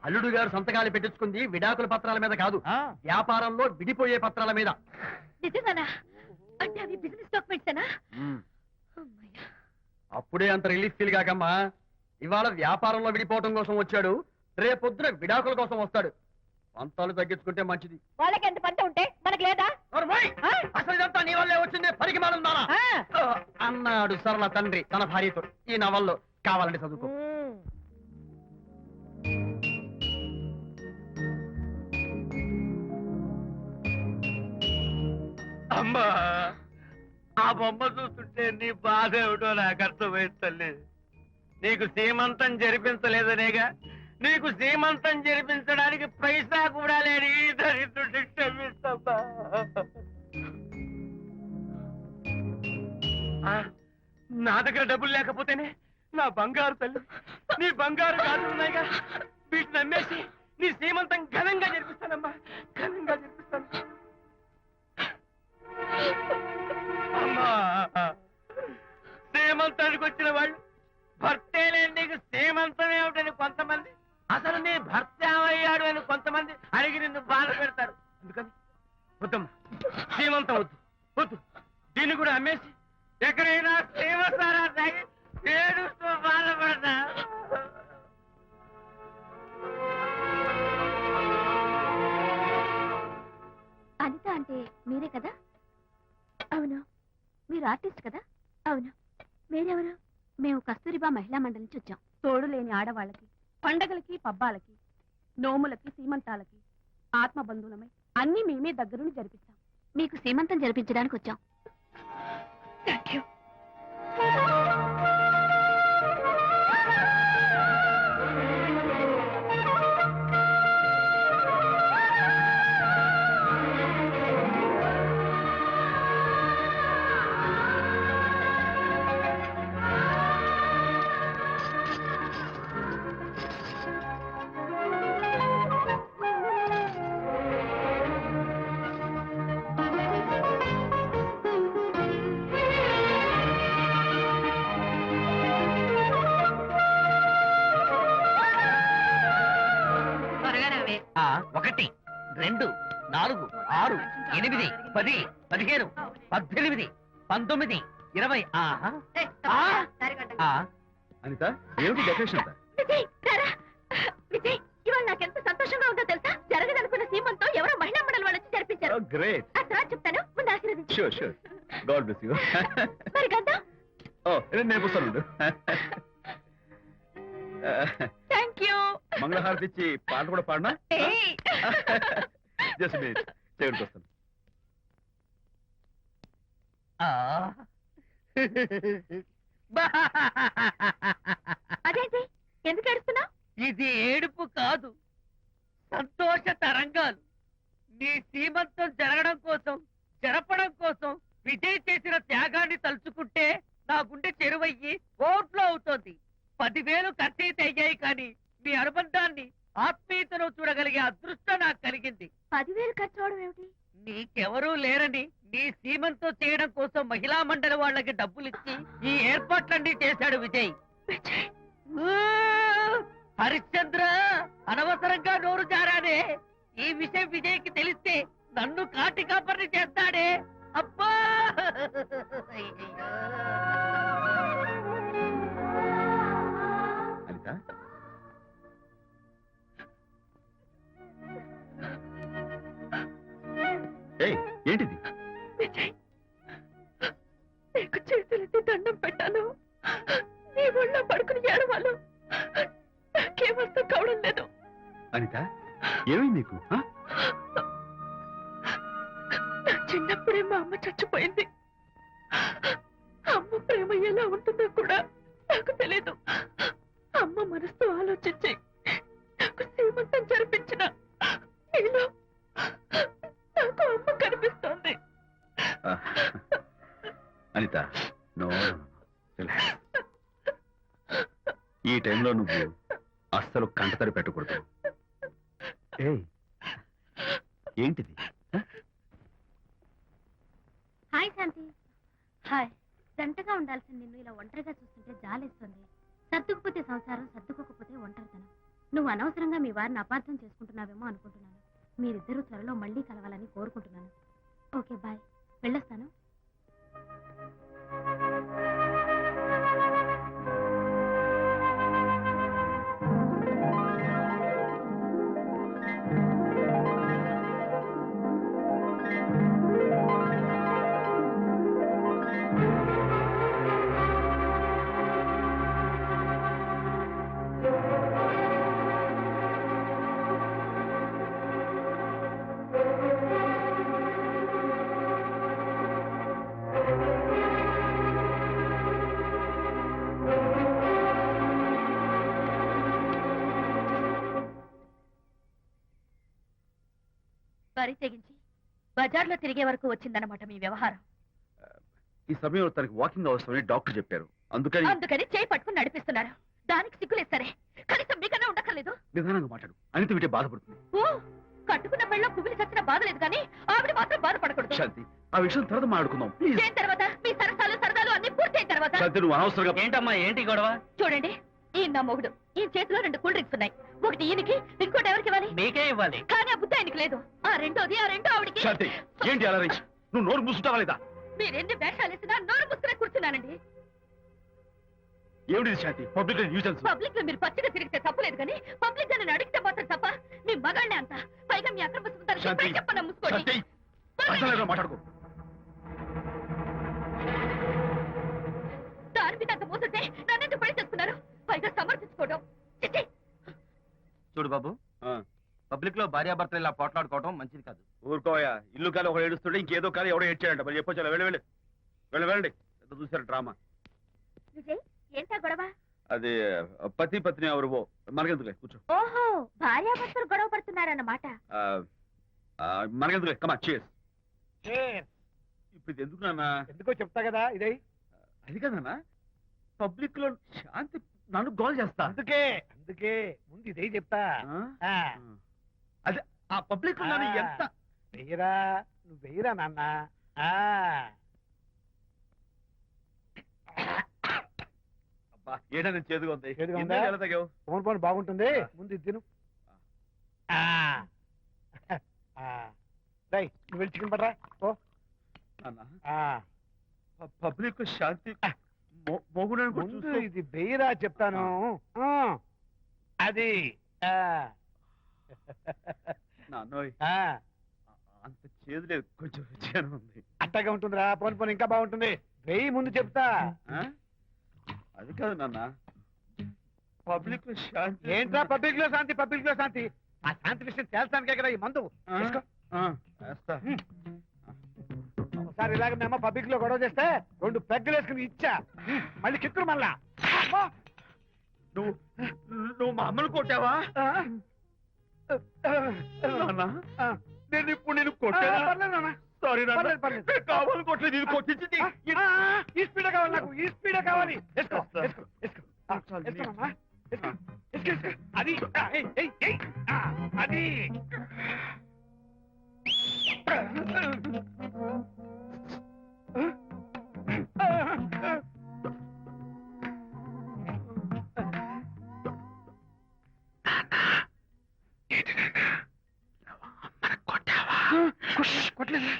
అల్లుడు గారు సంతకాలు పెట్టించుకుంది విడాకుల పత్రాల మీద కాదు, వ్యాపారంలో విడిపోయే పత్రాల మీద. నిజంగానా? అంటే అవి బిజినెస్ డాక్యుమెంట్సేనా? అమ్మయ్యా, అప్పుడే అంత రిలీఫ్ ఫీల్ కాకమ్మా. ఇవాళ వ్యాపారంలో విడిపోవటం కోసం వచ్చాడు, రేపొద్దున విడాకుల కోసం వస్తాడు. పంతాలు తగ్గించుకుంటే మంచిది. వాళ్ళకి ఎంత పంట ఉంటే మనకి లేదా? అసలు ఇదంతా నీ వల్లే వచ్చింది, పరికి మానుందానా అన్నాడు సరళ తండ్రి తన భార్యతో. ఈ నవల్లో కావాలంటే చదువుకో. అమ్మా, ఆ బొమ్మ చూస్తుంటే నీ బాధ ఏమిటో నాకు అర్థమైంది తల్లి. నీకు సీమంతం జరిపించలేదనేగా, నీకు సీమంతం జరిపించడానికి పైసా కూడా లేని ఈ దరిద్రుడిని క్షమిస్తమ్మా. నా దగ్గర డబ్బులు లేకపోతేనే నా బంగారు తల్లి, నీ బంగారు గాజులు ఉన్నాయిగా, వీటిని అమ్మేసి నీ సీమంతం ఘనంగా జరిపిస్తానమ్మా, ఘనంగా జరిపిస్తాను. అమ్మా, సీమంతానికి వచ్చిన వాళ్ళు భర్తే లేని నీకు సీమంతం ఏమిటని కొంతమంది, అసలు నీ భర్త ఏమయ్యాడు అని కొంతమంది అడిగి నిన్ను బాధ పెడతారు. అందుకని వద్దమ్మా, సీమంతం వద్దు వద్దు. దీన్ని కూడా అమ్మేసి ఎక్కడైనా సీమసారా తాగి ఏడుస్తూ బాధపడతా. అనిత అంటే మీరే కదా? అవును. మీరు ఆర్టిస్ట్ కదా? అవును. మీరెవరు? మేము కస్తూరిబా మహిళా మండలి నుంచి వచ్చాం. తోడు లేని ఆడవాళ్ళకి, పండగలకి, పబ్బాలకి, నోములకి, సీమంతాలకి ఆత్మ బంధువులమై అన్ని మేమే దగ్గరుండి జరిపిస్తాం. మీకు సీమంతం జరిపించడానికి వచ్చాం. Thank you. ఒకటి, 2, 4, 6, 8, 10, 15, 18, 19, 20. అనిత, ఏమిటి డెకరేషన్ అంతా? విజయ్, రారా. విజయ్, ఇవాళ నాకెంత సంతోషంగా ఉందో తెలుసా? జరగదనుకున్న సీమంతో ఎవరో మహిళా మండలి వాళ్ళు వచ్చి జరిపించారు. గ్రేట్. ఆ తర్వాత చెప్తాను, ముందు ఆశీర్వదించు. Sure sure. God bless you. మరి గంధం? ఓ, నేను నేర్పిస్తాను. Thank you. మంగళహారతి ఇచ్చి పాట కూడా పాడనా ఏయ్! జస్ట్ చేయడానికి వస్తాను. అదేంటి ఎందుకు ఏడుస్తున్నావు? ఇది ఏడుపు కాదు, సంతోష తరంగాలు. నీ సీమంతం జరపడం కోసం విజయ్ చేసిన త్యాగాన్ని తలుచుకుంటే నా గుండె చెరువయ్యి ఓట్లో అవుతోంది. 10,000 ఖర్చయితే అయ్యాయి కానీ మీ అనుబంధాన్ని ఆత్మీయతను చూడగలిగే అదృష్టం నాకు కలిగింది. 10,000 ఖర్చు అవడం ఏమిటి? నీకెవరూ లేరని నీ సీమంతో చేయడం కోసం మహిళా మండలి వాళ్ళకి డబ్బులిచ్చి ఈ ఏర్పాట్లన్నీ చేశాడు విజయ్. ఊ! హరిశ్చంద్ర, అనవసరంగా నోరు జారానే. ఈ విషయం విజయ్కి తెలిస్తే నన్ను కాటి కాపర్ని చేస్తాడే. అబ్బా! అనిత ఏయ్ ఏంటిది? విజయ్, నీకు చేతులెత్తి దండం పెట్టాను. నీ ఒళ్ళో పడుకుని ఏడవాలు నాకేమర్థం కావడం లేదు. అనిత ఏమైంది నీకు? ఆ? నా చిన్నప్పుడే మా అమ్మ చచ్చిపోయింది. అమ్మ ప్రేమ ఎలా ఉంటుందో కూడా నాకు తెలీదు. అమ్మ మనసుతో ఆలోచించి నాకు శ్రీమంతం జరిపించిన నీలో నాకు అమ్మ కనిపిస్తోంది. ఆ. Anitha no, relax. ఈ టైంలో నువ్వు అస్సలు కంటతడి పెట్టకూడదు. ఏయ్ ఏంటిది? హాయ్ శాంతి. హాయ్. జంటగా ఉండాల్సిన నిన్ను ఇలా ఒంటరిగా చూస్తుంటే జాలేస్తుంది. సర్దుకుపోతే సంసారం, సర్దుకోకపోతే ఒంటరితనం. నువ్వు అనవసరంగా మీ వారిని అపార్థం చేసుకుంటున్నావేమో అనుకుంటున్నాను. మీరిద్దరూ త్వరలో మళ్ళీ కలవాలని కోరుకుంటున్నాను. ఓకే బాయ్, వెళ్ళొస్తాను. వరి తెగించి బజార్లో తిరిగే వరకు వచ్చిందన్నమాట మీ వ్యవహారం. ఈ సమయంలో తనకి వాకింగ్ అవసరమని డాక్టర్ చెప్పారు. అందుకని చేయి పట్టుకుని నడిపిస్తున్నారు. దానికి సిగ్గులేదు సరే, కనీసం మీకన్నా ఉండక్కర్లేదు. నిదానంగా మాట్లాడు. అనిత వింటే బాధపడుతుంది. ఓ, కట్టుకున్న పెళ్ళలో కుమిలి చచ్చిన బాధ లేదు కానీ ఆవిడ మాత్రం బాధపడకూడదు. శాంతి, ఆ విషయం తర్వాత మాట్లాడుకుందాం ప్లీజ్. చేయిన తర్వాత మీ సరదాలు అన్ని పూర్తయిన తర్వాత. శాంతి, నువ్వు అనవసరంగా ఏంటమ్మా ఏంటి గొడవ? చూడండి, ఈయన నా మొగుడు. ఈ చేతిలో 2 కూల్ డ్రింక్స్ ఉన్నాయి. ఒకటి ఈయనకి, ఇంకోటి ఎవరికి ఇవ్వాలి? మీకే ఇవ్వాలి. కానీ ఆ బుద్ధి ఆయనకి లేదు. ఆ రెండో ఆవిడకి. శాంతి, ఏంటి అలా రేయ్? నువ్వు నోరు మూసుకుంటావా లేదా? మీరెన్ని వేషాలు వేసినా నోరు పుస్తకం కూర్చున్నానండి. ఏమిటి శాంతి? Public nuisance. పబ్లిక్ లో మీరు పచ్చిగా తిరిగితే తప్పలేదు కానీ పబ్లిక్ గా నేను అడిగితే మాత్రం తప్ప. మీ మగాళ్ళే అంత. పైగా మీ అక్రమ శాంతి, చెప్పన్నా ముసుకోండి. శాంతి, అసలు మాట్లాడుకో. దాని మీద అంత మోసంటే నన్నెందుకు పడి చేసుకున్నారు? పైగా సమర్థించుకోవడం. చిచ్చి. చూడు బాబు, పబ్లిక్ లో భార్యాభర్తలు ఇలా పోట్లాడుకోవడం మంచిది కాదు. ఊరుకోయా. ఇల్లు కాదు ఒకడు ఏడుస్తుంటే ఇంకేదో కాదు ఎవడో ఏడ్చాడంట. మరి చెప్పొచ్చా? వెళ్ళండి. చూసారు డ్రామా. విజయ్, ఏంటా గొడవ? అది పతి పత్ని ఎవరు మనకెందుకులే, కూర్చో. ఓహో, భార్యాభర్తలు గొడవ పడుతున్నారన్నమాట. మనకెందుకులే, కమా చేస్. ఇప్పుడు ఇది ఎందుకు నాన్న? ఎందుకో చెప్తా కదా ఇదే. అది కదన్నా, పబ్లిక్ లో శాంతి నన్ను గోల్ చేస్తా. అందుకే ముందు ఇదే చెప్తా. అదే ఆ పబ్లిక్ లో నన్ను ఎంత వెయ్యరా, నువ్వు వెయ్యరా నాన్న. ఏడా నేను చేదుగా ఉంది. చేదుగా ఉందా? ఎలా తగ్గావు? ఫోన్ బాగుంటుంది. ముందు ఇది తిను. నువ్వు వెళ్ళి చికెన్ పట్టరా. ఓ పబ్లిక్ శాంతి మొగుడని కూడా ముందు చూస్తూ- ఇది వెయ్యరా చెప్తాను. అది నాన్నోయ్, అంత చేదు లేదు, కొంచెం రుచిగానే ఉంది. అట్టగా ఉంటుందిరా. పోను ఇంకా బాగుంటుంది. వెయ్యి ముందు చెప్తా. ఆ? అది కాదు నాన్న, పబ్లిక్ శాంతి ఏంట్రా పబ్లిక్ లో శాంతి పబ్లిక్ లో శాంతి ఆ శాంతి విషయం తేల్చడానికే కదా ఈ మందు తీసుకో. వేస్తా. ఒకసారి ఇలాగ మేము పబ్లిక్ లో గొడవ చేస్తే 2 పెగ్గలు వేసుకుని ఇచ్చా మళ్ళీ కిక్కురు మళ్ళా అమ్మా! నువ్వు మా అమ్మను కొట్టావా నాన్న? నేను ఇప్పుడు నేను కొట్టానా? పర్లేదు నాన్న. సారీ పర్లేదు, పర్లేదు. కావాలి కొట్టలేదు ఇది కొట్టించింది ఈ స్పీడ్ కావాలి నాకు ఈ స్పీడ్ కావాలి వేసుకో వేసుకో వేసుకో వేసుకోమమ్మా వేసుకో వేసుకో వేసుకో అది ఏయ్, ఏయ్, ఏయ్. అది కొట్టలేదు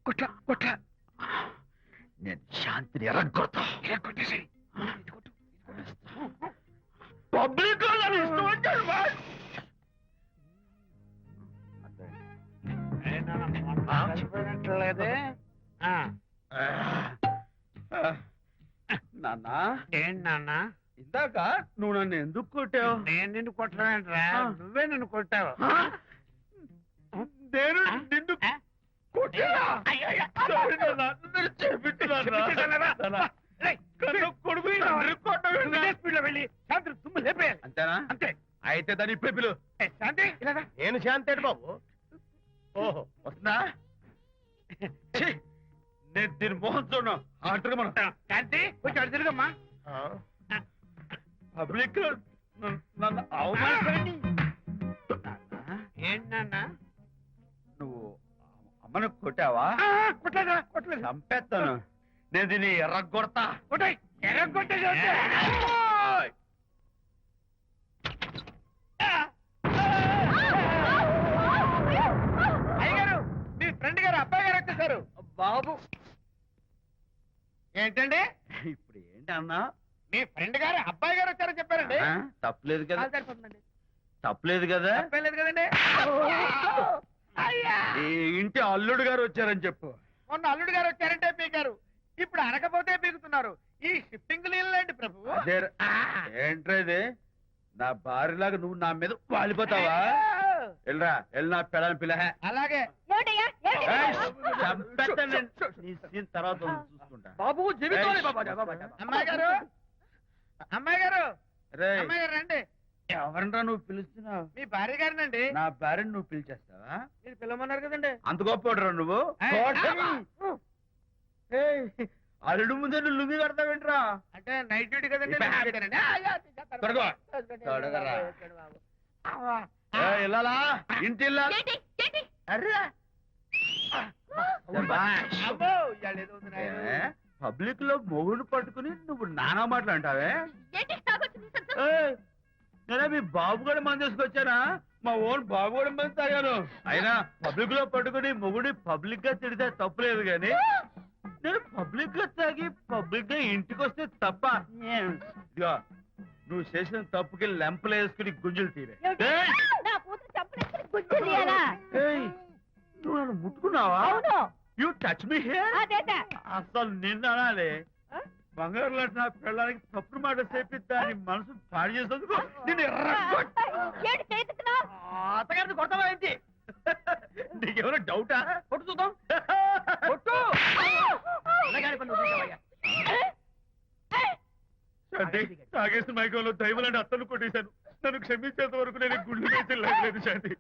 కొట్ల నేను శాంతిని ఎరగొడతా కొట్టేసి పబ్లిక్ ఇష్టం వచ్చాడు లేదే నాన్న ఏంటి నాన్న ఇందాక నువ్వు నన్ను ఎందుకు కొట్టావు నేను నిన్ను కొట్టలేంట్రా నువ్వే నిన్ను కొట్టావు నేను నిన్ను కొట్టానా? Sorry నాన్న, నేను చేపించున్నాను. కన్ను కొడుకు తండ్రి కొట్టవేంటి? స్పీడ్ లో వెళ్ళి శాంతి తుమ్ము లేపేయాలి అంతేనా? అంతే అయితే దాని ఇప్పుడే పిలు. శాంతి ఇలా రా. నేను శాంతేడు బాబు. ఓహో, వస్తుందా? ఛీ, నేను దీని మోహన్ చూడను ఆర్డర్ మనం శాంతి కొంచెం అటు తిరుగమ్మా పబ్లిక్ నన్ను అవమానించండి. ఏంటి నాన్న నువ్వు అమ్మను కొట్టావా? కొట్టలేదా కొట్టలేదు చంపేస్తాను. నేను దీన్ని ఎర్రగొడతా. కొట్టాయి ఎర్రగొట్టే అయ్యగారు మీ ఫ్రెండ్ గారు అబ్బాయి గారు వచ్చేసారు బాబు ఏంటండి ఇప్పుడు ఏంటి అన్నా? మీ ఫ్రెండ్ గారు అబ్బాయి గారు వచ్చారని చెప్పారండి తప్పలేదు కదా? సరిపోతుందండి తప్పలేదు కదా? తప్పలేదు కదండి అయ్యా ఈ ఇంటి అల్లుడు గారు వచ్చారని చెప్పు. మొన్న అల్లుడు గారు వచ్చారంటే పీకారు ఇప్పుడు అనకపోతే పీకుతున్నారు ఈ షిఫ్టింగ్ లేండి ప్రభు అదే ఏంట్రా ఇది? నా భార్యలాగా నువ్వు నా మీద వాలిపోతావా? వెళ్ళరా వెళ్ళి నా పెళ్ళని పిల్ల. అలాగే తర్వాత చూసుకుంటా. బాబు జీవితం అమ్మాయి గారు అమ్మాయి గారు రేయ్, అమ్మాయి గారు రండి ఎవరినరా నువ్వు పిలుస్తున్నావు? మీ భార్య గారినండి నా భార్యను నువ్వు పిలిచేస్తావా? మీరు పిల్లమన్నారు కదండి అంత గొప్ప నువ్వు? ఏయ్, అల్లుడు ముందే నువ్వు లుంగి కడతావేంట్రా? అంటే నైట్ డ్యూటీ కదండి ఇప్పుడు night duty కదండి. తొడగో. తొడగరా. ఇల్లాలా ఇంటి ఇల్లాలా? అర్రా. శభాష్. అబ్బో, ఇవాళ ఏదో ఉంది నాయనా. పబ్లిక్ లో మొగుడు పట్టుకుని నువ్వు నానా మాటలు అంటావే? ఏంటి తాగొచ్చింది సంతోషం? ఏయ్, నేనే మీ బాబు కూడా మంది తీసుకొచ్చానా? మా ఓన్ బాబు కూడా మంది తాగాను. అయినా పబ్లిక్ లో పట్టుకుని మొగుడి పబ్లిక్ గా తిడితే తప్పులేదు గాని నేను పబ్లిక్ గా తాగి పబ్లిక్ గా ఇంటికి వస్తే తప్ప. ఇదిగో నువ్వు చేసిన తప్పుకి లెంపలు వేసుకుని గుంజులు తీరే. ఏయ్, నా కూతురు చంపలేసుకుని గుజ్జు తీయాలా? ఏయ్, నువ్వు నన్ను ముట్టుకున్నావా? అవును. You touch me here. అదేదా? అసలు నిన్ను అనాలి. బంగారు లాంటి నా పిల్లలకి తప్పుడు మాట చెప్పి దాని మనసు పాడు చేసేందుకు నేను ఏంటి చేతుకున్నావు? అత్తగారిని కొడతావా ఏంటి? నీకేమైనా డౌటా? కొట్టు చూద్దాం. కొట్టు. శాంతి, తాగేసిన మైకంలో దైవలాంటి అత్తలు కొట్టేశాను. నన్ను క్షమించేంత వరకు నేను గుళ్ళు వేసి లేదు శాంతి.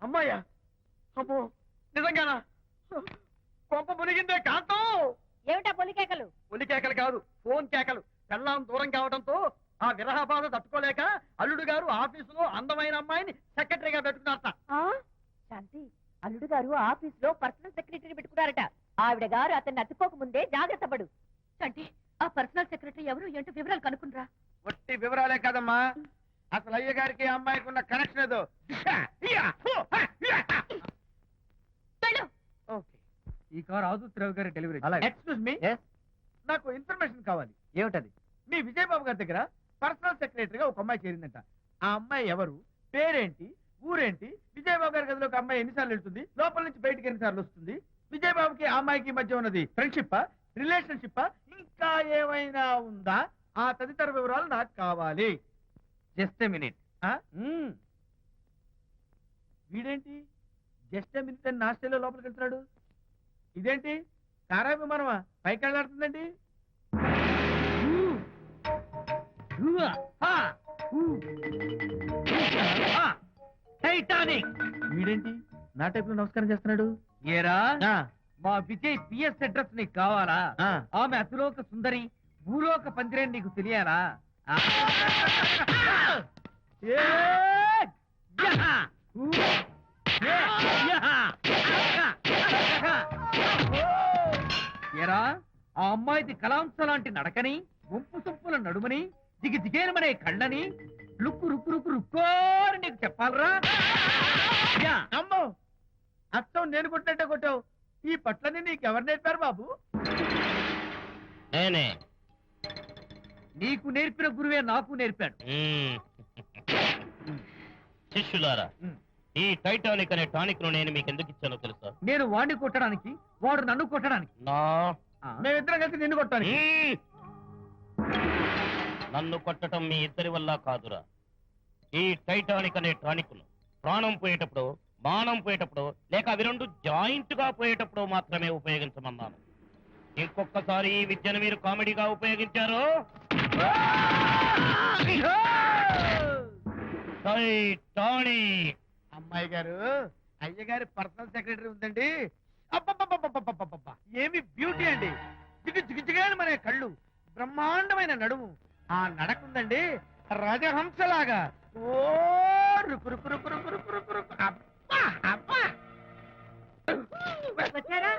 అమ్మాయ్యా అమ్మో నిజంగానా కొంప మునిగిందే కాంతం ఏమిటా పొలికేకలు? ఒలి కేకలు కాదు ఫోన్ కేకలు పెళ్ళాం దూరం కావడంతో ఆ విరహ బాధ తట్టుకోలేక అల్లుడు గారు ఆఫీసులో అందమైన అమ్మాయిని సెక్రటరీగా పెట్టుకున్నారట శాంతి, అల్లుడు గారు ఆఫీస్ లో పర్సనల్ సెక్రటరీ పెట్టుకున్నారట. ఆవిడ గారు అతన్ని అతుక్కోక ముందే జాగ్రత్త పడు. శాంతి, ఆ పర్సనల్ సెక్రటరీ ఎవరు ఏంటో వివరాలు కనుక్కునరా. ఒట్టి వివరాలే కదమ్మా అసలు అయ్య గారికి ఆ అమ్మాయికి ఉన్న కనెక్షన్ ఏదో వెళ్ళు. ఈ కార్ ఆదుత్రావు గారి డెలివరీ ఎక్స్క్యూజ్ మీ నాకు ఇన్ఫర్మేషన్ కావాలి ఏమిటది? మీ విజయబాబు గారి దగ్గర పర్సనల్ సెక్రటరీగా ఒక అమ్మాయి చేరిందంట. ఆ అమ్మాయి ఎవరు, పేరేంటి, ఊరేంటి, విజయబాబు గారి గదిలోకి అమ్మాయి ఎన్నిసార్లు వెళ్తుంది, లోపల నుంచి బయటికి ఎన్నిసార్లు వస్తుంది, విజయబాబుకి ఆ అమ్మాయికి మధ్య ఉన్నది ఫ్రెండ్షిప్, రిలేషన్షిప్, ఇంకా ఏమైనా ఉందా? ఆ తదితర వివరాలు నాకు కావాలి. Just minute. వీడేంటి జస్ట్ మినిట్ అని నాస్టేలో లోపలికి వెళ్తున్నాడు? ఇదేంటి కారా విమానమా పైకి వెళ్ళాడుతుందండి? టైటానిక్. వీడేంటి నా టైప్ లో నమస్కారం చేస్తున్నాడు? ఏరా మా విజయ్ పిఎస్ అడ్రస్ నీకు కావాలా? ఆమె అతిలోక సుందరి, భూలోక పందిరేని నీకు తెలియాలా? ఏరా ఆ అమ్మాయిది కలాంస లాంటి నడకని, వంపు సొంపుల నడుమని, దిగి దిగేనమనే కళ్ళని, లుక్కు రుక్కు రుక్కు రుక్కోని నీకు చెప్పాలరా? అమ్మో అత్తం నేను కొట్టినట్టే కొట్టావు. ఈ పట్లని నీకెవరు నేర్పారు బాబు? నేనే. నీకు నేర్పిన గురువే నాకు నేర్పాడు. శిష్యులారా, ఈ టైటానిక్ అనే టానిక్ ను నేను మీకు ఎందుకు ఇచ్చానో తెలుసా? నేను వాడిని కొట్టడానికి, వాడు నన్ను కొట్టడానికి. మేమిద్దరం కలిసి నిన్ను కొట్టాలి. నన్ను కొట్టడం మీ ఇద్దరి వల్ల కాదురా. ఈ టైటానిక్ అనే టానిక్ ను ప్రాణం పోయేటప్పుడు, మానం పోయేటప్పుడు, లేక అవి రెండు జాయింట్ గా పోయేటప్పుడు మాత్రమే ఉపయోగించమన్నాను. ఇంకొకసారి ఈ విద్యను మీరు కామెడీగా ఉపయోగించారు, టైటానిక్. అమ్మాయి గారు, అయ్యగారి పర్సనల్ సెక్రటరీ ఉందండి. అబ్బబ్బబ్బబ్బబ్బబ్బబ్బ! ఏమి బ్యూటీ అండి! జిగిజిగిజిగాని మన కళ్ళు, బ్రహ్మాండమైన నడుము, ఆ నడకుందండి రజహంసలాగా. ఓ రుకు రుకు రుకు రుకు రుకు రుకు రుకు. అబ్బా అబ్బా! వచ్చారా?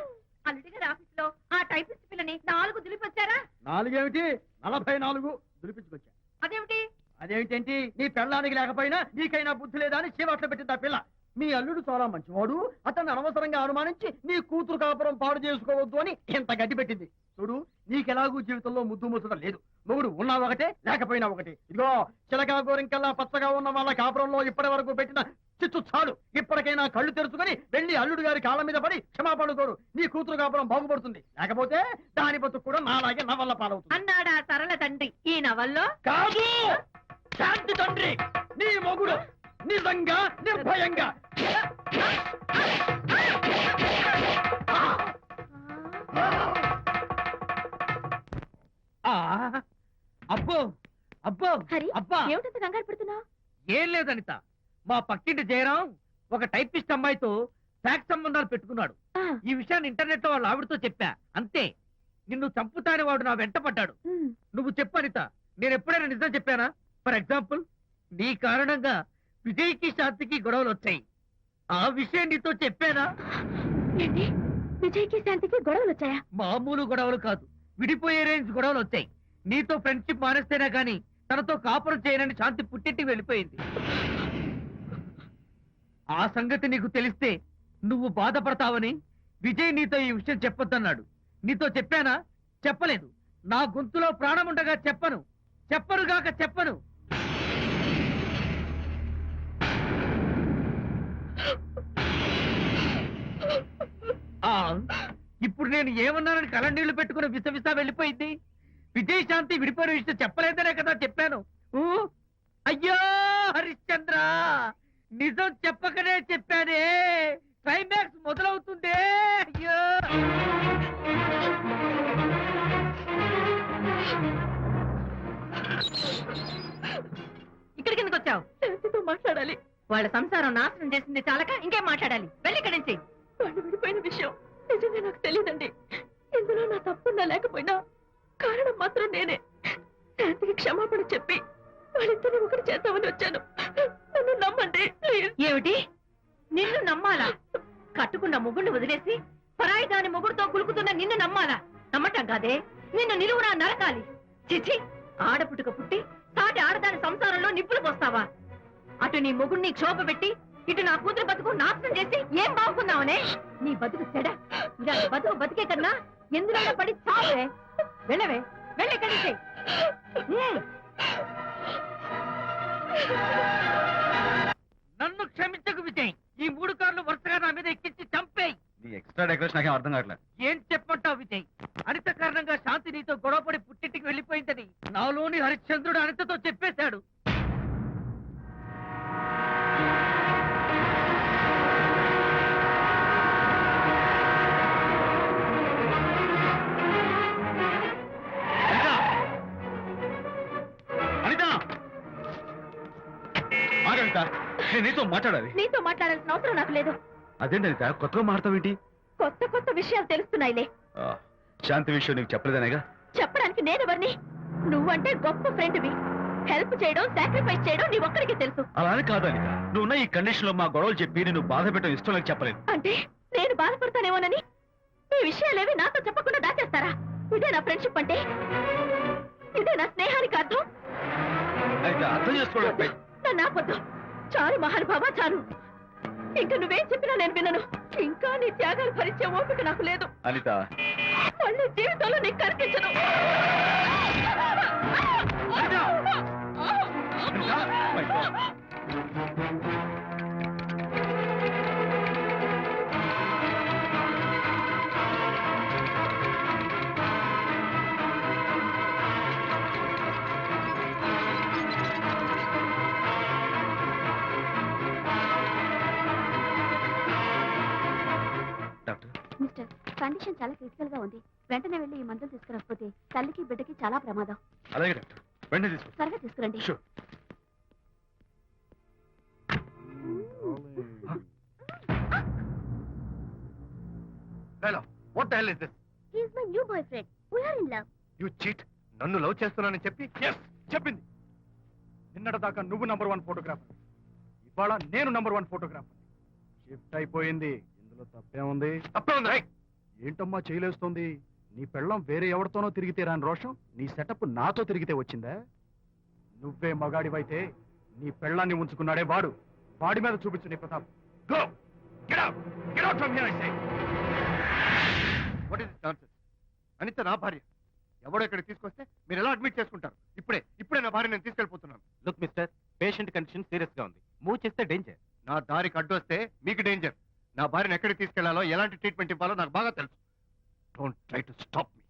అల్లుడి గారి ఆఫీస్ లో ఆ టైపిస్ట్ పిల్లని 4 దులిపొచ్చారా? 4 ఏమిటి, 44 దులిపించుకొచ్చా. అదేమిటి? అదేమిటేంటి, నీ పెళ్ళానికి లేకపోయినా నీకైనా బుద్ధి లేదా అని చీవాట్లు పెట్టింది ఆ పిల్ల. మీ అల్లుడు చాలా మంచివాడు, అతన్ని అనవసరంగా అనుమానించి నీ కూతురు కాపురం పాడు చేసుకోవద్దు అని ఇంత గడ్డి పెట్టింది. చూడు, నీకెలాగూ జీవితంలో ముద్దు ముచ్చట లేదు. మొగుడు ఉన్నా ఒకటే, లేకపోయినా ఒకటే. ఇదిగో చిలకా గోరింకల్లా పచ్చగా ఉన్న వాళ్ళ కాపురంలో ఇప్పటి వరకు పెట్టిన చిచ్చు చాలు. ఇప్పటికైనా కళ్ళు తెరుచుకొని వెళ్ళి అల్లుడు గారి కాళ్ళ మీద పడి క్షమాపణ కోరు. నీ కూతురు కాపురం బాగుపడుతుంది. లేకపోతే దాని బతుకు కూడా నాలాగే నవల్ల పాలవుతుంది అన్నాడా సరళ తండ్రి ఈ నవల్లో? కాదు, శాంతి తండ్రి, నీ మొగుడు నిజంగా నిర్భయంగా. అబ్బో అబ్బో హరి, అబ్బా! ఏమిటంత కంగారు పడుతున్నావు? ఏం లేదు అనిత, మా పక్కింటి జయరాం ఒక టైపిస్ట్ అమ్మాయితో ఫ్యాక్స్ సంబంధాలు పెట్టుకున్నాడు. ఈ విషయాన్ని ఇంటర్నెట్ లో వాళ్ళ ఆవిడతో చెప్పా. అంతే, నిన్ను చంపుతాని వాడు నా వెంట పడ్డాడు. నువ్వు చెప్పు అనిత, నేను ఎప్పుడైనా నిజం చెప్పానా? ఫర్ ఎగ్జాంపుల్, నీ కారణంగా విజయ్కి శాంతికి గొడవలు వచ్చాయి. ఆ విషయం నీతో చెప్పానా? ఏంటి, విజయ్కి శాంతికి గొడవలు వచ్చాయా? మామూలు గొడవలు కాదు, విడిపోయే రేంజ్ గొడవలు వచ్చాయి. నీతో ఫ్రెండ్షిప్ మానేస్తేనే గాని తనతో కాపురం చేయనని శాంతి పుట్టింటికి వెళ్ళిపోయింది. ఆ సంగతి నీకు తెలిస్తే నువ్వు బాధపడతావని విజయ్ నీతో ఈ విషయం చెప్పొద్దన్నాడు. నీతో చెప్పానా? చెప్పలేదు. నా గొంతులో ప్రాణముండగా చెప్పను, చెప్పనుగాక చెప్పను. ఇప్పుడు నేను ఏమన్నానని కళ్ళనీళ్లు పెట్టుకుని విసవిసా వెళ్ళిపోయింది. విజయ్ శాంతి విడిపోయిన విషయం చెప్పలేదనే కదా చెప్పాను. అయ్యో హరిశ్చంద్ర, నిజం చెప్పకనే చెప్పానే. క్లైమాక్స్ మొదలవుతుందే. అయ్యో, ఇక్కడికి ఎందుకు వచ్చావు? శాంతితో మాట్లాడాలి. వాళ్ళ సంసారం నాశనం చేసింది చాలక ఇంకేం మాట్లాడాలి? వెళ్ళి ఇక్కడి నుంచి. వాళ్ళు విడిపోయిన విషయం నిజంగా నాకు తెలియదండి. ఇందులో నా తప్పున్నా లేకపోయినా కారణం మాత్రం నేనే. శాంతికి క్షమాపణ చెప్పి వాళ్ళిద్దరిని ఒకటి చేద్దామని వచ్చాను. నన్ను నమ్మండి ప్లీజ్. ఏమిటి, నిన్ను నమ్మాలా? కట్టుకున్న మొగుడిని వదిలేసి పరాయి దాని మొగుడుతో కులుకుతున్న నిన్ను నమ్మాలా? నమ్మటం కాదే, నిన్ను నిలువునా నరకాలి. చిచి, ఆడపుట్టుక పుట్టి సాటి ఆడదాని సంసారంలో నిప్పులు పోస్తావా? అటు నీ మొగుడిని క్షోభ పెట్టి ఇటు నా కూతురు బతుకు నాశనం చేసి ఏం బాగుకున్నావనే? నీ బతుకు చెడ. ఇలాంటి బతుకు బతికే కన్నా ఎందులో పడి చావే. వెళ్ళవే, వెళ్ళి ఇక్కడి నుంచి. నన్ను క్షమించకు విజయ్. ఈ 3 కార్లు వరుసగా నా మీద ఎక్కించి చంపేయి. నీ ఎక్స్ట్రా డెకరేషన్ నాకేం అర్థం కావట్లేదు. ఏం చెప్పంటావు విజయ్? అనిత కారణంగా శాంతి నీతో గొడవపడి పుట్టింటికి వెళ్ళిపోయిందని నాలోని హరిశ్చంద్రుడు అనితతో చెప్పేశాడు. అనిత! ఆగు అనిత, నేను నీతో మాట్లాడాలి. నీతో మాట్లాడాల్సిన అవసరం నాకు లేదు. అదేంటి అనిత, కొత్తగా మాట్లాడతావేంటి? కొత్త కొత్త విషయాలు తెలుస్తున్నాయిలే. శాంతి విషయం నీకు చెప్పలేదనేగా? చెప్పడానికి నేనెవరిని? నువ్వంటే గొప్ప ఫ్రెండ్వి. హెల్ప్ చేయడం, సాక్రిఫైస్ చేయడం నీ ఒక్కడికి తెలుసు. అలానే కాదు అనిత, నువ్వున్న ఈ కండిషన్ లో మా గొడవలు చెప్పి నేను బాధ పెట్టడం ఇష్టం నాకు చెప్పలేదు. అంటే నేను బాధపడతానేమోనని ఈ విషయాలేవి నాతో చెప్పకుండా దాచేస్తారా? ఇదే నా ఫ్రెండ్షిప్ అంటే? ఇదే నా స్నేహానికి అర్థం? అయితే అర్థం చేసుకోవడం నన్ను ఆపొద్దు. చాలు మహానుభావా, చాలు. ఇంకా నువ్వేం చెప్పినా నేను వినను. ఇంకా నీ త్యాగాలు భరించే ఓపిక నాకు లేదు. అనిత, మళ్ళీ జీవితంలో నీకు కనిపించను. my God. Doctor, mister, condition చాలా క్రిటికల్ గా ఉంది. వెంటనే వెళ్ళి ఈ మందులు తీసుకురాకపోతే తల్లికి బిడ్డకి చాలా ప్రమాదం. అలాగే డాక్టర్, వెంటనే తీసుకో. త్వరగా తీసుకురండి. Sure. Hello, what the hell is this? He is my new boyfriend. We are in love. You cheat. నన్ను లవ్ చేస్తున్నానని చెప్పి చెప్పింది. నిన్నటిదాకా నువ్వు నంబర్ 1 ఫోటోగ్రాఫర్, ఇవాళ నేను నంబర్ 1 ఫోటోగ్రాఫర్. షిఫ్ట్ అయిపోయింది. ఇందులో తప్పే ఉంది? తప్పే ఉంది. ఏంటమ్మా చేయలేస్తుంది? నీ పెళ్ళం వేరే ఎవరితోనో తిరిగితే రాని రోషం నీ సెటప్ నాతో తిరిగితే వచ్చిందా? నువ్వే మగాడివైతే నీ పెళ్ళాన్ని ఉంచుకున్నాడే వాడు. వాడి మీద చూపించు నీ ప్రతాప్. Go get out. Get out from here I say. What is this nonsense? Anitha నా భార్య. ఎవడో ఇక్కడికి తీసుకొస్తే మీరు ఎలా అడ్మిట్ చేసుకుంటారు? ఇప్పుడే నా భార్య నేను తీసుకెళ్ళిపోతున్నాను. Look mister, patient condition serious గా ఉంది. మూవ్ చేస్తే డేంజర్. నా దారికి అడ్డు వస్తే మీకు డేంజర్. నా భార్యను ఎక్కడికి తీసుకెళ్లాలో, ఎలాంటి ట్రీట్మెంట్ ఇవ్వాలో నాకు బాగా తెలుసు. Don't try to stop me.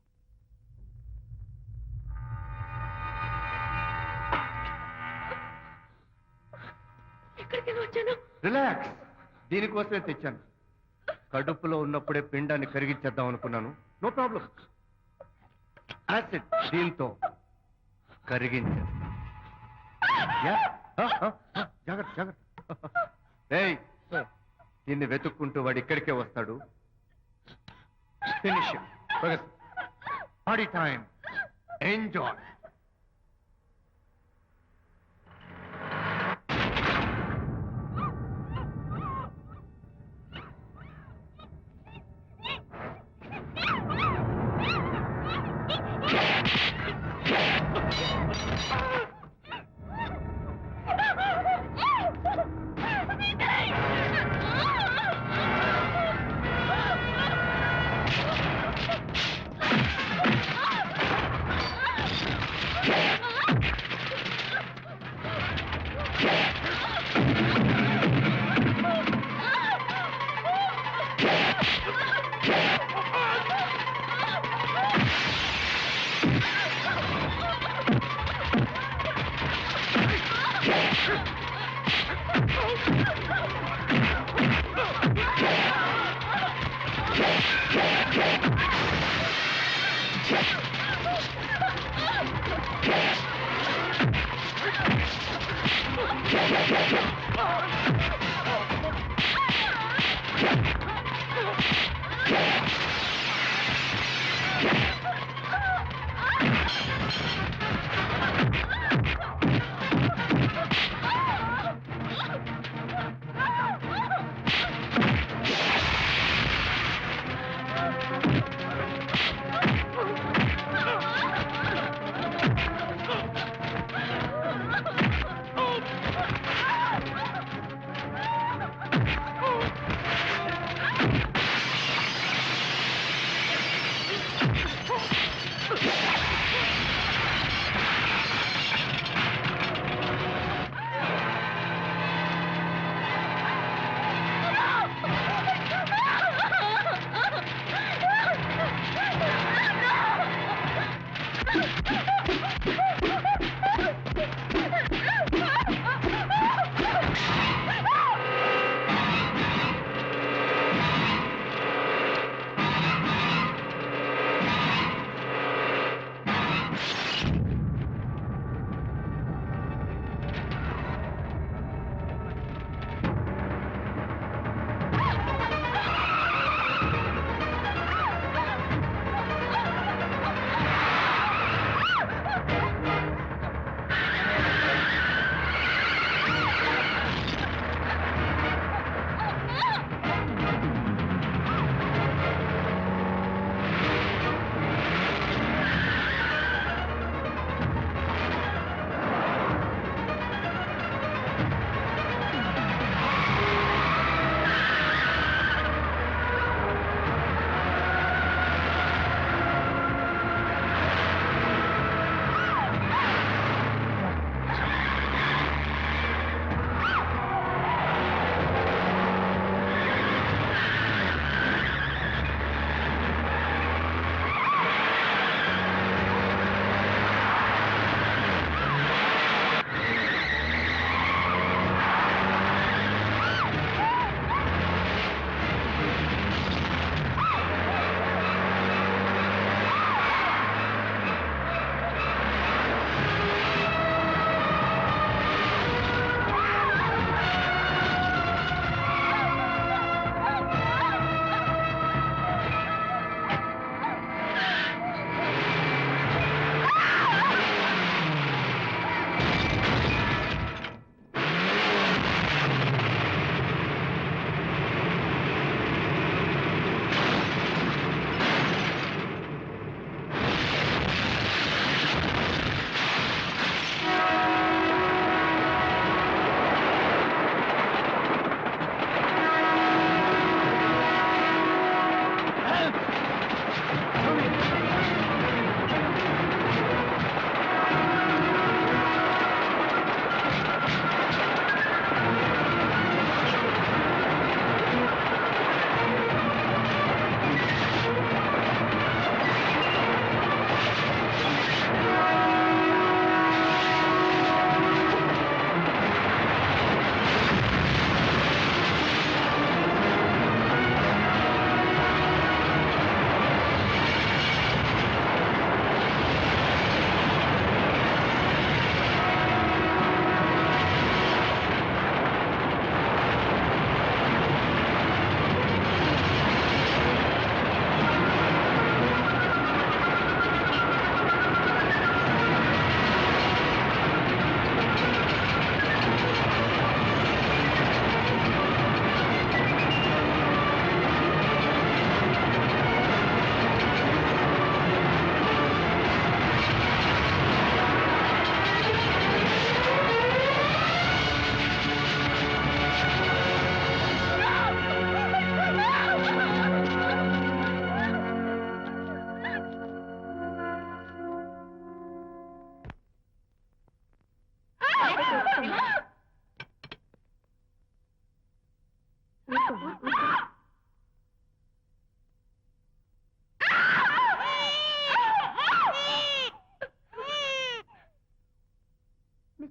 ఎక్కడికి వచ్చాను? రిలాక్స్. దీనికోసమే తెచ్చాను. కడుపులో ఉన్నప్పుడే పిండాన్ని కరిగించేద్దాం అనుకున్నాను. No problem. యాసిడ్ దీంతో కరిగించేస్తా. జాగ్రత్త జాగ్రత్త. ఏయ్, దీన్ని వెతుక్కుంటూ వాడు ఇక్కడికే వస్తాడు. ఫినిష్. Party time. ఎంజాయ్.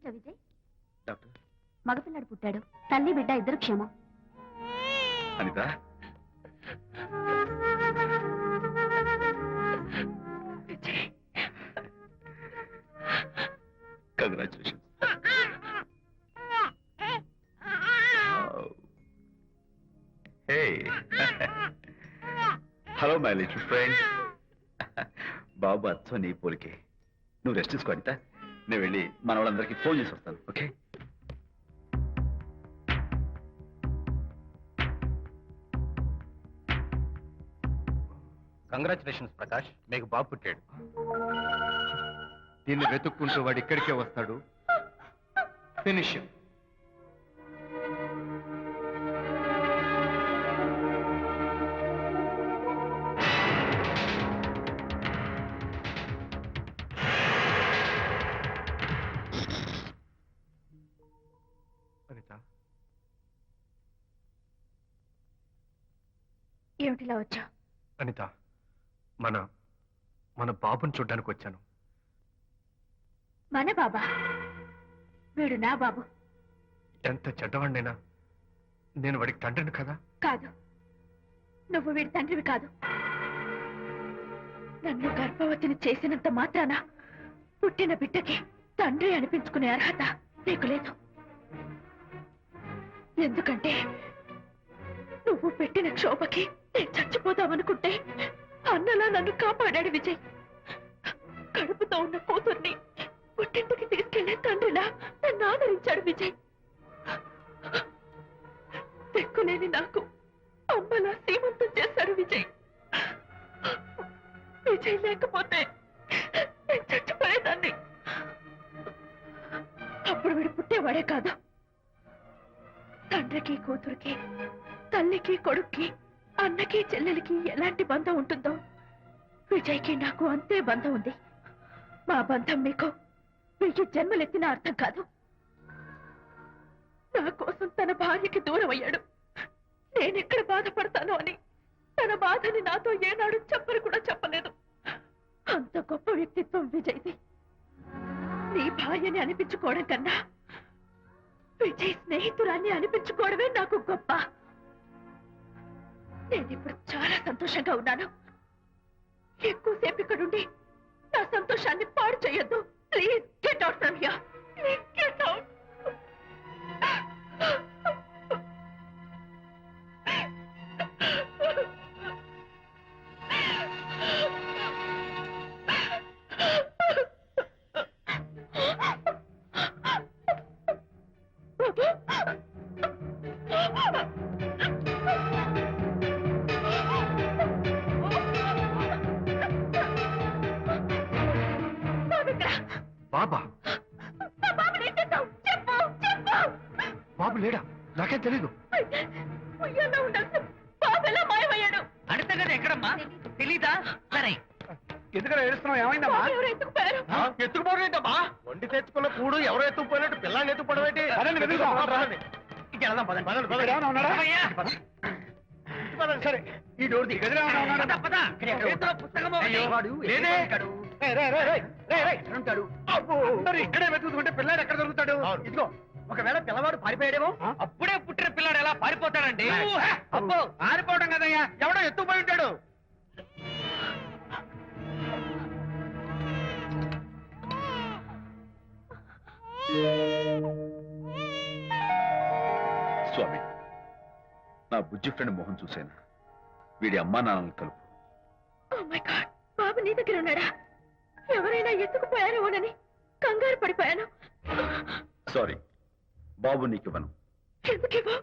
ఏమిటా విజయ్? డాక్టర్ మగపిల్లాడు పుట్టాడు. తల్లి బిడ్డ ఇద్దరు క్షేమం. Anitha, congratulations. Hello my little friend. బాబు అచ్చం నీ పోలికే. నువ్వు రెస్ట్ తీసుకో అనిత. నేను వెళ్ళి మన వాళ్ళందరికీ ఫోన్ చేసి వస్తాను. ఓకే? కంగ్రాచులేషన్స్ ప్రకాష్, మీకు బాబు పుట్టాడు. దీన్ని వెతుక్కుంటూ వాడు ఇక్కడికే వస్తాడు. ఫినిష్. అనిత, ఏమిటిలా వచ్చా? అనిత, మన బాబుని చూడ్డానికి వచ్చాను. మన బాబా? వీడు నా బాబు. ఎంత చెడ్డవాడినైనా నేను వాడికి తండ్రిని కదా. కాదు, నువ్వు వీడి తండ్రివి కాదు. నన్ను గర్భవతిని చేసినంత మాత్రాన పుట్టిన బిడ్డకి తండ్రి అనిపించుకునే అర్హత నీకు లేదు. ఎందుకంటే నువ్వు పెట్టిన క్షోభకి నేను చచ్చిపోదామనుకుంటే అన్నలా నన్ను కాపాడాడు విజయ్. కడుపుతో ఉన్న కూతుర్ని పుట్టింటికి తీసుకెళ్లే తండ్రిలా నన్ను ఆదరించాడు విజయ్. దిక్కులేని నాకు అమ్మలా సీమంతం చేశాడు విజయ్. విజయ్ లేకపోతే నేను చచ్చిపోయేదాన్ని. అప్పుడు వీడు పుట్టేవాడే కాదు. తండ్రికి కూతురికి, తల్లికి కొడుక్కి, అన్నకి చెల్లెలికి ఎలాంటి బంధం ఉంటుందో విజయ్కి నాకు అంతే బంధం ఉంది. మా బంధం మీకు 1000 జన్మలెత్తిన అర్థం కాదు. నా కోసం తన భార్యకి దూరం అయ్యాడు. నేనెక్కడ బాధపడతానో అని తన బాధని నాతో ఏనాడు చెప్పని కూడా చెప్పలేదు. అంత గొప్ప వ్యక్తిత్వం విజయ్ది. నీ భార్యని అనిపించుకోవడం కన్నా విజయ్ స్నేహితురాన్ని అనిపించుకోవడమే నాకు గొప్ప. నేనిప్పుడు చాలా సంతోషంగా ఉన్నాను. ఎక్కువసేపు ఇక్కడుండి నా సంతోషాన్ని పాడు చేయొద్దు. Please get out from here. Please get out. బాబా? బాబు లేడా? నాకేం తెలీదు. అడితే కదా ఎక్కడమ్మా తెలీదా? సరే, ఎందుకలా ఏడుస్తున్నావు? ఏమైందమ్మా? ఎత్తుకుపోవడం ఏంటమ్మా? వండి తెచ్చుకున్న కూడు ఎవరో ఎత్తుకుపోయినట్టు పిల్లాన్ని ఎత్తుకుపోవడం ఏంటి? పదండి, వెతుకుదాం. ఇంకెళ్దాం, పదండి, పదండి, ఇక్కడ పదండి. ఏమైనా ఉన్నాడా? అయ్యా, పదండి, సరే ఈ డోర్ ది గదిలో ఏమైనా ఉన్నాడా? పద, పద. చేతిలో పుస్తకం ఒకటి. అయ్యో, వాడు లేదే. అబ్బో, మరి ఇక్కడే వెతుకుతుంటే పిల్లాడు ఎక్కడ దొరుకుతాడు? ఇదిగో, ఒకవేళ పిల్లవాడు పారిపోయాడేమో. అప్పుడే పుట్టిన పిల్లాడు ఎలా పారిపోతాడండి? అబ్బో, పారిపోవడం కదయ్యా, ఎవడో ఎత్తుకుపోయి ఉంటాడు. స్వామి, నా బుజ్జి ఫ్రెండ్ మోహన్ చూశాను. వీడి అమ్మా నాన్నలు కలుపు. Oh my God, బాబు నీ దగ్గర ఉన్నాడా? ఎవరైనా ఎత్తుకుపోయారేమోనని కంగారు పడిపోయాను. సారీ, బాబు నీకివ్వను. ఎందుకేవో?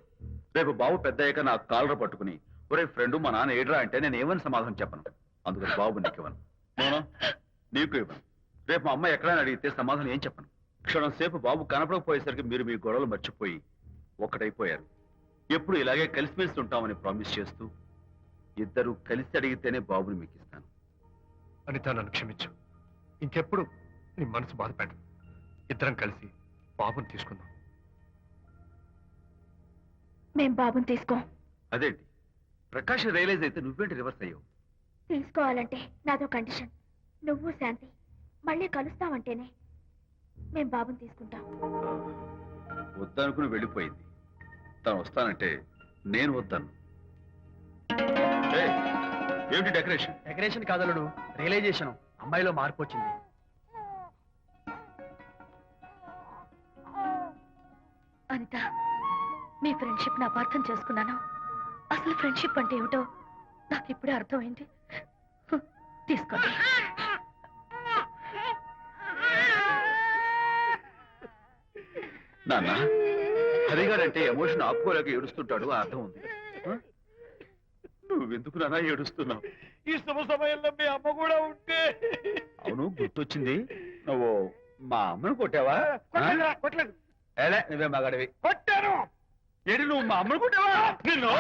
రేపు బాబు పెద్దయ్యాక నా కాలర్ పట్టుకుని ఒరే ఫ్రెండ్ మా నాన్న ఏడ్రా అంటే నేను ఏమని సమాధానం చెప్పను. అందుకని బాబు నీకివ్వను. నోనో, నీకు ఇవ్వను. రేపు మా అమ్మ ఎక్కడైనా అడిగితే సమాధానం ఏం చెప్పను. క్షణం సేపు బాబు కనపడకపోయేసరికి మీరు మీ గొడవలు మర్చిపోయి ఒక్కటైపోయారు. ఎప్పుడు ఇలాగే కలిసిమెలిసి ఉంటామని ప్రామిస్ చేస్తూ ఇద్దరు కలిసి అడిగితేనే బాబుని మీకు ఇస్తాను. అనిత, నన్ను క్షమించు. ఇంకెప్పుడు నీ మనసు బాధపెట్టు. ఇద్దరం కలిసి బాబుని తీసుకుందాం. మేం బాబుని తీసుకోం. అదేంటి ప్రకాష్ రియలైజ్ అయితే నువ్వేంటి రివర్స్ అయ్యావు? తీసుకోవాలంటే నాదో కండిషన్. నువ్వు శాంతి మళ్ళీ కలుస్తావంటేనే. మేము బాబుని తీసుకుంటాం. వద్దనుకుని వెళ్ళిపోయింది. తను వస్తానంటే నేను వద్దాను. ఏయ్, ఏమిటి డెకరేషన్? Decoration కాదలుడు, realisation. అమ్మాయిలో మార్పు వచ్చింది. అనిత, మీ ఫ్రెండ్షిప్ ని అపార్థం చేసుకున్నాను. అసలు ఫ్రెండ్షిప్ అంటే ఏమిటో నాకు ఇప్పుడే అర్థమైంది. తీసుకోండి. నాన్న, హరిగారంటే ఎమోషన్ ఆపుకోలేక ఏడుస్తుంటాడు, ఆ అర్థం ఉంది. ఆ? నువ్వెందుకు నాన్న ఏడుస్తున్నావు? ఈ శుభ సమయంలో మీ అమ్మ కూడా ఉంటే. అవును, గుర్తొచ్చింది. నువ్వు మా అమ్మను కొట్టావా? కొట్టలేదు. ఏలే, నువ్వే మగాడివి. కొట్టాను. ఏడి, నువ్వు మా అమ్మను కొట్టావా? నిన్ను